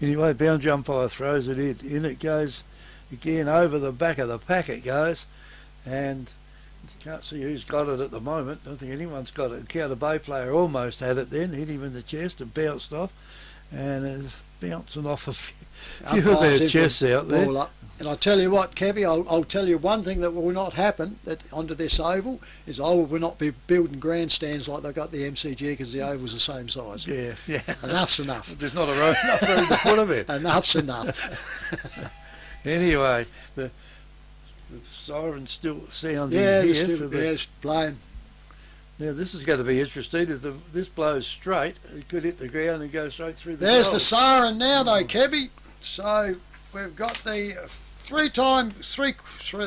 Speaker 2: Anyway, boundary umpire throws it in. In it goes again, over the back of the pack it goes. And you can't see who's got it at the moment. Don't think anyone's got it. Encounter Bay player almost had it then, hit him in the chest and bounced off. And it's bouncing off a few of their chests out there.
Speaker 3: And I tell you what, Kevy, I'll tell you one thing that will not happen onto this oval is we'll not be building grandstands like they've got the MCG because the oval's the same size.
Speaker 2: Yeah.
Speaker 3: Enough's enough.
Speaker 2: There's not enough room to put them in.
Speaker 3: Enough's enough.
Speaker 2: Anyway, the siren still sounds
Speaker 3: in
Speaker 2: here.
Speaker 3: It's playing.
Speaker 2: Now this is going to be interesting. If this blows straight, it could hit the ground and go straight through the
Speaker 3: There's
Speaker 2: goal.
Speaker 3: the siren now though, Kevy. So we've got the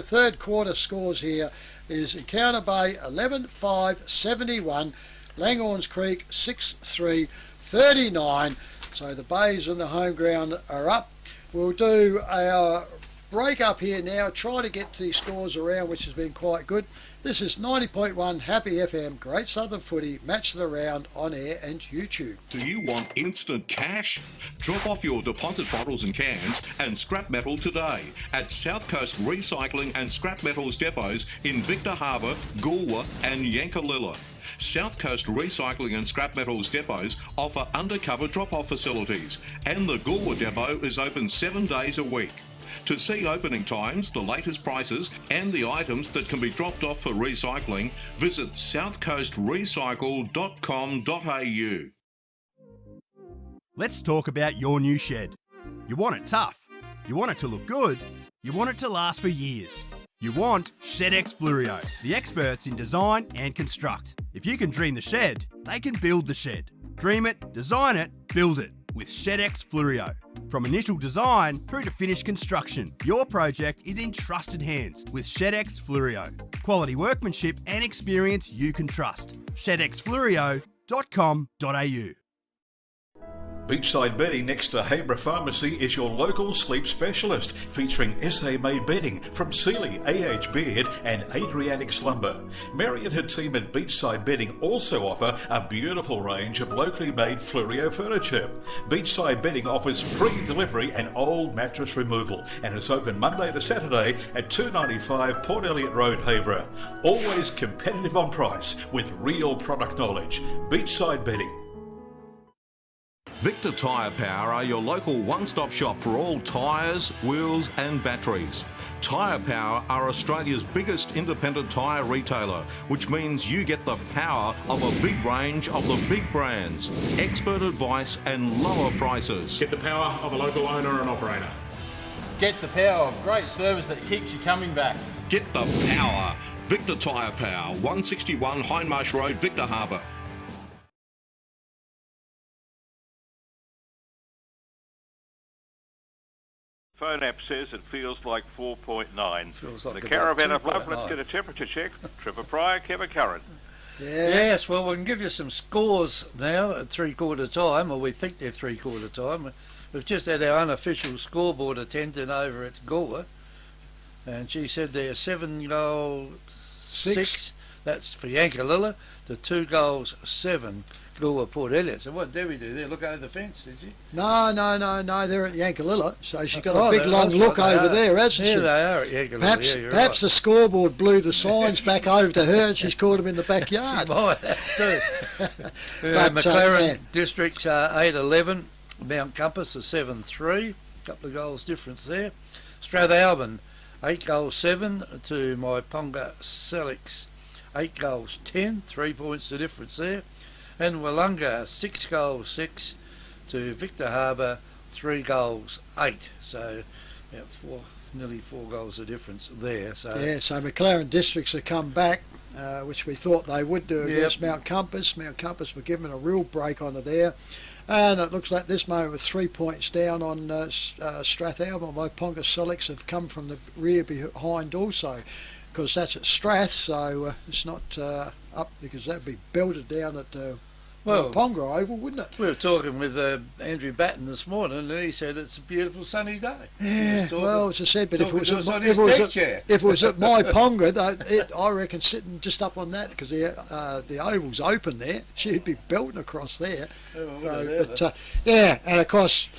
Speaker 3: third quarter scores here is Encounter Bay 11-5-71, Langhorne's Creek 6-3-39. So the Bays on the home ground are up. We'll do our break up here now, try to get the scores around, which has been quite good. This is 90.1 Happy FM, Great Southern Footy, Match of the Round on air and YouTube.
Speaker 8: Do you want instant cash? Drop off your deposit bottles and cans and scrap metal today at South Coast Recycling and Scrap Metals depots in Victor Harbour, Goolwa and Yankalilla. South Coast Recycling and Scrap Metals depots offer undercover drop-off facilities, and the Goolwa depot is open 7 days a week. To see opening times, the latest prices and the items that can be dropped off for recycling, visit southcoastrecycle.com.au.
Speaker 7: Let's talk about your new shed. You want it tough. You want it to look good. You want it to last for years. You want ShedX Fluorio, the experts in design and construct. If you can dream the shed, they can build the shed. Dream it, design it, build it with ShedX Fluorio. From initial design through to finished construction, your project is in trusted hands with ShedX Fluorio. Quality workmanship and experience you can trust. ShedXFluorio.com.au.
Speaker 4: Beachside Bedding next to Habra Pharmacy is your local sleep specialist, featuring SA-made bedding from Sealy, AH Beard and Adriatic Slumber. Mary and her team at Beachside Bedding also offer a beautiful range of locally made Fluorio furniture. Beachside Bedding offers free delivery and old mattress removal, and is open Monday to Saturday at 295 Port Elliot Road, Habra. Always competitive on price with real product knowledge. Beachside Bedding.
Speaker 8: Victor Tyre Power are your local one-stop shop for all tyres, wheels and batteries. Tyre Power are Australia's biggest independent tyre retailer, which means you get the power of a big range of the big brands, expert advice and lower prices.
Speaker 9: Get the power of a local owner and operator.
Speaker 10: Get the power of great service that keeps you coming back.
Speaker 8: Get the power. Victor Tyre Power, 161 Hindmarsh Road, Victor Harbour.
Speaker 1: Phone app says it feels like 4.9.
Speaker 2: Feels like
Speaker 1: the
Speaker 2: about
Speaker 1: Caravan of Love,
Speaker 2: 2.9.
Speaker 1: let's get a temperature check. Trevor Pryor, Kevin Curran.
Speaker 2: Yes, well, we can give you some scores now at three-quarter time, or we think they're three-quarter time. We've just had our unofficial scoreboard attendant over at Gore, and she said they're 7-goal 6. That's for Yankalilla, to 2 goals 7. Gore Port Elliot. So what did Debbie do there? Look over the fence, did she?
Speaker 3: No, they're at Yankalilla, so she's got a big long look over there, hasn't she?
Speaker 2: Yeah, they are at Yankalilla.
Speaker 3: Perhaps the scoreboard blew the signs back over to her and she's caught them in the backyard.
Speaker 2: She might have too. McLaren Districts are 8-11. Mount Compass are 7-3. A couple of goals difference there. Strathalbyn 8 goals 7 to my Ponga Selix 8 goals 10. 3 points the difference there. And Wollonga 6 goals 6 to Victor Harbour 3 goals 8. So nearly 4 goals of difference there. So
Speaker 3: so McLaren Districts have come back, which we thought they would do against Mount Compass. Mount Compass were given a real break onto there. And it looks like this moment with 3 points down on Strathalbyn. My Ponga Selix have come from the rear behind also, because that's at Strath, so it's not up, because that'd be belted down at Ponga Oval, wouldn't it?
Speaker 2: We were talking with Andrew Batten this morning, and he said it's a beautiful sunny day.
Speaker 3: Yeah, well, as I said, but if it was at my Ponga, I reckon sitting just up on that, because the oval's open there, she'd be belting across there. And of course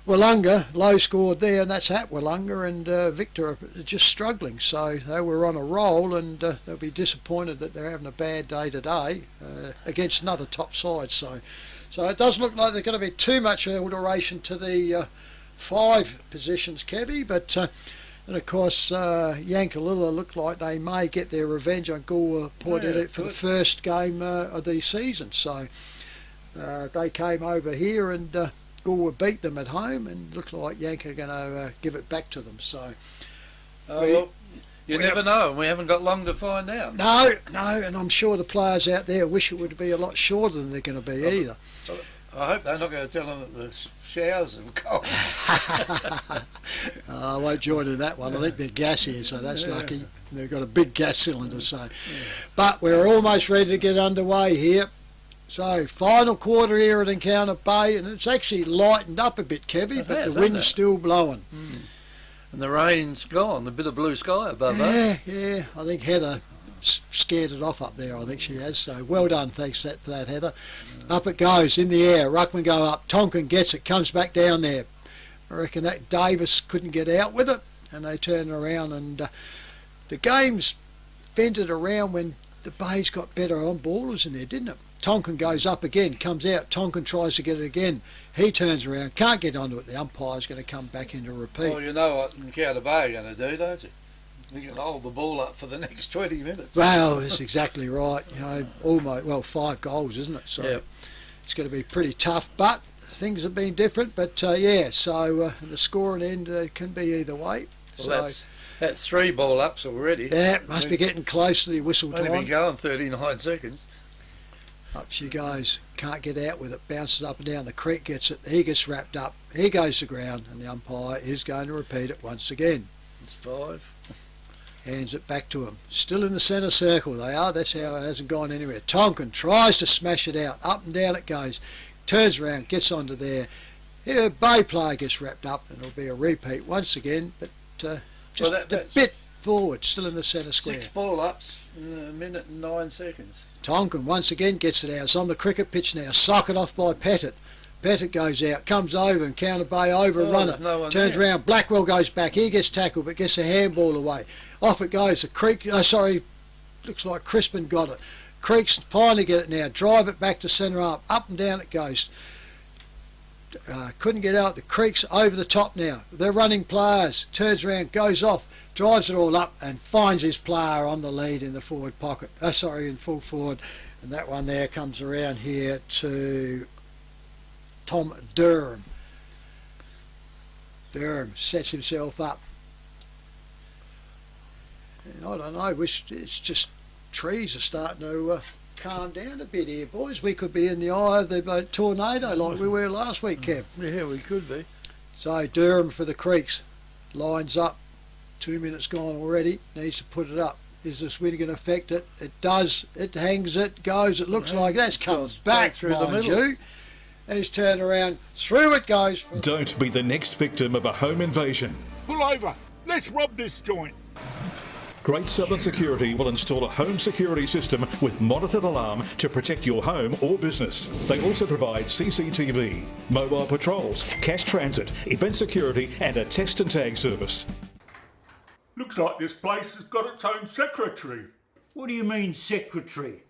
Speaker 3: Wollonga low scored there, and that's at Wollonga, and Victor are just struggling, so they were on a roll, and they'll be disappointed that they're having a bad day today against another top side. So it doesn't look like there's going to be too much alteration to the 5 positions, Kevy, but and of course Yankalilla look like they may get their revenge on Gore Port Elliot for the first game of the season. So they came over here and Gore beat them at home, and looked like Yank are going to give it back to them. So
Speaker 2: you never know, and we haven't got long to find out.
Speaker 3: No, and I'm sure the players out there wish it would be a lot shorter than they're going to be either.
Speaker 2: I hope they're not going to tell them that the showers have gone.
Speaker 3: I won't join in that one. I think they're gas here, so that's lucky. They've got a big gas cylinder, so. But we're almost ready to get underway here. So, final quarter here at Encounter Bay, and it's actually lightened up a bit, Kevy, but the wind's still blowing.
Speaker 2: And the rain's gone, a bit of blue sky above us.
Speaker 3: Yeah, I think Heather scared it off up there, I think she has, so well done, thanks for that, Heather. Up it goes, in the air, Ruckman go up, Tonkin gets it, comes back down there. I reckon that Davis couldn't get out with it, and they turn around, and the game's fended around when the Bay's got better on ballers in there, didn't it? Tonkin goes up again, comes out, Tonkin tries to get it again, he turns around, can't get onto it, the umpire's going to come back into repeat.
Speaker 2: Well, you know what Encounter Bay are going to do, don't you? They're going to hold the ball up for the next 20 minutes.
Speaker 3: Well, that's exactly right, you know, almost, 5 goals, isn't it? So it's going to be pretty tough, but things have been different, but so the scoring end can be either way.
Speaker 2: Well, that's 3 ball ups already.
Speaker 3: Yeah, must be getting close to the whistle time.
Speaker 2: Only been going 39 seconds.
Speaker 3: Up she goes, can't get out with it, bounces up and down the creek, gets it, he gets wrapped up, he goes to ground, and the umpire is going to repeat it once again.
Speaker 2: It's 5.
Speaker 3: Hands it back to him. Still in the centre circle they are, that's how it hasn't gone anywhere. Tonkin tries to smash it out, up and down it goes, turns around, gets onto there. Here, Bay player gets wrapped up, and it'll be a repeat once again, but just a bit forward, still in the centre square.
Speaker 2: 6 ball-ups in 1 minute and 9 seconds.
Speaker 3: Tonkin once again gets it out. It's on the cricket pitch now. Socket off by Pettit. Pettit goes out, comes over, and Counter Bay over a runner. Turns around. Blackwell goes back. He gets tackled, but gets a handball away. Off it goes. The Creek. Looks like Crispin got it. Creeks finally get it now. Drive it back to centre up. Up and down it goes. Couldn't get out. The Creeks over the top now. They're running players. Turns around, goes off, drives it all up, and finds his player on the lead in the forward pocket. In full forward. And that one there comes around here to Tom Durham. Durham sets himself up. And I don't know, it's just trees are starting to calm down a bit here, boys. We could be in the eye of the tornado like we were last week, Kev.
Speaker 2: Yeah, we could be.
Speaker 3: So Durham for the Creeks. Lines up. 2 minutes gone already. Needs to put it up. Is this wind going to affect it? It does. It hangs, it goes. It looks like that's comes back through the middle. He's turned around. Through it goes.
Speaker 4: Don't be the next victim of a home invasion.
Speaker 5: Pull over. Let's rob this joint.
Speaker 4: Great Southern Security will install a home security system with monitored alarm to protect your home or business. They also provide CCTV, mobile patrols, cash transit, event security and a test and tag service.
Speaker 5: Looks like this place has got its own secretary.
Speaker 6: What do you mean, secretary?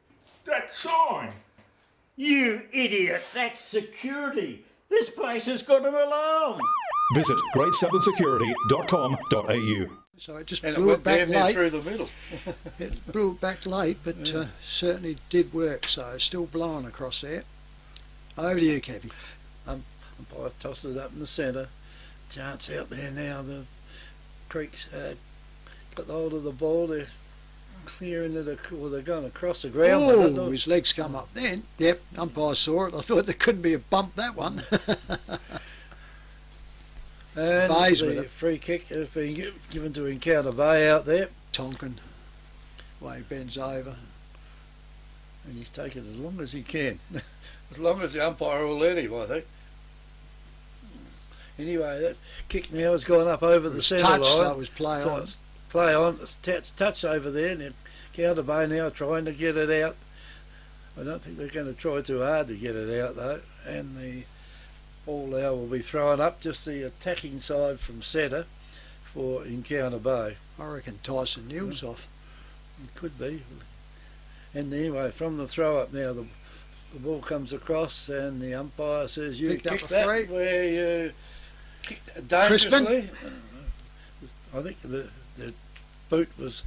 Speaker 5: That sign.
Speaker 6: You idiot, that's security. This place has got an alarm.
Speaker 4: Visit greatsouthern.security.com.au.
Speaker 3: So it just blew it back late.
Speaker 2: Through the middle.
Speaker 3: It blew it back late, but certainly did work. So it's still blowing across there. Over to you, Kevy.
Speaker 2: Umpire tosses up in the centre. Chance out there now. The Creeks got the hold of the ball. They're clearing it, or they're going across the ground.
Speaker 3: Oh, his legs come up then. Yep, umpire saw it. I thought there couldn't be a bump that one.
Speaker 2: And
Speaker 3: Bay's
Speaker 2: the
Speaker 3: with it.
Speaker 2: free kick has been given to Encounter Bay out there.
Speaker 3: Tonkin. Way he bends over.
Speaker 2: And he's taken as long as he can. As long as the umpire will let him, I think. Anyway, that kick now has gone up over the centre line.
Speaker 3: So it was play on.
Speaker 2: It's play on. It's touch over there. And Encounter Bay now trying to get it out. I don't think they're going to try too hard to get it out though. And the ball now will be thrown up just the attacking side from centre for Encounter Bay.
Speaker 3: I reckon Tyson Neal's off.
Speaker 2: It could be. And anyway, from the throw up now, the ball comes across and the umpire says, you kicked that where you kicked dangerously. I think the boot was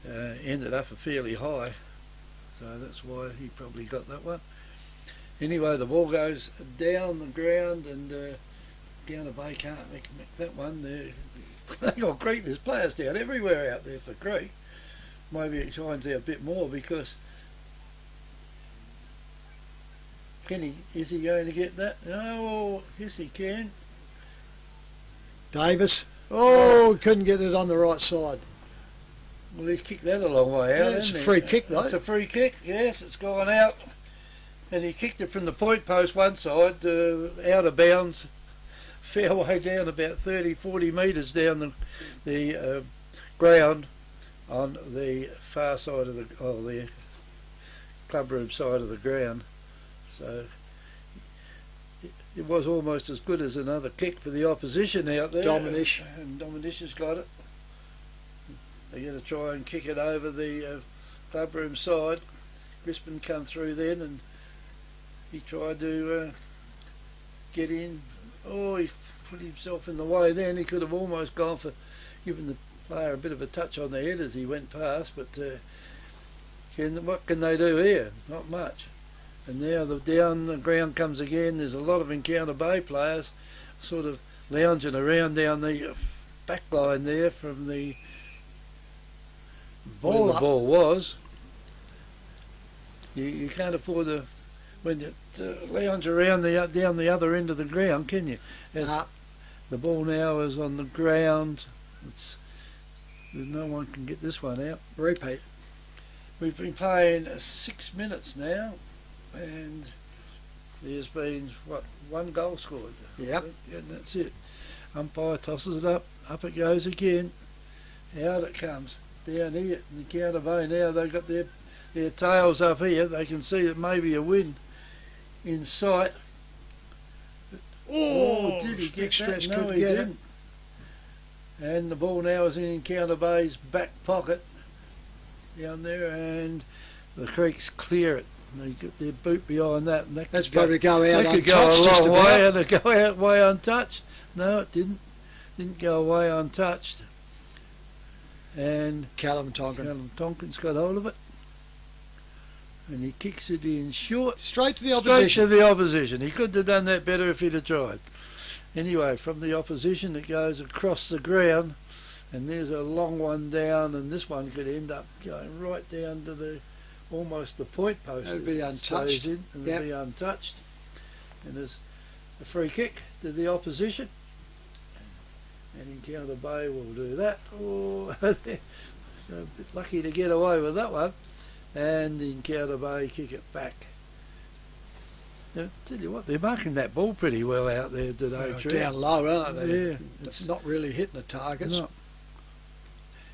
Speaker 2: ended up fairly high, so that's why he probably got that one. Anyway, the ball goes down the ground and Encounter Bay can't make that one. Langhorne Creek, there's players down everywhere out there for Creek. Maybe it shines out a bit more because is he going to get that? No, yes he can.
Speaker 3: Davis. Oh, couldn't get it on the right side.
Speaker 2: Well, he's kicked that a long way out.
Speaker 3: Yeah, it's a free kick though.
Speaker 2: It's a free kick, yes, it's gone out. And he kicked it from the point post one side, out of bounds, fair way down about 30-40 metres down the ground on the far side of the clubroom side of the ground. So it was almost as good as another kick for the opposition out there.
Speaker 3: Dominish.
Speaker 2: And Dominish has got it. They're going to try and kick it over the clubroom side. Crispin come through then and he tried to get in. Oh, he put himself in the way then. He could have almost gone for giving the player a bit of a touch on the head as he went past, but what can they do here? Not much. And now down the ground comes again. There's a lot of Encounter Bay players sort of lounging around down the back line there from the
Speaker 3: ball
Speaker 2: where the ball was. You can't afford to lounge around down the other end of the ground, can you? The ball now is on the ground. No one can get this one out.
Speaker 3: Repeat.
Speaker 2: We've been playing 6 minutes now, and there's been, one goal scored?
Speaker 3: Yep.
Speaker 2: And that's it. Umpire tosses it up it goes again. Out it comes. Down here in the Counter Bay now, they've got their tails up here. They can see that maybe a win in sight. Did he get that? No, he didn't. And the ball now is in Encounter Bay's back pocket down there, and the Creeks clear it. They get their boot behind that, and that's
Speaker 3: probably go out
Speaker 2: untouched. That could go a long way, and it go out way untouched. No, it didn't. Didn't go away untouched. And
Speaker 3: Callum
Speaker 2: Tonkin's got hold of it, and he kicks it in short,
Speaker 3: straight to the opposition.
Speaker 2: Straight to the opposition. He could have done that better if he'd have tried. Anyway, from the opposition, it goes across the ground, and there's a long one down, and this one could end up going right down to almost the point post.
Speaker 3: It'd be untouched.
Speaker 2: It'd be untouched. And there's a free kick to the opposition. And Encounter Bay will do that. They're a bit lucky to get away with that one. And Encounter Bay kick it back. Now, tell you what, they're marking that ball pretty well out there today.
Speaker 3: Down low, aren't they?
Speaker 2: Yeah.
Speaker 3: It's not really hitting the targets.
Speaker 2: No.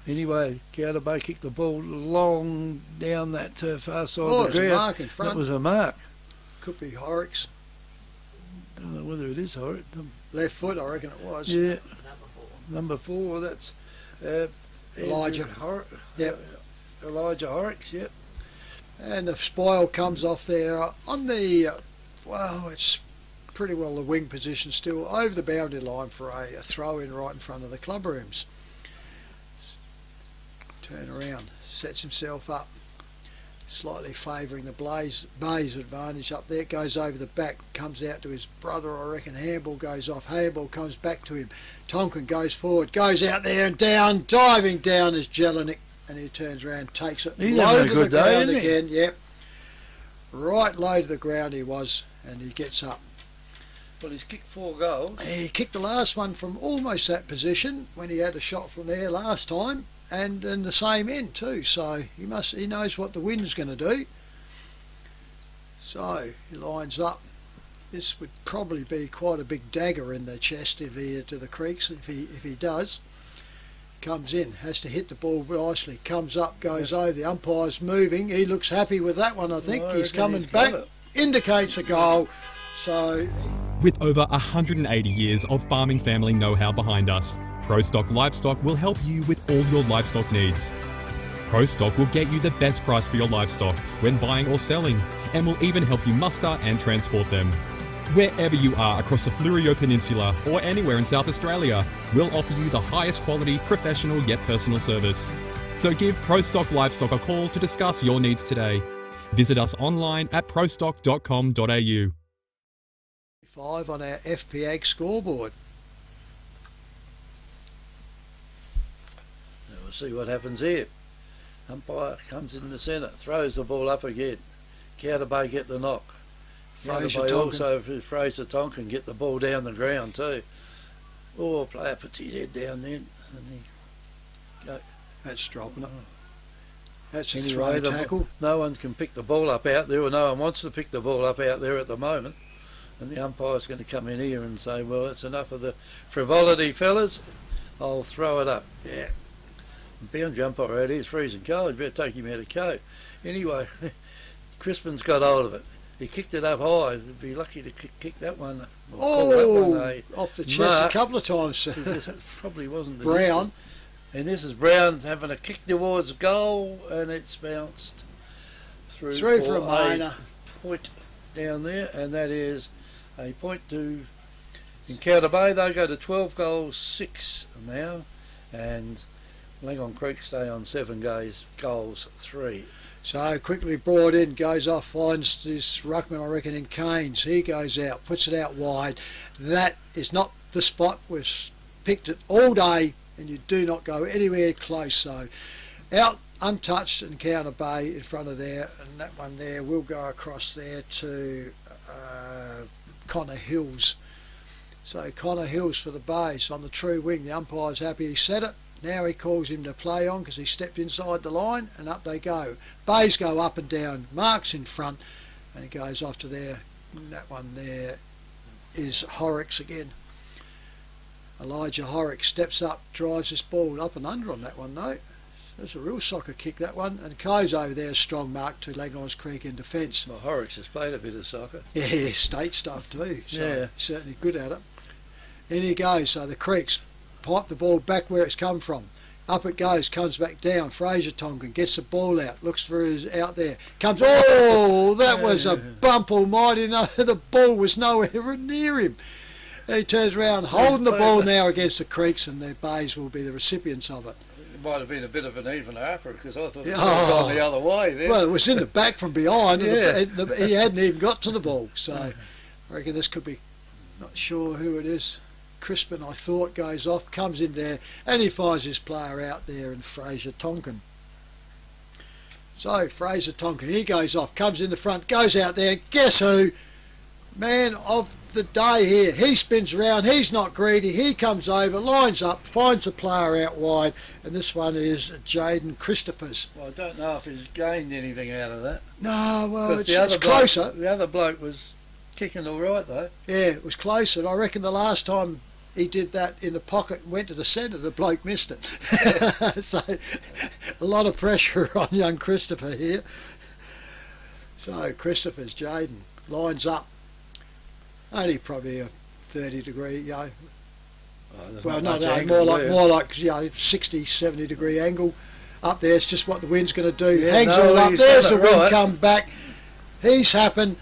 Speaker 2: Anyway, Encounter Bay kicked the ball long down that far side of the ground.
Speaker 3: It was a mark in front.
Speaker 2: That was a mark.
Speaker 3: Could be Horrocks.
Speaker 2: Don't know whether it is Horrocks.
Speaker 3: Left foot, I reckon it was.
Speaker 2: Yeah. Number 4, that's
Speaker 3: Elijah.
Speaker 2: Elijah Horrocks, yep.
Speaker 3: And the spoil comes off there on the, it's pretty well the wing position still, over the boundary line for a throw-in right in front of the club rooms. Turn around, sets himself up, slightly favouring the Bay's advantage up there. Goes over the back, comes out to his brother, I reckon. Handball goes off, handball comes back to him. Tonkin goes forward, goes out there and down, diving down is Jelinek, and he turns around, takes it low to the ground again. Yep, right low to the ground he was, and he gets up.
Speaker 2: Well, he's kicked 4 goals.
Speaker 3: He kicked the last one from almost that position when he had a shot from there last time. And in the same end too, so he knows what the wind's going to do. So he lines up. This would probably be quite a big dagger in the chest if he to the Creeks. If he does, comes in, has to hit the ball nicely. Comes up, goes over. The umpire's moving. He looks happy with that one. I think he's coming back. Indicates a goal. So,
Speaker 12: with over 180 years of farming family know-how behind us, ProStock Livestock will help you with all your livestock needs. ProStock will get you the best price for your livestock when buying or selling, and will even help you muster and transport them. Wherever you are across the Fleurieu Peninsula or anywhere in South Australia, we'll offer you the highest quality, professional yet personal service. So give ProStock Livestock a call to discuss your needs today. Visit us online at prostock.com.au.
Speaker 3: 5 on our FPAG scoreboard.
Speaker 2: We'll see what happens here. Umpire comes in the centre, throws the ball up again. Counter Bay get the knock. Counter Bay also, Fraser Tonkin, get the ball down the ground too. Player puts his head down then. And
Speaker 3: that's dropping it. That's a throw tackle.
Speaker 2: No one can pick the ball up out there, or no one wants to pick the ball up out there at the moment. And the umpire's going to come in here and say, well, that's enough of the frivolity, fellas. I'll throw it up.
Speaker 3: Yeah.
Speaker 2: Boundary umpire out here is freezing cold. You better take him out of coat. Anyway, Crispin's got hold of it. He kicked it up high. He'd be lucky to kick that one.
Speaker 3: Off the chest a couple of times.
Speaker 2: This probably wasn't the
Speaker 3: Brown.
Speaker 2: And this is Brown having a kick towards goal, and it's bounced through
Speaker 3: for a minor
Speaker 2: point down there, and that is a point to Encounter Bay. They go to 12 goals 6 now, and Langhorne Creek stay on 7 goals 3.
Speaker 3: So quickly brought in, goes off, finds this ruckman, I reckon, in Keynes. He goes out, puts it out wide. That is not the spot. We've picked it all day, and you do not go anywhere close. So out untouched Encounter Bay in front of there, and that one there will go across there to Connor Hills. So Connor Hills for the Bays on the true wing. The umpire's happy he set it. Now he calls him to play on because he stepped inside the line, and up they go. Bays go up and down. Mark's in front, and he goes off to there. That one there is Horrocks again. Elijah Horrocks steps up, drives this ball up and under on that one though. That's a real soccer kick, that one. And goes over there, strong mark to Langhorne's Creek in defence.
Speaker 2: Well, Horrocks has played a bit of soccer.
Speaker 3: Yeah, state stuff too. So
Speaker 2: yeah,
Speaker 3: certainly good at it. In he goes. So the Creeks pipe the ball back where it's come from. Up it goes, comes back down. Fraser Tonkin gets the ball out, looks for his out there. Comes, oh, that was a bump almighty. No, the ball was nowhere near him. He turns around, holding the ball now against the Creeks, and their Bays will be the recipients of it.
Speaker 2: Might have been a bit of an even upper because I thought it was gone the other way there.
Speaker 3: Well, it was in the back from behind.
Speaker 2: Yeah.
Speaker 3: And he hadn't even got to the ball. So I reckon this could be, not sure who it is. Crispin, I thought, goes off, comes in there, and he finds his player out there in Fraser Tonkin. So Fraser Tonkin, he goes off, comes in the front, goes out there. Guess who? Man of the day here. He spins around, he's not greedy, he comes over, lines up, finds the player out wide, and this one is Jaden Christophers.
Speaker 2: Well, I don't know if he's gained anything out of that.
Speaker 3: No, well, it's closer.
Speaker 2: The other bloke was kicking all right though.
Speaker 3: Yeah, it was closer, and I reckon the last time he did that in the pocket and went to the centre, the bloke missed it. So a lot of pressure on young Christopher here. So Christopher's Jaden lines up. Only probably a 30-degree, you know. Well, more like 60, 70-degree angle up there. It's just what the wind's going to do.
Speaker 2: Yeah,
Speaker 3: Hangs all up. There's the wind come back. He's happened.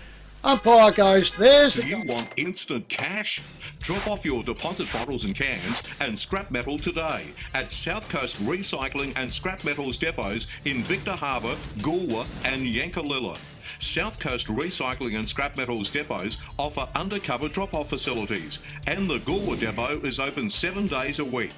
Speaker 3: Umpire goes. There's the.
Speaker 8: Do you want instant cash? Drop off your deposit bottles and cans and scrap metal today at South Coast Recycling and Scrap Metals depots in Victor Harbour, Goolwa and Yankalilla. South Coast Recycling and Scrap Metals depots offer undercover drop-off facilities, and the Goolwa depot is open 7 days a week.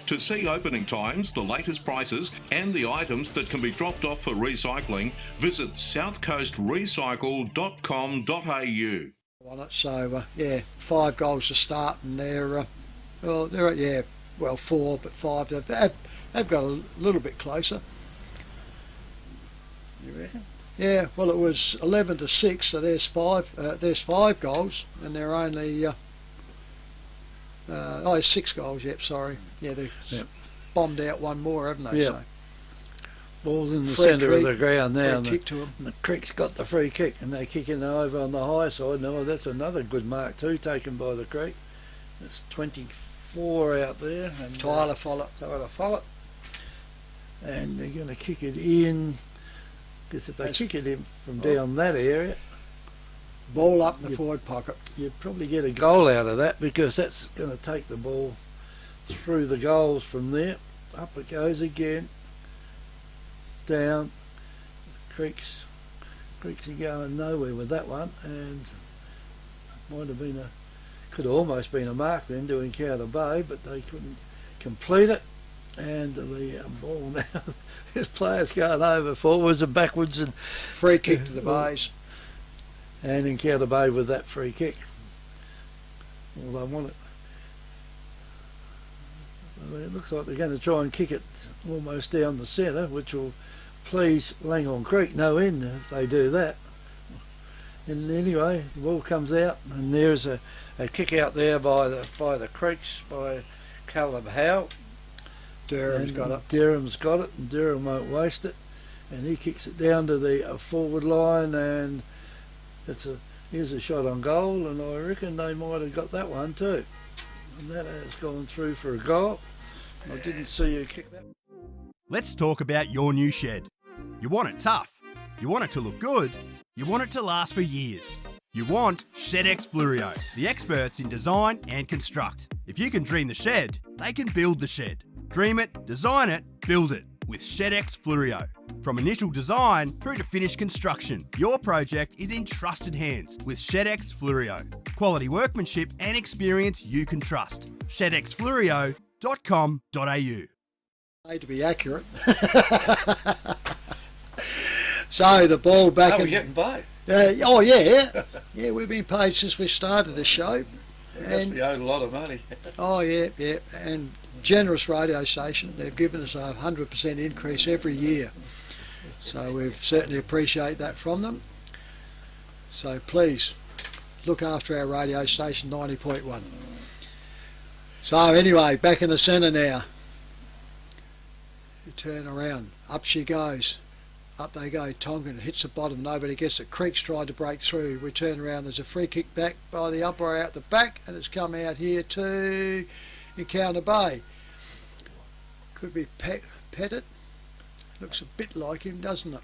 Speaker 8: To see opening times, the latest prices and the items that can be dropped off for recycling, visit southcoastrecycle.com.au.
Speaker 3: On it, so yeah, 5 goals to start, and they're 4, but 5 they've got a little bit closer.
Speaker 2: You reckon?
Speaker 3: Yeah, well, it was 11-6, so there's 5 goals, and they're only 6 goals. Yep, sorry. Yeah, they've bombed out one more, haven't they?
Speaker 2: Yeah.
Speaker 3: So.
Speaker 2: Ball's in the centre of the ground now.
Speaker 3: Free kick to him.
Speaker 2: The Creek's got the free kick, and they're kicking over on the high side. No, that's another good mark too, taken by the Creek. It's 24 out there. And
Speaker 3: Tyler Follett.
Speaker 2: And they're going to kick it in. Because if they kick it in from down that area,
Speaker 3: ball up in the forward pocket,
Speaker 2: you'd probably get a goal out of that, because that's going to take the ball through the goals from there. Up it goes again. Down. Creeks are going nowhere with that one, and might have been could have almost been a mark then to Encounter Bay, but they couldn't complete it. And the ball now, his players going over forwards and backwards, and
Speaker 3: free kick to the Bays.
Speaker 2: And Encounter Bay with that free kick. Well, they want it. I mean, it looks like they're going to try and kick it almost down the centre, which will please Langhorne Creek no end if they do that. And anyway, the ball comes out, and there's a kick out there by the Creeks by Callum Howe.
Speaker 3: Durham's got
Speaker 2: it, and Durham won't waste it, and he kicks it down to the forward line, and here's a shot on goal, and I reckon they might have got that one too, and that has gone through for a goal. I didn't see you kick that.
Speaker 7: Let's talk about your new shed. You want it tough, you want it to look good, you want it to last for years. You want ShedX Fluorio, the experts in design and construct. If you can dream the shed, they can build the shed. Dream it, design it, build it with ShedX Fluorio. From initial design through to finished construction, your project is in trusted hands with ShedX Fluorio. Quality workmanship and experience you can trust. ShedXFluorio.com.au
Speaker 3: To be accurate. So the ball back.
Speaker 2: We're getting paid.
Speaker 3: Oh yeah, yeah. We've been paid since we started the show.
Speaker 2: And we owed a lot of money.
Speaker 3: Oh yeah, yeah. And generous radio station. They've given us 100% increase every year. So we certainly appreciate that from them. So please look after our radio station 90.1. So anyway, back in the centre now. You turn around, up she goes. Up they go, Tonkin hits the bottom, nobody gets it. Creek's tried to break through. We turn around, there's a free kick back by the umpire out the back, and it's come out here to Encounter Bay. Could be Pettit. Looks a bit like him, doesn't it?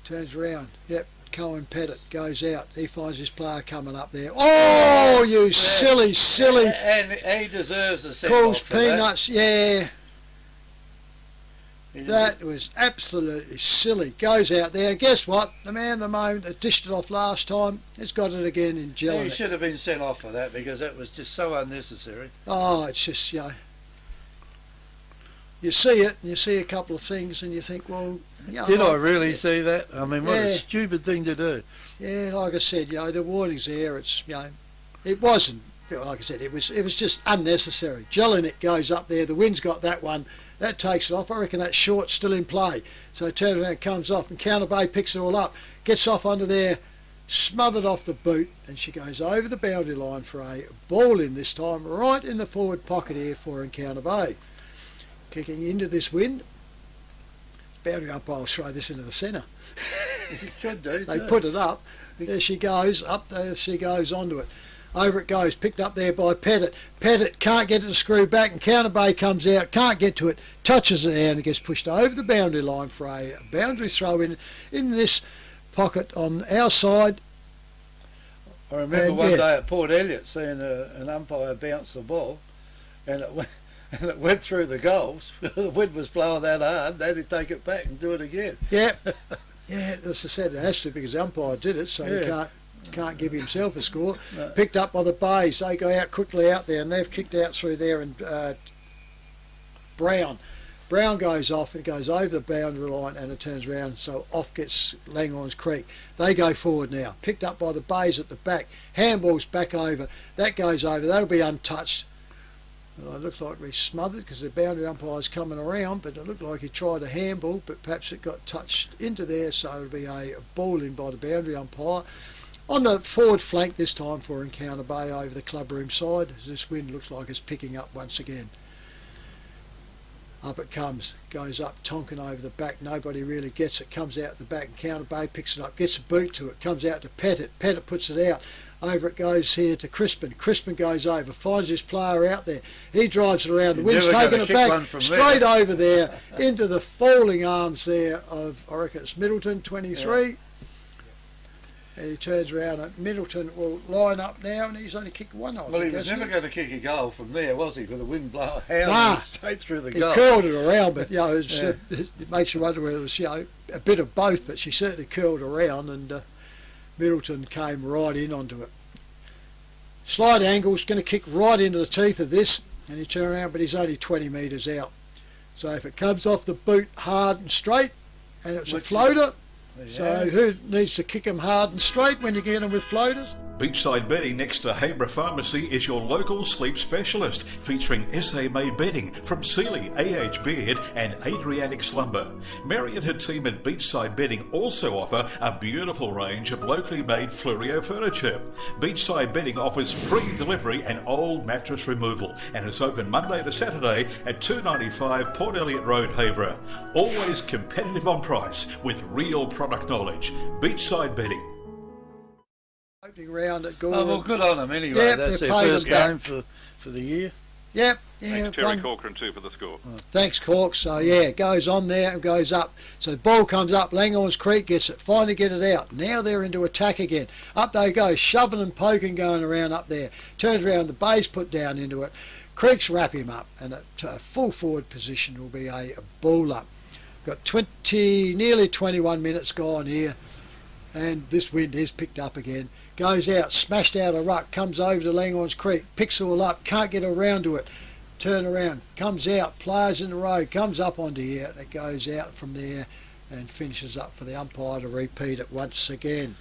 Speaker 3: Turns around, yep, Cohen Pettit goes out. He finds his player coming up there. Oh, you silly.
Speaker 2: And he deserves a send-off.
Speaker 3: Calls peanuts, yeah. That was absolutely silly. Goes out there, and guess what? The man the moment that dished it off last time has got it again in Gelling.
Speaker 2: He should have been sent off for that because that was just so unnecessary.
Speaker 3: Oh, it's just, you see it, and you see a couple of things, and you think, well...
Speaker 2: Did I really see that? I mean, what a stupid thing to do.
Speaker 3: Yeah, like I said, the warning's there. It's, it wasn't, like I said, it was just unnecessary. Jelinek goes up there, the wind's got that one, that takes it off. I reckon that short's still in play. So it turns around, comes off, and Counter Bay picks it all up, gets off under there, smothered off the boot, and she goes over the boundary line for a ball in this time, right in the forward pocket here for Encounter Bay. Kicking into this wind. Boundary umpire will throw this into the centre. They put it up. There she goes, up there she goes onto it. Over it goes, picked up there by Pettit. Pettit can't get it to screw back, and Counter Bay comes out, can't get to it, touches it out and gets pushed over the boundary line for a boundary throw in this pocket on our side.
Speaker 2: I remember one day at Port Elliot seeing an umpire bounce the ball, and it went through the goals. The wind was blowing that hard, they had to take it back and do it again.
Speaker 3: Yeah, yeah, as I said, it has to because the umpire did it, so he can't give himself a score. No. Picked up by the Bays, they go out quickly out there, and they've kicked out through there, and Brown goes off and goes over the boundary line, and it turns around, so off gets Langhorne's Creek. They go forward now, picked up by the Bays at the back, handball's back over, that goes over, that'll be untouched. Well, it looks like we smothered because the boundary umpire's coming around, but it looked like he tried a handball, but perhaps it got touched into there, so it'll be a ball in by the boundary umpire. On the forward flank this time for Encounter Bay over the Clubroom side, as this wind looks like it's picking up once again. Up it comes, goes up, Tonkin over the back, nobody really gets it, comes out the back, Encounter Bay picks it up, gets a boot to it, comes out to Pettit, Pettit puts it out. Over it goes here to Crispin. Crispin goes over, finds his player out there. He drives it around. The wind's taking it back straight over there into the falling arms there of, I reckon it's Middleton, 23. Yeah. And he turns around and Middleton will line up now, and he's only kicked one off.
Speaker 2: Well, he was never going to kick a goal from there, was he? With the wind blowing straight through the goal.
Speaker 3: He curled it around, but it makes you wonder whether it was a bit of both, but she certainly curled around, and Middleton came right in onto it. Slight angle's going to kick right into the teeth of this, and he turn around, but he's only 20 metres out. So if it comes off the boot hard and straight, and it's a floater, so who needs to kick them hard and straight when you get them with floaters?
Speaker 4: Beachside Bedding next to Habra Pharmacy is your local sleep specialist, featuring SA-made bedding from Sealy, AH Beard and Adriatic Slumber. Mary and her team at Beachside Bedding also offer a beautiful range of locally made Fluorio furniture. Beachside Bedding offers free delivery and old mattress removal, and is open Monday to Saturday at 295 Port Elliot Road, Habra. Always competitive on price with real product knowledge. Beachside Bedding.
Speaker 3: Opening round at Gordon.
Speaker 2: Oh, well, good on them anyway.
Speaker 3: Yep,
Speaker 2: that's their first game
Speaker 3: for the year. Yep. Yeah,
Speaker 1: thanks, Terry Corcoran, too, for the score.
Speaker 3: Thanks, Cork. So, it goes on there and goes up. So, the ball comes up. Langhorne's Creek gets it. Finally get it out. Now they're into attack again. Up they go. Shoving and poking going around up there. Turns around. The Bay's put down into it. Creeks wrap him up. And at full forward position will be a ball up. Got nearly 21 minutes gone here. And this wind is picked up again. Goes out, smashed out a ruck, comes over to Langhorne's Creek, picks it all up, can't get around to it. turn around, comes out, players in the row, comes up onto here, and it goes out from there and finishes up for the umpire to repeat it once again.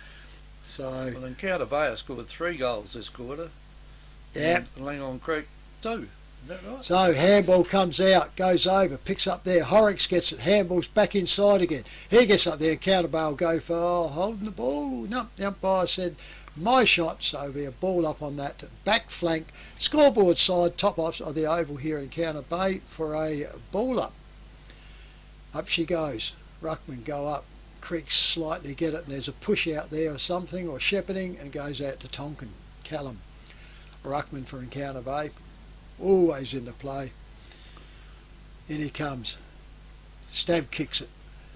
Speaker 3: So,
Speaker 2: well, Encounter Bay scored 3 goals this quarter.
Speaker 3: Yeah.
Speaker 2: And Langhorne Creek 2. Is that right?
Speaker 3: So handball comes out, goes over, picks up there. Horrocks gets it, handball's back inside again. He gets up there, Encounter Bay will go for holding the ball. No, the umpire said my shot, so it'll be a ball up on that back flank, scoreboard side, top off of the oval here in Encounter Bay for a ball up. Up she goes. Ruckman go up. Creeks slightly get it, and there's a push out there or something, or shepherding, and goes out to Tonkin. Callum. Ruckman for Encounter Bay. Always in the play. In he comes. Stab kicks it.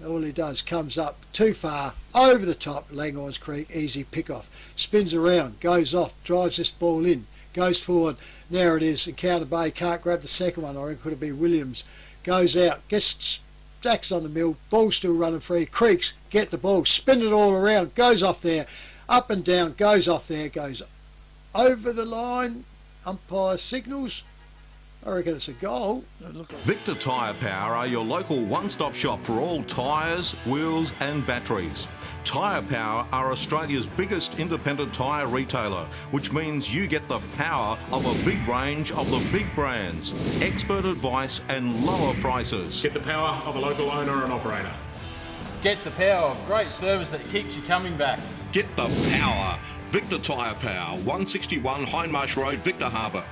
Speaker 3: All he does, comes up too far, over the top, Langhorne's Creek, easy pick off. Spins around, goes off, drives this ball in, goes forward. There it is, Encounter Bay can't grab the second one, or it could have been Williams. Goes out, gets stacks on the mill, ball still running free. Creeks get the ball, spin it all around, goes off there, up and down, goes off there, goes over the line. Umpire signals. I reckon it's a goal.
Speaker 8: Victor Tyre Power are your local one-stop shop for all tyres, wheels and batteries. Tyre Power are Australia's biggest independent tyre retailer, which means you get the power of a big range of the big brands, expert advice and lower prices.
Speaker 9: Get the power of a local owner and operator.
Speaker 10: Get the power of great service that keeps you coming back.
Speaker 8: Get the power. Victor Tyre Power, 161 Hindmarsh Road, Victor Harbour.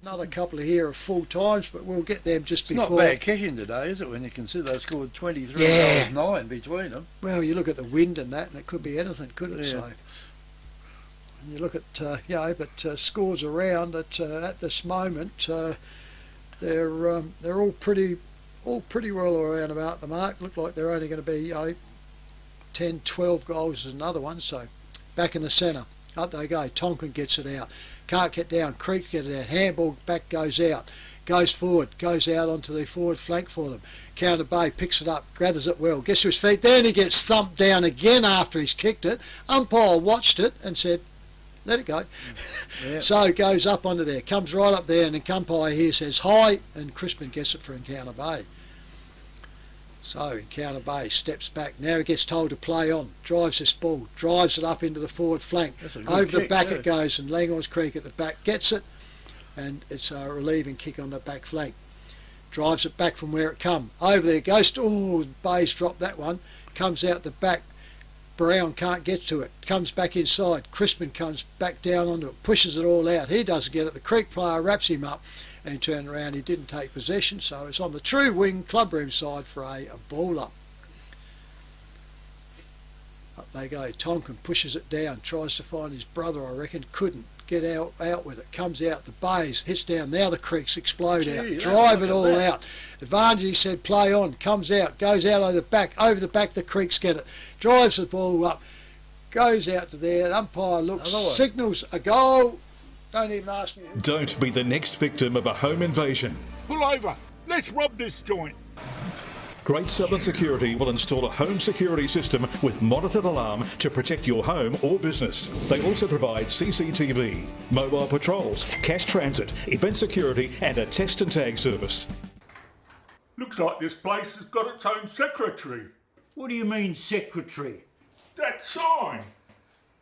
Speaker 3: Another couple of here are full times, but we'll get them just before.
Speaker 2: It's not bad kicking today, is it, when you consider they scored 23
Speaker 3: Yeah.
Speaker 2: goals, 9 between them.
Speaker 3: Well, you look at the wind and that, and it could be anything, couldn't it?
Speaker 2: Yeah.
Speaker 3: So, and you look at, scores around at this moment, they're all pretty well around about the mark. Look like they're only going to be 10, 12 goals is another one. So, back in the centre, up they go. Tonkin gets it out. Can't get down. Creek get it out. Handball back goes out. Goes forward. Goes out onto the forward flank for them. Encounter Bay picks it up. Gathers it well. Gets to his feet. Then he gets thumped down again after he's kicked it. Umpire watched it and said, let it go. Yeah. So goes up onto there. Comes right up there, and the umpire here says hi, and Crispin gets it for Encounter Bay. So Encounter Bay steps back. Now he gets told to play on. Drives this ball. Drives it up into the forward flank. Over the back it goes, and Langhorne's Creek at the back gets it, and it's a relieving kick on the back flank. Drives it back from where it come. Over there goes to, Bay's dropped that one. Comes out the back. Brown can't get to it. Comes back inside. Crispin comes back down onto it. Pushes it all out. He doesn't get it. The Creek player wraps him up. And turned around, he didn't take possession, so it's on the true wing Clubroom side for a ball up. Up they go. Tonkin pushes it down, tries to find his brother, I reckon, couldn't get out with it. Comes out, the Bays hits down. Now the Creeks explode out, drive it all out. Advantage, he said, play on. Comes out, goes out over the back. Over the back, the Creeks get it. Drives the ball up, goes out to there. The umpire looks, signals a goal. Don't even ask me.
Speaker 4: Don't be the next victim of a home invasion.
Speaker 5: Pull over. Let's rob this joint.
Speaker 4: Great Southern Security will install a home security system with monitored alarm to protect your home or business. They also provide CCTV, mobile patrols, cash transit, event security and a test and tag service.
Speaker 5: Looks like this place has got its own secretary.
Speaker 6: What do you mean, secretary?
Speaker 5: That sign.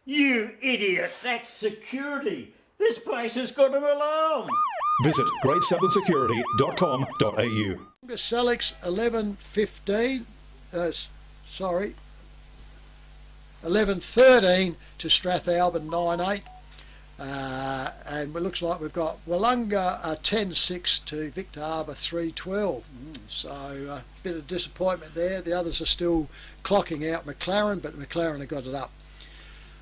Speaker 6: You idiot, that's security. This place has got an alarm.
Speaker 4: Visit greatsouthern.security.com.au.
Speaker 3: Selix 11:13 to Strathalbyn 9:8. And it looks like we've got Wollonga 10:6 to Victor Harbour 3:12. So a bit of disappointment there. The others are still clocking out McLaren, but McLaren have got it up.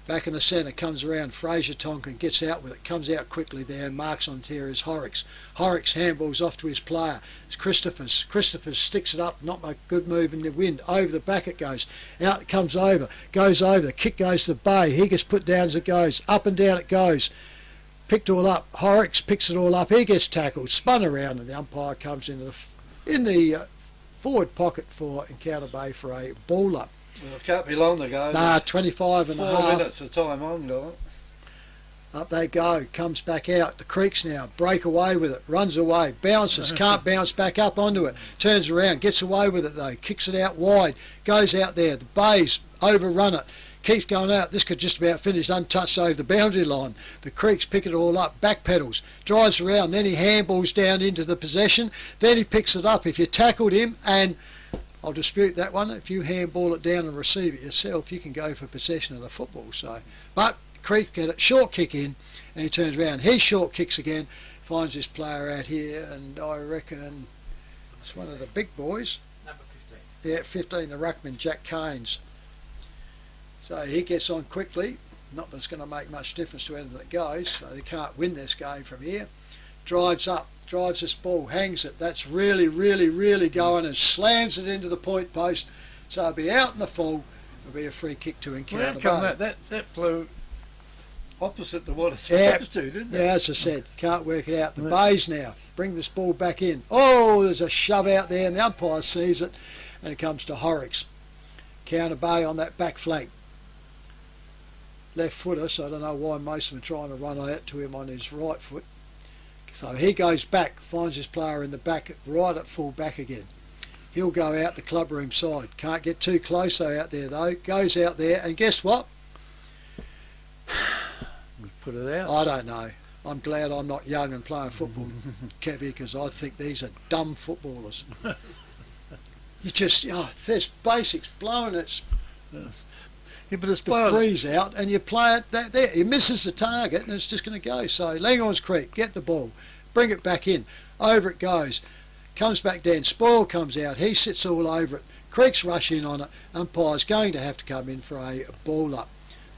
Speaker 3: Back in the centre, comes around, Fraser Tonkin gets out with it, comes out quickly there, and marks on here is Horrocks. Horrocks handballs off to his player. It's Christophers. Christophers sticks it up, not a good move in the wind. Over the back it goes. Out it comes over, goes over, the kick goes to Bay. He gets put down as it goes, up and down it goes. Picked all up, Horrocks picks it all up, he gets tackled, spun around, and the umpire comes in the forward pocket for Encounter Bay for a ball up.
Speaker 2: Well, it can't be long to go.
Speaker 3: Nah, 25 and a half.
Speaker 2: 4 minutes of time on, got it.
Speaker 3: Up they go, comes back out. The Creeks now break away with it, runs away, bounces, can't bounce back up onto it, turns around, gets away with it though, kicks it out wide, goes out there. The Bays overrun it, keeps going out. This could just about finish untouched over the boundary line. The Creeks pick it all up, backpedals, drives around, then he handballs down into the possession, then he picks it up. If you tackled him, and I'll dispute that one, if you handball it down and receive it yourself, you can go for possession of the football. So, but Creek get it, short kick in, and he turns around. He short kicks again, finds this player out here, and I reckon it's one of the big boys.
Speaker 6: Number 15.
Speaker 3: Yeah, 15, the ruckman, Jack Caines. So he gets on quickly. Not that it's going to make much difference to anything that goes, so they can't win this game from here. Drives up, drives this ball, hangs it. That's really, really, really going, and slams it into the point post. So it'll be out in the full. It'll be a free kick to Encounter Bay.
Speaker 2: That blew opposite to what it's supposed to, didn't it?
Speaker 3: Yeah, as I said, can't work it out. The Bays now bring this ball back in. Oh, there's a shove out there, and the umpire sees it, and it comes to Horrocks. Counter Bay on that back flank. Left footer, so I don't know why most of them are trying to run out to him on his right foot. So he goes back, finds his player in the back, right at full back again. He'll go out the clubroom side. Can't get too close though out there though. Goes out there, and guess what?
Speaker 2: Put it out.
Speaker 3: I don't know. I'm glad I'm not young and playing football, Kevy, because I think these are dumb footballers. You just, there's basics blowing its
Speaker 2: but it's
Speaker 3: the breeze out, and you play it there. He misses the target, and it's just going to go. So Langhorne's Creek, get the ball, bring it back in. Over it goes. Comes back down. Spoil comes out. He sits all over it. Creeks rush in on it. Umpire's going to have to come in for a ball up.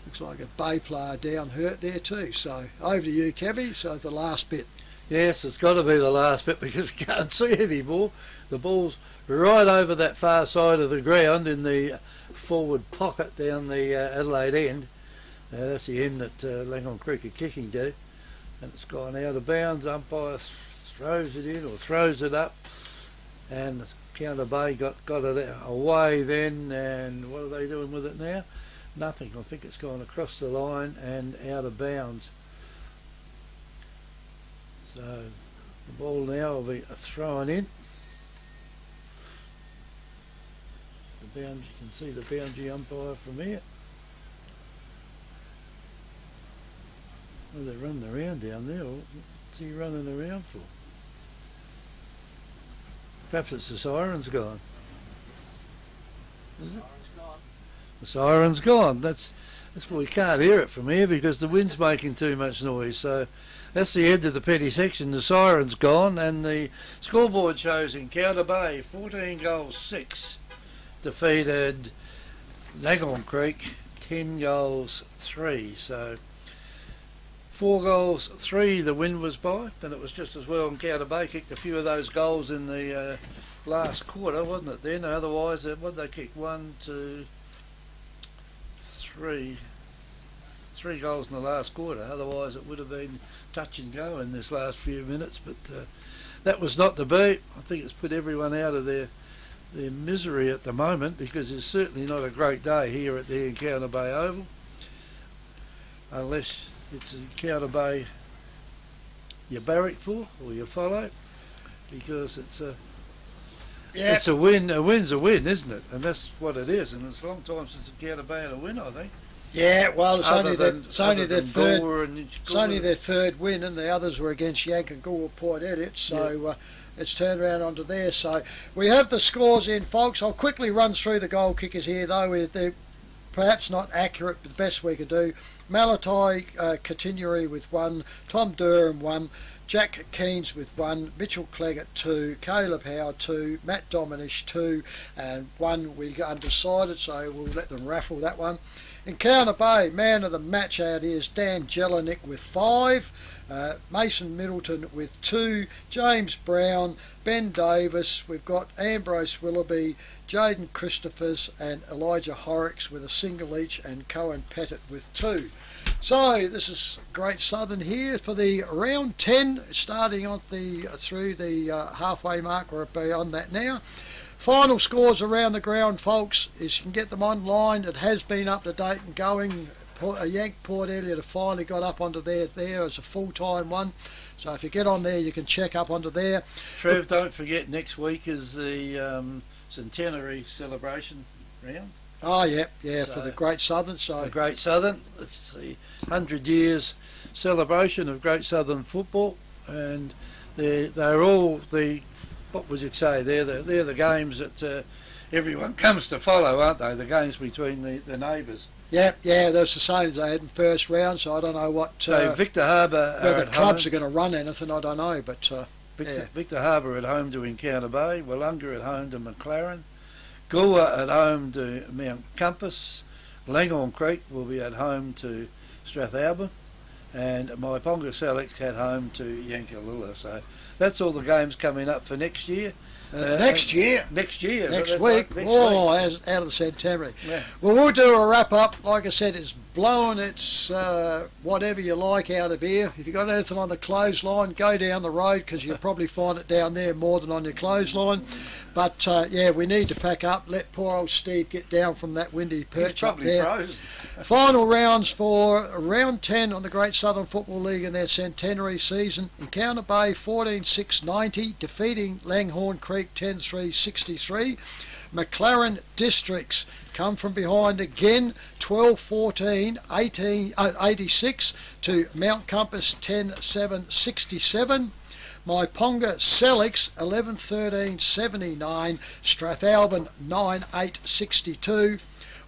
Speaker 3: Looks like a Bay player down hurt there too. So over to you, Kevy. So the last bit.
Speaker 2: Yes, it's got to be the last bit because we can't see anymore. The ball's right over that far side of the ground in the forward pocket down the Adelaide end. That's the end that Langhorne Creek are kicking to. And it's gone out of bounds. Umpire throws it in or throws it up. And Counter Bay got it away then. And what are they doing with it now? Nothing. I think it's gone across the line and out of bounds. So the ball now will be thrown in. The boundary, you can see the boundary umpire from here. Well, they're running around down there. What's he running around for? Perhaps it's the siren's gone. Is it? The siren's gone. That's why we can't hear it from here because the wind's making too much noise. So that's the end of the petty section. The siren's gone, and the scoreboard shows Encounter Bay 14 goals 6 defeated Langhorne Creek 10 goals 3. So 4 goals 3 the win was by. Then it was just as well Encounter Bay kicked a few of those goals in the last quarter, wasn't it? Then otherwise, what they kicked 1, 2, 3 goals in the last quarter. Otherwise it would have been touch and go in this last few minutes, but that was not to be. I think it's put everyone out of their misery at the moment because it's certainly not a great day here at the Encounter Bay Oval, unless it's Encounter Bay you barrack for or you follow, because it's a win. A win's a win, isn't it? And that's what it is. And it's a long time since Encounter Bay had a win, I think.
Speaker 3: Yeah, well, it's only their third win, and the others were against Yank and Gore Point Edit. So it's turned around onto there. So we have the scores in, folks. I'll quickly run through the goal kickers here, though. They're perhaps not accurate, but the best we can do. Malatai Continuary with 1, Tom Durham 1, Jack Keynes with 1, Mitchell Clegg 2, Caleb Howe 2, Matt Dominish 2, and 1 we got undecided, so we'll let them raffle that one. Encounter Bay, man of the match out here is Dan Jelinek with 5, Mason Middleton with 2, James Brown, Ben Davis, we've got Ambrose Willoughby, Jaden Christophers and Elijah Horrocks with a single each, and Cohen Pettit with 2. So this is Great Southern here for the round 10, starting on through the halfway mark. We're beyond that now. Final scores around the ground, folks, is you can get them online. It has been up to date and going Yank Port Elliot have finally got up onto there as a full-time one. So if you get on there, you can check up onto there.
Speaker 2: Trev, don't forget next week is the centenary celebration round.
Speaker 3: Oh, yeah, so, for the Great Southern. So
Speaker 2: the Great Southern, it's the 100 years celebration of Great Southern football, and they're all what would you say? They're the games that everyone comes to follow, aren't they? The games between the neighbours.
Speaker 3: Yeah, that's the same as they had in first round. So I don't know what.
Speaker 2: So Victor Harbour,
Speaker 3: whether the clubs are going to run anything, I don't know. But
Speaker 2: Victor Harbour at home to Encounter Bay, Wollonga at home to McLaren, Goolwa at home to Mount Compass, Langhorne Creek will be at home to Strathalbyn, and my Ponga Select at home to Yankalilla. So that's all the games coming up for next year.
Speaker 3: Next week.
Speaker 2: Next
Speaker 3: week.
Speaker 2: Week.
Speaker 3: Out of the centenary.
Speaker 2: Yeah.
Speaker 3: Well, we'll do a wrap up. Like I said, it's blowing. It's whatever you like out of here. If you've got anything on the clothesline, go down the road, because you'll probably find it down there more than on your clothesline. But we need to pack up. Let poor old Steve get down from that windy perch up there.
Speaker 2: Frozen.
Speaker 3: Final rounds for round 10 on the Great Southern Football League in their centenary season. Encounter Bay 14-6-90, defeating Langhorne Creek 10-3-63. McLaren Districts come from behind again, 12-14, 86 to Mount Compass 10-7-67. My Ponga Selix 11-13-79, Strathalbyn 9-8-62.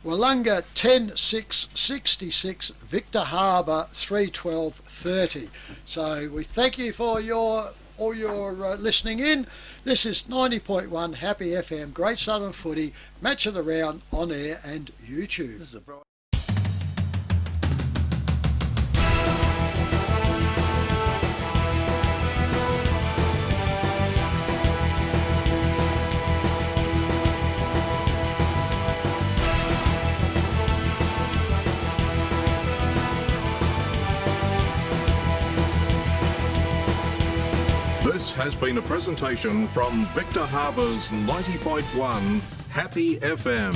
Speaker 3: Wollonga 10-6-66, Victor Harbour 3-12-30. So we thank you for all your listening in. This is 90.1 Happy FM, Great Southern Footy, Match of the Round on air and YouTube.
Speaker 2: This is a
Speaker 8: This has been a presentation from Victor Harbour's 90.1 Happy FM.